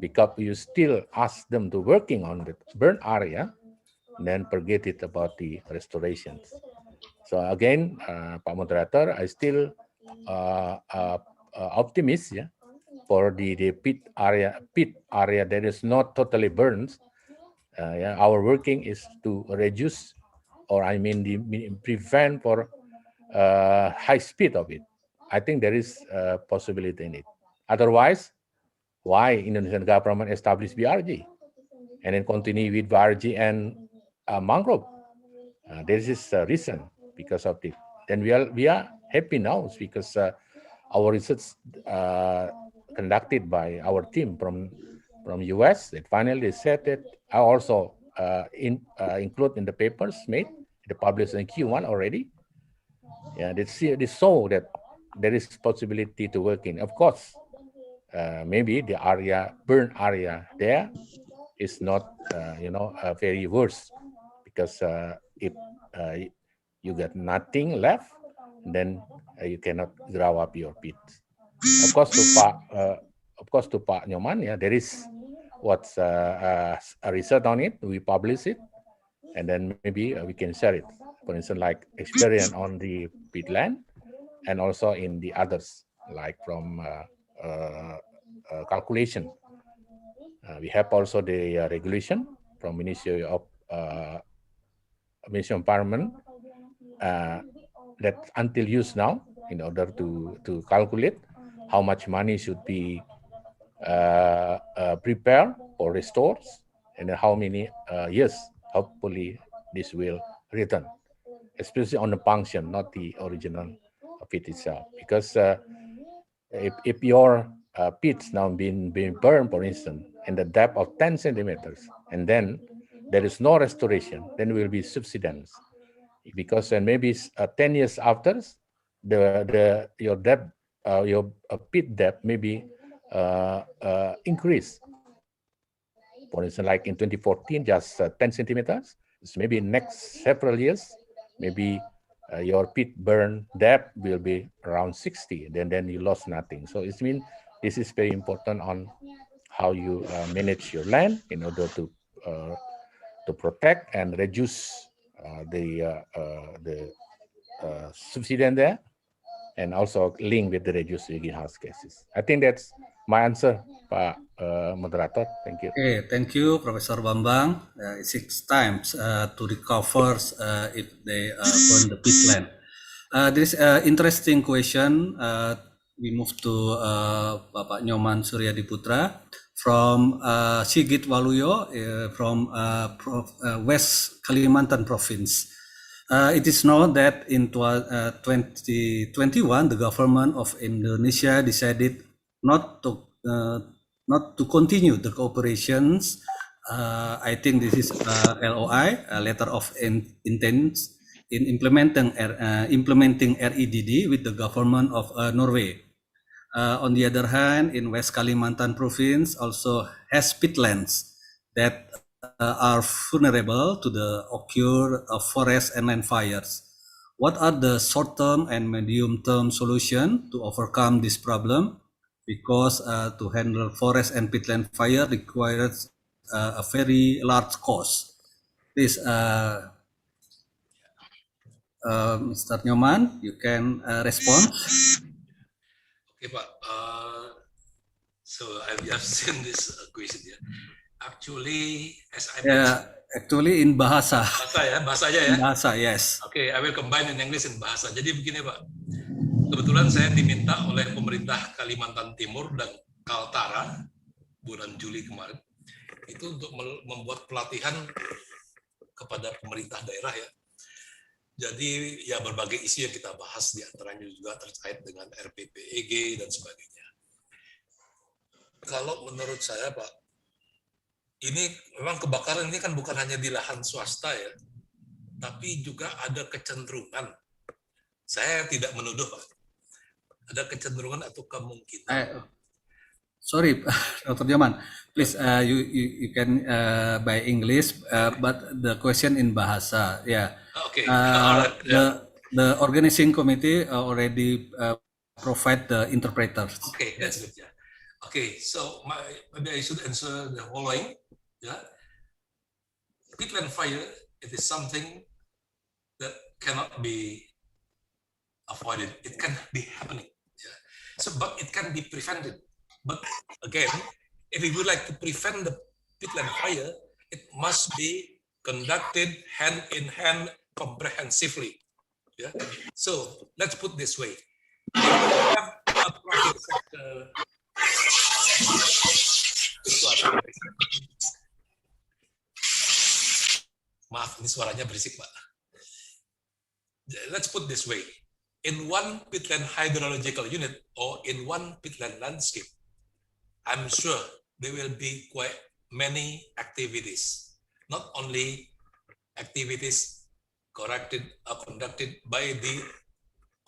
because you still ask them to working on the burn area, then forget it about the restorations. So again, Pak Moderator, I still optimist, yeah, for the pit area that is not totally burned. Yeah, our working is to reduce, or prevent for high speed of it. I think there is a possibility in it. Otherwise, why Indonesian government established BRG and then continue with BRG and mangrove? There is a reason because of it. Then we are happy now because our research conducted by our team from US, that finally said that I also include in the papers made, the published in Q1 already. Yeah, they saw that there is possibility to work in. Of course, maybe the burn area there is not, very worse, because if you got nothing left, then you cannot grow up your pit. Of course, to Pak Nyoman, yeah, there is what's a research on it. We publish it, and then maybe we can share it. For instance, like experience on the Peatland, and also in the others, like from calculation. We have also the regulation from Ministry of Environment that until use now, in order to calculate how much money should be prepared or restored, and how many years hopefully this will return, especially on the function, not the original pit itself. Because if your pit's now been burned, for instance, in the depth of 10 centimeters, and then there is no restoration, then will be subsidence. Because maybe 10 years after, your depth, your pit depth may be increased. For instance, like in 2014, just 10 centimeters. So maybe next several years, maybe your pit burn depth will be around 60. Then you lost nothing. So it means this is very important on how you manage your land in order to protect and reduce the subsidence there, and also link with the reduced greenhouse gases. I think that's my answer, Pak Moderator. Thank you. Okay, thank you, Professor Bambang. It takes time to recover if they burn the peatland. This interesting question. We move to Bapak Nyoman Suryadiputra from Sigit Waluyo from West Kalimantan Province. It is known that in 2021, the government of Indonesia decided not to continue the cooperations. I think this is LOI, a letter of intent, in implementing REDD with the government of Norway. On the other hand, in West Kalimantan province also has peatlands that are vulnerable to the occur of forest and land fires. What are the short-term and medium-term solutions to overcome this problem? Because to handle forest and peatland fire requires a very large cost. Please, Mr. Nyoman, you can respond. Okay, Pak. So I've just seen this question here. Actually, as I mentioned, actually in bahasa. Bahasanya ya. Bahasa, yes. Okay, I will combine in English and bahasa. Jadi begini, Pak. Kebetulan saya diminta oleh pemerintah Kalimantan Timur dan Kaltara bulan Juli kemarin itu untuk membuat pelatihan kepada pemerintah daerah ya. Jadi ya berbagai isu yang kita bahas diantaranya juga terkait dengan RPPEG dan sebagainya. Kalau menurut saya, Pak, ini memang kebakaran ini kan bukan hanya di lahan swasta ya, tapi juga ada kecenderungan. Saya tidak menuduh, Pak. Ada kecenderungan atau kemungkinan. Sorry, Dr. Joman, please you can by English, but the question in bahasa, yeah. Okay. Alright, the organizing committee already provide the interpreters. Okay, that's good. Yeah. Okay, so maybe I should answer the following. Yeah, peatland fire, it is something that cannot be avoided. It can be happening. Yeah. So, but it can be prevented. But again, if we would like to prevent the peatland fire, it must be conducted hand in hand comprehensively. Yeah. So let's put this way. If we have a private sector, maaf, ini suaranya berisik, Pak. Let's put this way. In one peatland hydrological unit or in one peatland landscape, I'm sure there will be quite many activities, not only activities conducted by the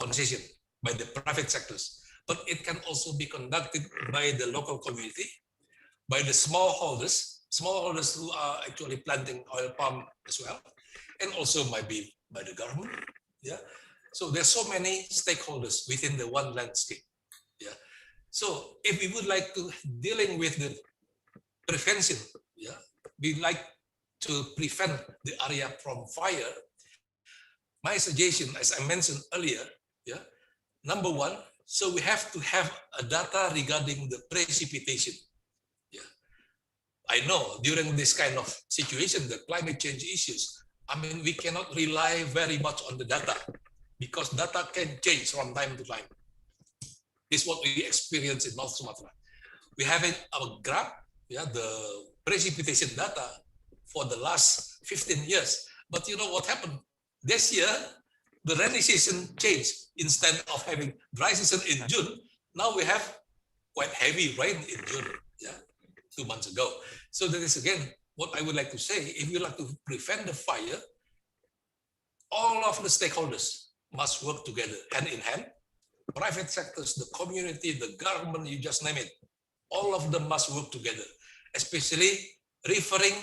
concession, by the private sectors, but it can also be conducted by the local community, by the smallholders who are actually planting oil palm as well, and also might be by the government. Yeah. So there's so many stakeholders within the one landscape. Yeah. So if we would like to dealing with the prevention, yeah, we like to prevent the area from fire. My suggestion, as I mentioned earlier, yeah, number one, so we have to have a data regarding the precipitation. Yeah, I know during this kind of situation, the climate change issues, I mean, we cannot rely very much on the data because data can change from time to time. This is what we experience in North Sumatra. We have a graph, yeah, the precipitation data for the last 15 years. But you know what happened? This year, the rainy season changed. Instead of having dry season in June, now we have quite heavy rain in June, yeah, 2 months ago. So that is again what I would like to say. If you like to prevent the fire, all of the stakeholders must work together, hand in hand. Private sectors, the community, the government, you just name it. All of them must work together, especially referring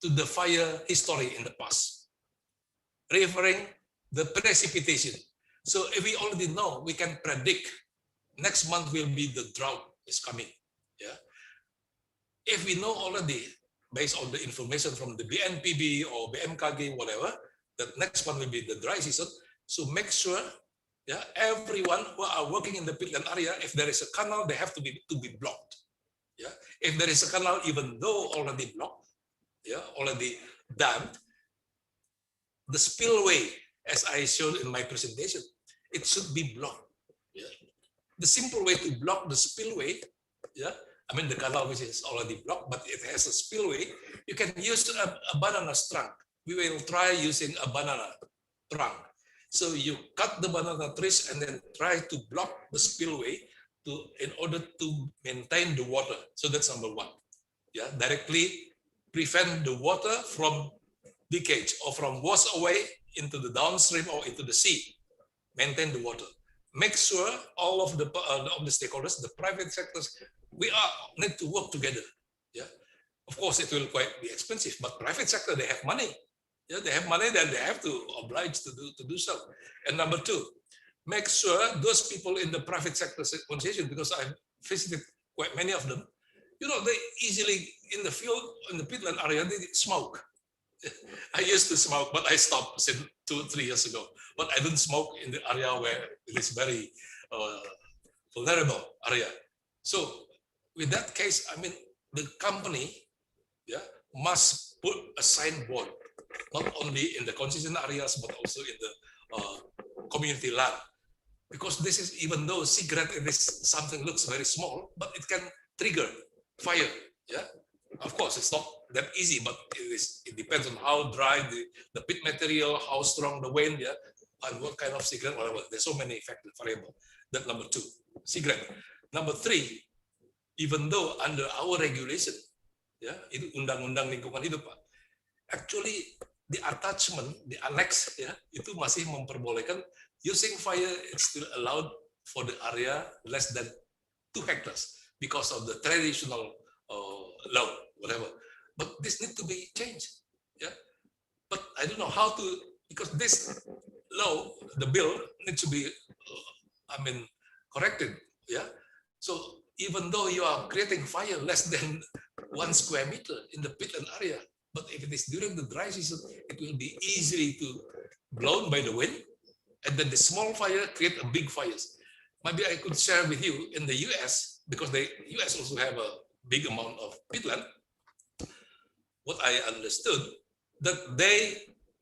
to the fire history in the past, referring the precipitation. So if we already know, we can predict next month will be the drought is coming. Yeah. If we know already, based on the information from the BNPB or BMKG, whatever, that next one will be the dry season. So make sure, yeah, everyone who are working in the peatland area, if there is a canal, they have to be blocked. Yeah. If there is a canal, even though already blocked, yeah, already dammed, the spillway, as I showed in my presentation, it should be blocked. Yeah. The simple way to block the spillway, yeah, I mean the canal which is already blocked, but it has a spillway, you can use a banana trunk. We will try using a banana trunk. So you cut the banana trees and then try to block the spillway in order to maintain the water. So that's number one. Yeah, directly prevent the water from leakage or from wash away into the downstream or into the sea. Maintain the water. Make sure all of the stakeholders, the private sectors, we need to work together. Yeah, of course it will quite be expensive, but private sector, they have money. Yeah, they have money, then they have to oblige to do so. And number two, make sure those people in the private sector concession, because I've visited quite many of them, you know, they easily in the field, in the peatland area, they smoke. I used to smoke, but I stopped since 2-3 years ago. But I don't smoke in the area where it is very vulnerable area. So with that case, I mean, the company, yeah, must put a signboard, not only in the concession areas, but also in the community land. Because this is, even though cigarette, it is something looks very small, but it can trigger fire. Yeah, of course, it's not that easy, but it depends on how dry the pit material, how strong the wind, yeah, and what kind of cigarette, whatever. There's so many factors, variable. That number two, cigarette. Number three, even though under our regulation, ya, itu undang-undang lingkungan hidup, Pak. Actually, the attachment, the annex, ya, itu masih memperbolehkan using fire it's still allowed for the area less than 2 hectares because of the traditional law, whatever. But this need to be changed, yeah. But I don't know how to, because this law, the bill needs to be, corrected, yeah. So even though you are creating fire less than 1 square meter in the peatland area, but if it is during the dry season, it will be easily to blown by the wind, and then the small fire create a big fires. Maybe I could share with you in the US, because the US also have a big amount of peatland. What I understood, that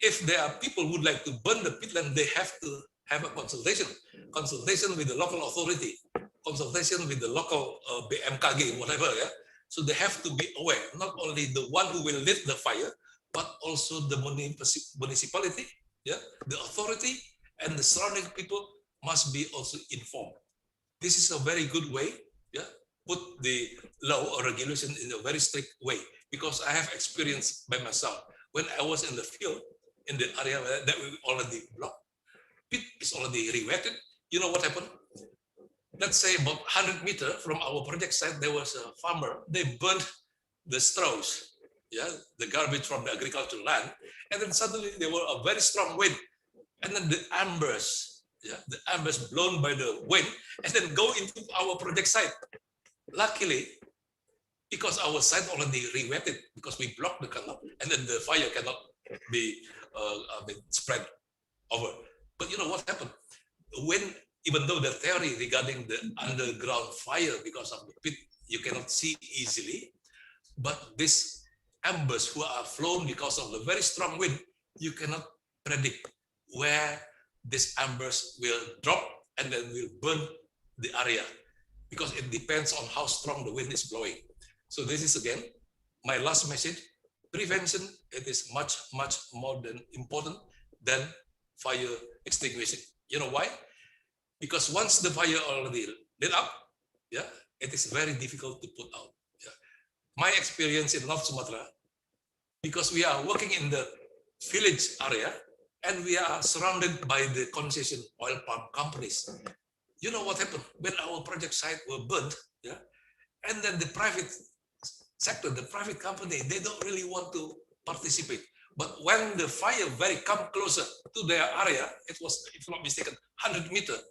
if there are people who would like to burn the peatland, they have to have a consultation with the local authority, consultation with the local BMKG, whatever, yeah. So they have to be aware, not only the one who will lit the fire, but also the municipality, yeah, the authority, and the surrounding people must be also informed. This is a very good way, yeah, put the law or regulation in a very strict way, because I have experience by myself. When I was in the field, in the area that we already blocked, pit is already re-wetted. You know what happened? Let's say about 100 meters from our project site, there was a farmer. They burned the straws, yeah, the garbage from the agricultural land, and then suddenly there were a very strong wind, and then the embers, yeah, the embers blown by the wind, and then go into our project site. Luckily, because our site already re-wetted, because we blocked the canal, and then the fire cannot be spread over. But you know what happened? When, even though the theory regarding the underground fire because of the pit, you cannot see easily, but these embers who are flown because of the very strong wind, you cannot predict where these embers will drop and then will burn the area, because it depends on how strong the wind is blowing. So this is again my last message. Prevention, it is much, much more important than fire extinguishing. You know why? Because once the fire already lit up, yeah, it is very difficult to put out. Yeah. My experience in North Sumatra, because we are working in the village area and we are surrounded by the concession oil palm companies. You know what happened when our project site were burnt, yeah, and then the private sector, the private company, they don't really want to participate. But when the fire very come closer to their area, it was, if I'm not mistaken, 100 meters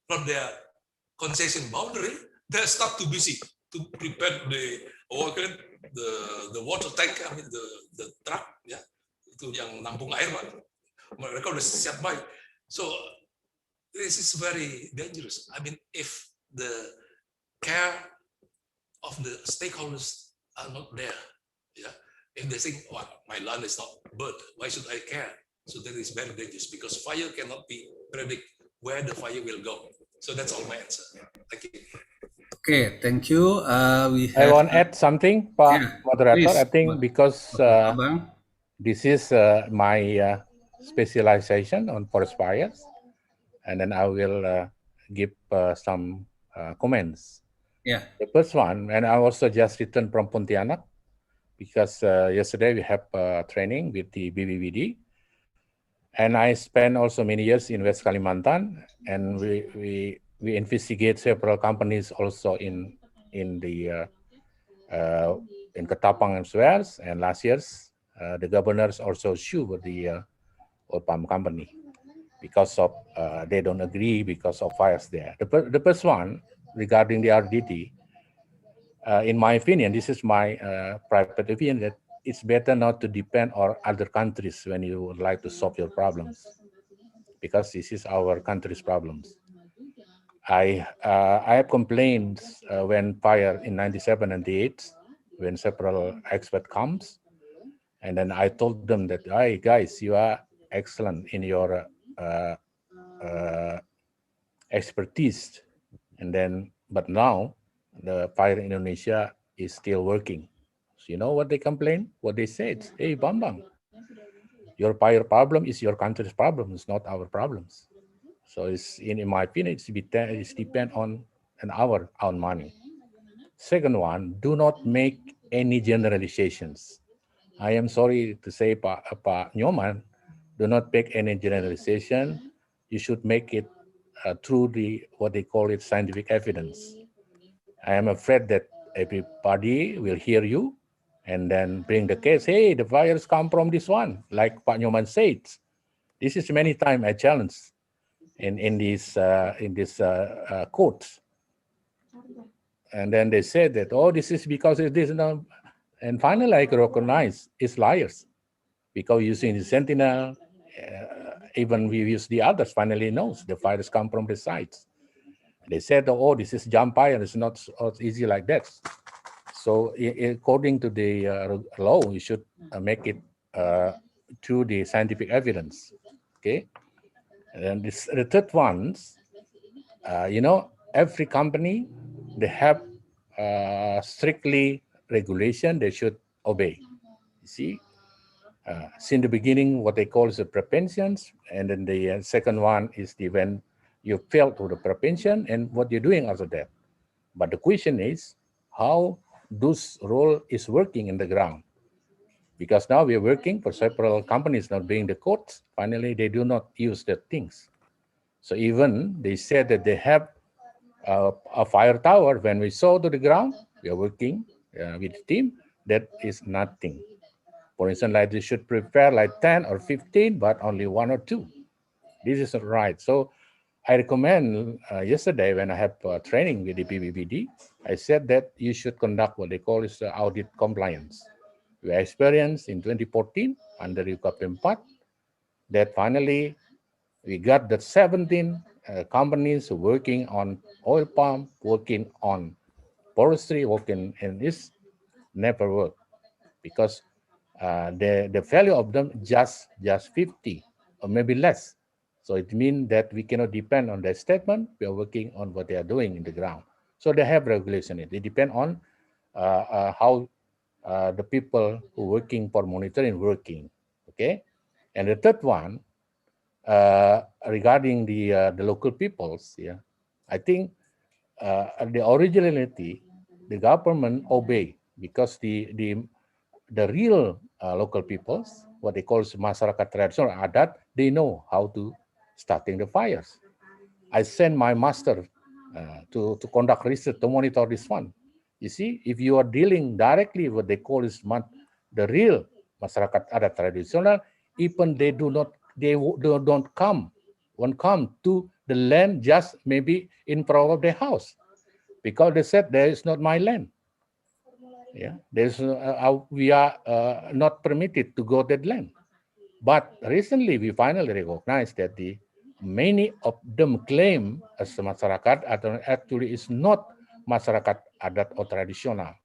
from their concession boundary, they start too busy to prepare the water tank, I mean the truck, ya, itu yang nampung air, Pak. Mereka udah siap baik. So this is very dangerous. I mean, if the care of the stakeholders are not there, yeah, if they think, oh, my land is not burnt, why should I care? So that is very dangerous, because fire cannot be predict where the fire will go. So that's all my answer. Thank you. Okay, thank you. I want to add something, Pak Moderator. please, I think because this is my specialization on forest fires, and then I will give some comments. Yeah. The first one, and I also just returned from Pontianak, because yesterday we have training with the BBBD, and I spent also many years in West Kalimantan, and we investigate several companies also in Ketapang and Suez, and last year's the governors also sued the oil palm company because of they don't agree because of fires there. The first one regarding the RDT, in my opinion, this is my private opinion, that it's better not to depend on other countries when you would like to solve your problems, because this is our country's problems. I have complaints when fire in 97 and 98, when several expert comes, and then I told them that, hey guys, you are excellent in your expertise, and then but now the fire in Indonesia is still working. So you know what they complain? What they said? Hey Bambang, your fire problem is your country's problem. It's not our problems. So it's in my opinion, it's depend on our own money. Second one, do not make any generalizations. I am sorry to say, Pak Nyoman, do not make any generalization. You should make it through the what they call it scientific evidence. I am afraid that everybody will hear you and then bring the case. Hey, the virus come from this one, like Pak Nyoman said. This is many times I challenge in this quotes. And then they said that, oh, this is because of this. No. And finally, I recognize it's liars because using the Sentinel, even we use the others, finally knows the virus come from the sites. They said, oh, this is jump iron. It's not so easy like that. So according to the law, you should make it through the scientific evidence. Okay. And the third ones, every company, they have strictly regulation they should obey. You see, since the beginning, what they call is the preventions, and then the second one is the when you fail to the prevention and what you're doing after that. But the question is how this role is working in the ground. Because now we are working for several companies not being the courts. Finally, they do not use the things. So even they said that they have a fire tower. When we saw to the ground, we are working with the team. That is nothing. For instance, like they should prepare like 10 or 15, but only 1 or 2. This is not right. So I recommend yesterday when I have training with the PBBD, I said that you should conduct what they call is audit compliance. We experienced in 2014 under UKP4 that finally we got the 17 companies working on oil palm, working on forestry, working in this never work because the value of them just 50 or maybe less. So it means that we cannot depend on their statement. We are working on what they are doing in the ground. So they have regulation. They depend on how the people who working for monitoring working. Okay, and the third one regarding the local peoples. Yeah, I think the originality the government obey because the real local peoples, what they call masyarakat tradisional adat, they know how to starting the fires. I send my master to conduct research to monitor this one. You see, if you are dealing directly with what they call is the real masyarakat adat tradisional, even they don't come, won't come to the land just maybe in front of their house because they said there is not my land. Yeah, we are not permitted to go that land. But recently, we finally recognized that many of them claim as masyarakat actually is not masyarakat adat or tradisional.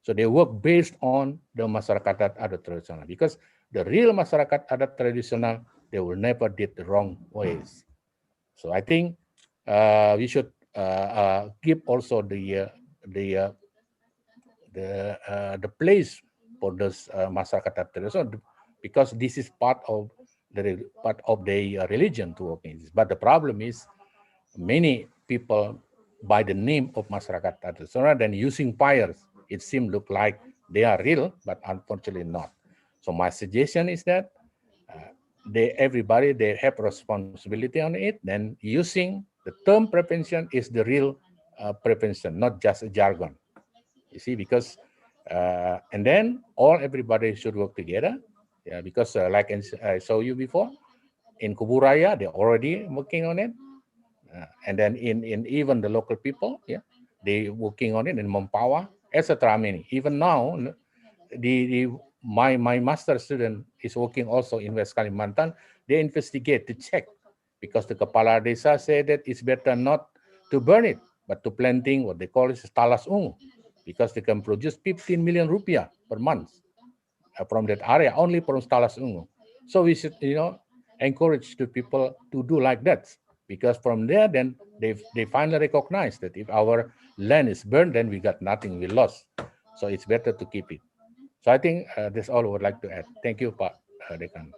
So they work based on the masyarakat adat tradisional because the real masyarakat adat tradisional, they will never did the wrong ways. So I think we should give also the place for this masyarakat adat tradisional because this is part of the religion to work in this. But the problem is many people by the name of masyarakat adat tradisional then using fires, it seems look like they are real, but unfortunately not. So my suggestion is that everybody they have responsibility on it. Then using the term prevention is the real prevention, not just a jargon. You see, because and then everybody should work together. Yeah, because like I saw you before, in Kuburaya, they're already working on it. And then in even the local people, yeah, they working on it in Mampawa, etc. Many. Even now, my master student is working also in West Kalimantan. They investigate to check because the Kepala Desa said that it's better not to burn it, but to planting what they call is talas ungu, because they can produce 15 million rupiah per month from that area only from talas ungu. So we should, encourage the people to do like that, because from there, then they finally recognize that if our land is burned, then we got nothing, we lost. So it's better to keep it. So I think that's all I would like to add. Thank you, Pak Dekan.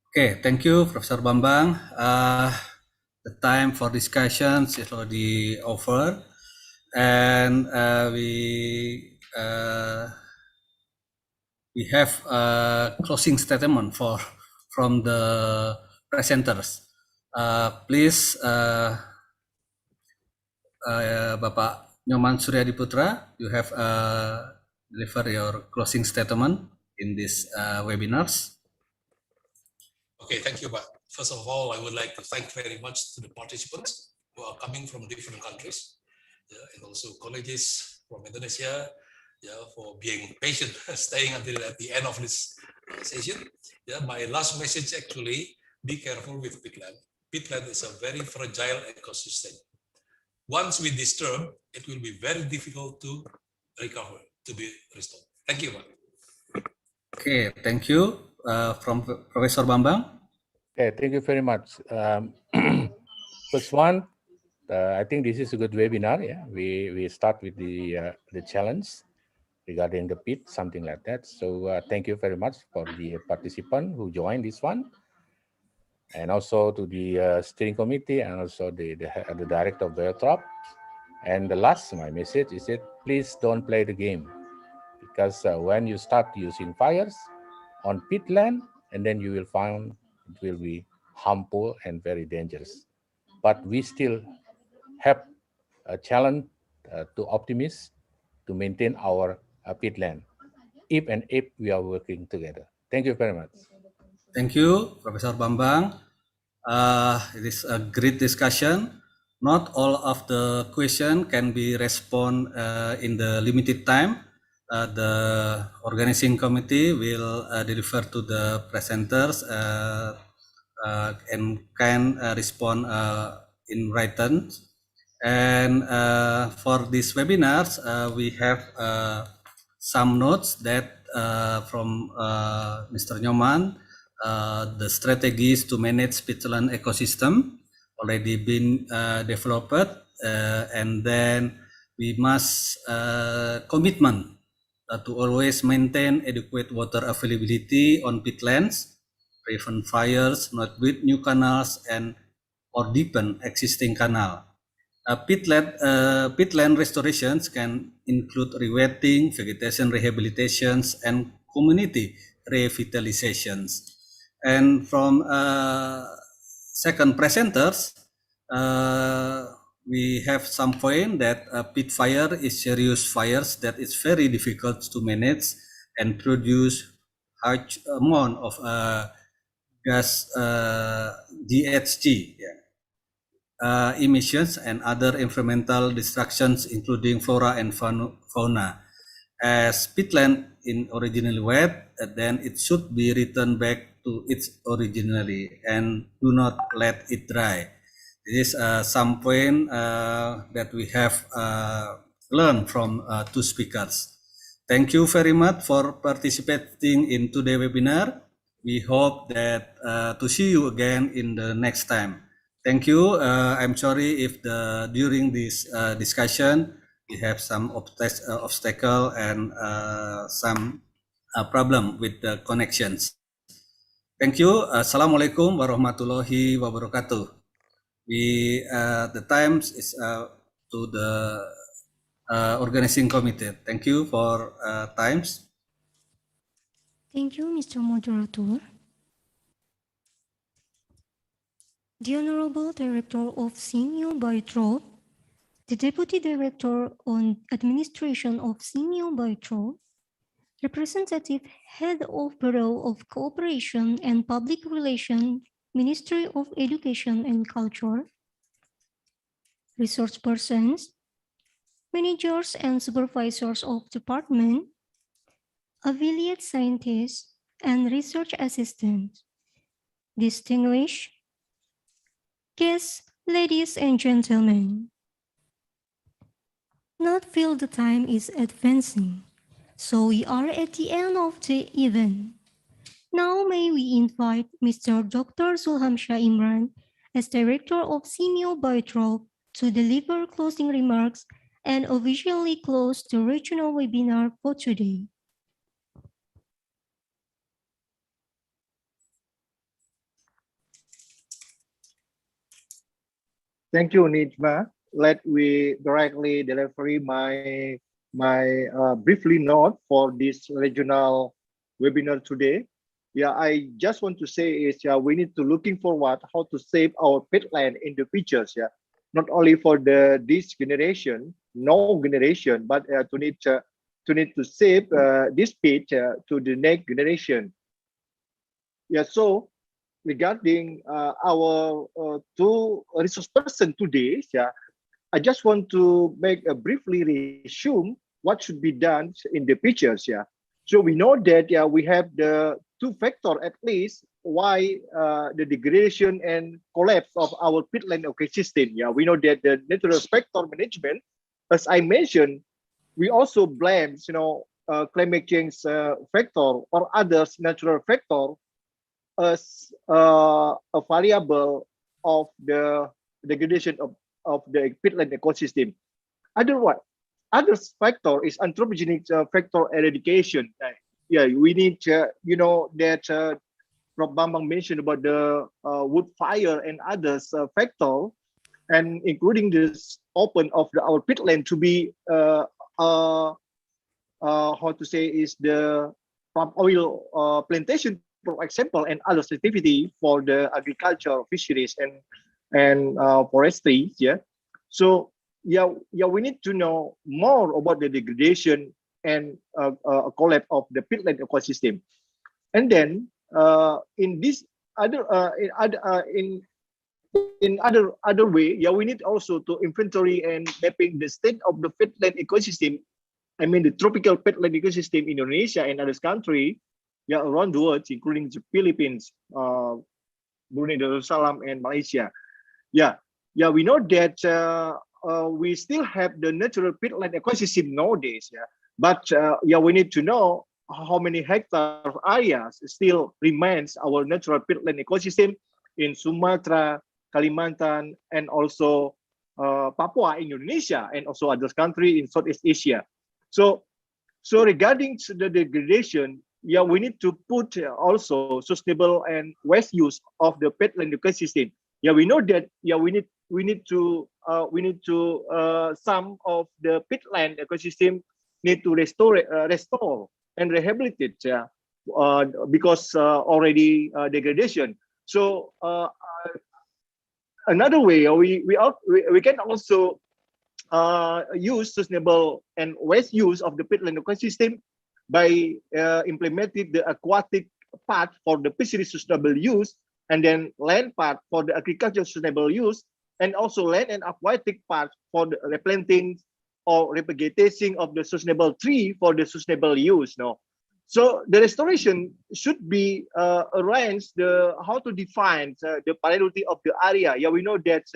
Okay, thank you, Professor Bambang. The time for discussions is already over. and we have a closing statement from the presenters. Please, Bapak Nyoman Suryadi Putra, you have deliver your closing statement in this webinars. Okay, thank you, Pak. First of all, I would like to thank very much to the participants who are coming from different countries, and also colleagues from Indonesia, for being patient, staying until at the end of this session. My last message actually, be careful with peatland. Peatland is a very fragile ecosystem. Once we disturb, it will be very difficult to recover, to be restored. Thank you, Pak. Okay, thank you from Professor Bambang. Okay, thank you very much. First one, I think this is a good webinar. Yeah, we start with the challenge regarding the pit, something like that. So thank you very much for the participant who joined this one, and also to the steering committee and also the director of Biotrop. And the last, my message is that please don't play the game, because when you start using fires on peatland, and then you will find it will be harmful and very dangerous. But we still have a challenge to optimists to maintain our peatland, if we are working together. Thank you very much. Thank you, Professor Bambang. It is a great discussion. Not all of the question can be responded in the limited time. The organizing committee will deliver to the presenters and can respond in written. And for these webinars, we have some notes that from Mr. Nyoman. The strategies to manage peatland ecosystem already been developed, and then we must commitment to always maintain adequate water availability on peatlands, prevent fires, not build new canals, and or deepen existing canal. Peatland restorations can include rewetting, vegetation rehabilitations, and community revitalizations. And from second presenters, we have some point that peat fire is serious fires that is very difficult to manage and produce large amount of gas GHG. Emissions and other environmental destructions, including flora and fauna. As peatland in originally wet, then it should be returned back to its originally and do not let it dry. This is some point that we have learned from two speakers. Thank you very much for participating in today's webinar. We hope that to see you again in the next time. Thank you. I'm sorry if during this discussion we have some obstacle and some problem with the connections. Thank you. Assalamualaikum warahmatullahi wabarakatuh. The times is to the organizing committee. Thank you for times. Thank you, Mr. Moderator. The Honorable Director of Simeo Biotrop, the Deputy Director on Administration of Simeo Biotrop, Representative Head of Bureau of Cooperation and Public Relations, Ministry of Education and Culture, resource persons, managers and supervisors of department, affiliate scientists, and research assistants, distinguished guests, ladies and gentlemen. Not feel the time is advancing, so we are at the end of the event. Now may we invite Mr. Dr. Zulhamsyah Imran as Director of Simeo Biotrop to deliver closing remarks and officially close the regional webinar for today. Thank you, Nijma. let me directly deliver my briefly note for this regional webinar today. Yeah, I just want to say is we need to looking forward how to save our peatland in the futures. Yeah, not only for this generation, no generation, but to need to save this peat to the next generation. Yeah, so regarding our two resource person today, yeah, I just want to make a briefly resume what should be done in the pictures. Yeah, so we know that we have the two factor at least why the degradation and collapse of our peatland ecosystem. Yeah, we know that the natural factor management, as I mentioned, we also blame climate change factor or others natural factor as a variable of the degradation of the peatland ecosystem. Otherwise, other factor is anthropogenic factor eradication. Yeah, we need, that Prof. Bambang mentioned about the wood fire and others factor, and including this open of our peatland to be how to say is the palm oil plantation, for example, and other activity for the agriculture, fisheries, and forestry. Yeah, so we need to know more about the degradation and collapse of the peatland ecosystem, and then in this other in other way, we need also to inventory and mapping the state of the peatland ecosystem. I mean, the tropical peatland ecosystem in Indonesia and other country, around the world, including the Philippines, Brunei Darussalam, and Malaysia. We know that we still have the natural peatland ecosystem nowadays. But we need to know how many hectare areas still remains our natural peatland ecosystem in Sumatra, Kalimantan, and also Papua in Indonesia, and also other countries in Southeast Asia. So regarding the degradation, we need to put also sustainable and wise use of the peatland ecosystem. We know that we need to some of the peatland ecosystem need to restore and rehabilitate because already degradation. So another way we can also use sustainable and wise use of the peatland ecosystem by implementing the aquatic part for the fishery sustainable use, and then land part for the agriculture sustainable use, and also land and aquatic part for the replanting or revegetation of the sustainable tree for the sustainable use. No, so the restoration should be arranged how to define the priority of the area. We know that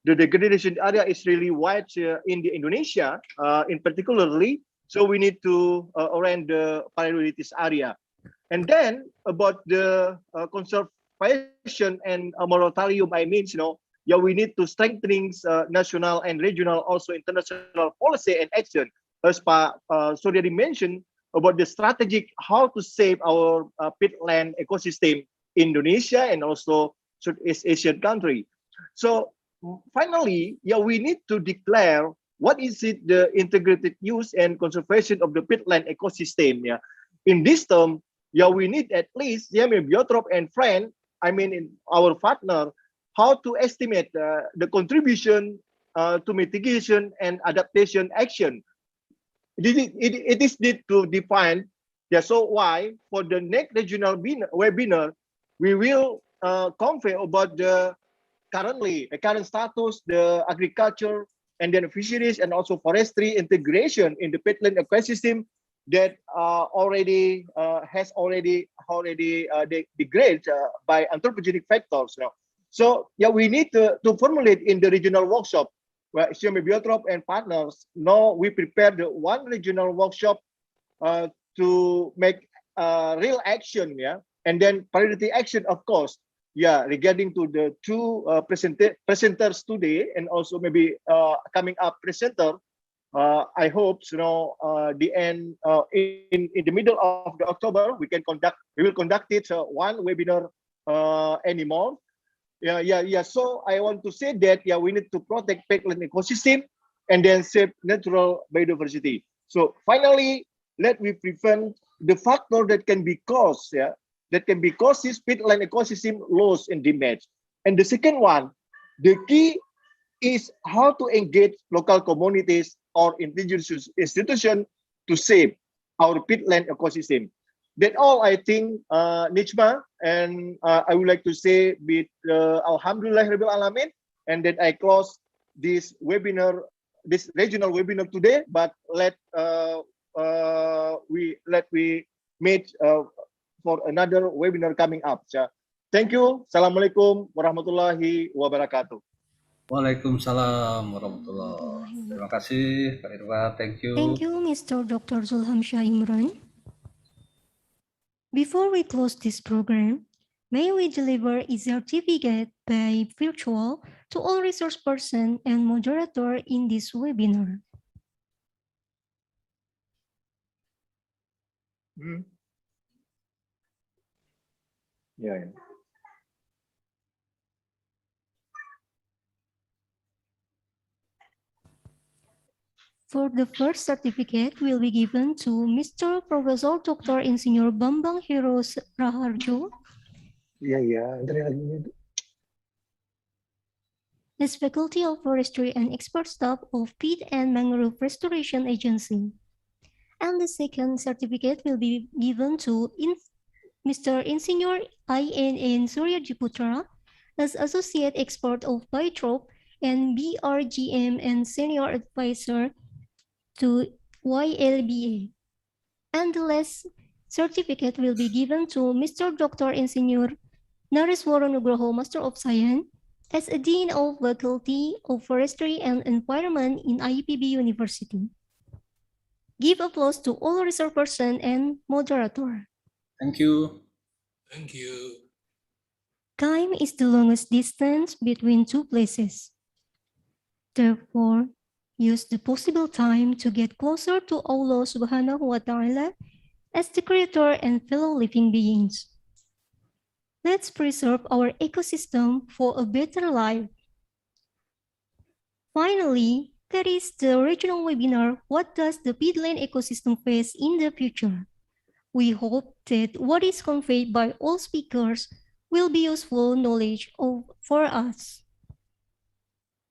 the degradation area is really wide in the Indonesia, in particularly. So we need to arrange the priorities area. And then about the conservation and moratorium, we need to strengthen national and regional, also international policy and action. As Pak Suryadi mentioned about the strategic how to save our peatland ecosystem in Indonesia and also Southeast Asian country. So finally, we need to declare what is it the integrated use and conservation of the peatland ecosystem. In this term, we need at least Biotrop and friend, in our partner, how to estimate the contribution to mitigation and adaptation action. It is need to define. So why for the next regional webinar, we will convey about the current status, the agriculture, and then fisheries, and also forestry integration in the peatland ecosystem that has already degraded by anthropogenic factors. So we need to formulate in the regional workshop where Xiaomi Biotrop and partners. Now we prepared one regional workshop to make real action, and then priority action, of course, regarding to the two presenters today, and also maybe coming up presenter. I hope the end in the middle of the October we will conduct it one webinar anymore. So I want to say that we need to protect peatland ecosystem and then save natural biodiversity. So finally, let me prevent the factor that can be caused, that can be causes peatland ecosystem loss and damage. And the second one, the key is how to engage local communities or indigenous institutions to save our peatland ecosystem. That all, I think, Nijma, and I would like to say with Alhamdulillah Rabbil Alamin, and then I close this webinar, this regional webinar today. But we meet for another webinar coming up. Thank you. Assalamualaikum warahmatullahi wabarakatuh. Waalaikumsalam warahmatullahi. Terima kasih Pak Irwa. Thank you. Thank you, Mr. Dr. Zulhamsyah Imran. Before we close this program, may we deliver a certificate by virtual to all resource person and moderator in this webinar. For the first certificate will be given to Mr. Professor Dr. Insinyur Bambang Heroes Raharjo. As Faculty of Forestry and expert staff of Peat and Mangrove Restoration Agency. And the second certificate will be given to Mr. Insinyur INN Suryajiputra as Associate Expert of Biotrop and BRGM and Senior Advisor to YLBA. And the last certificate will be given to Mr. Dr. Insinyur Nareswara Nugroho, Master of Science, as a Dean of Faculty of Forestry and Environment in IPB University. Give applause to all resource person and moderator. Thank you. Thank you. Time is the longest distance between two places. Therefore, use the possible time to get closer to Allah Subhanahu wa Ta'ala as the creator and fellow living beings. Let's preserve our ecosystem for a better life. Finally, that is the regional webinar, What Does the Peatland Ecosystem Face in the Future? We hope that what is conveyed by all speakers will be useful knowledge for us.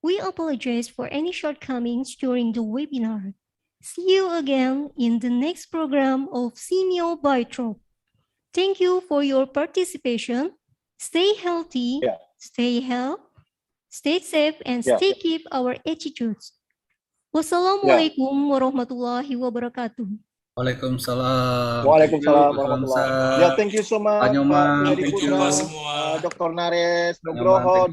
We apologize for any shortcomings during the webinar. See you again in the next program of Simeo Biotrop. Thank you for your participation. Stay healthy, stay safe, and stay keep our attitudes. Wassalamualaikum warahmatullahi wabarakatuh. Waalaikumsalam. Waalaikumsalam warahmatullahi wabarakatuh. Thank you so much, Pak Nyoman, Pak thank you Putra, semua. Dr. Nares Nugroho,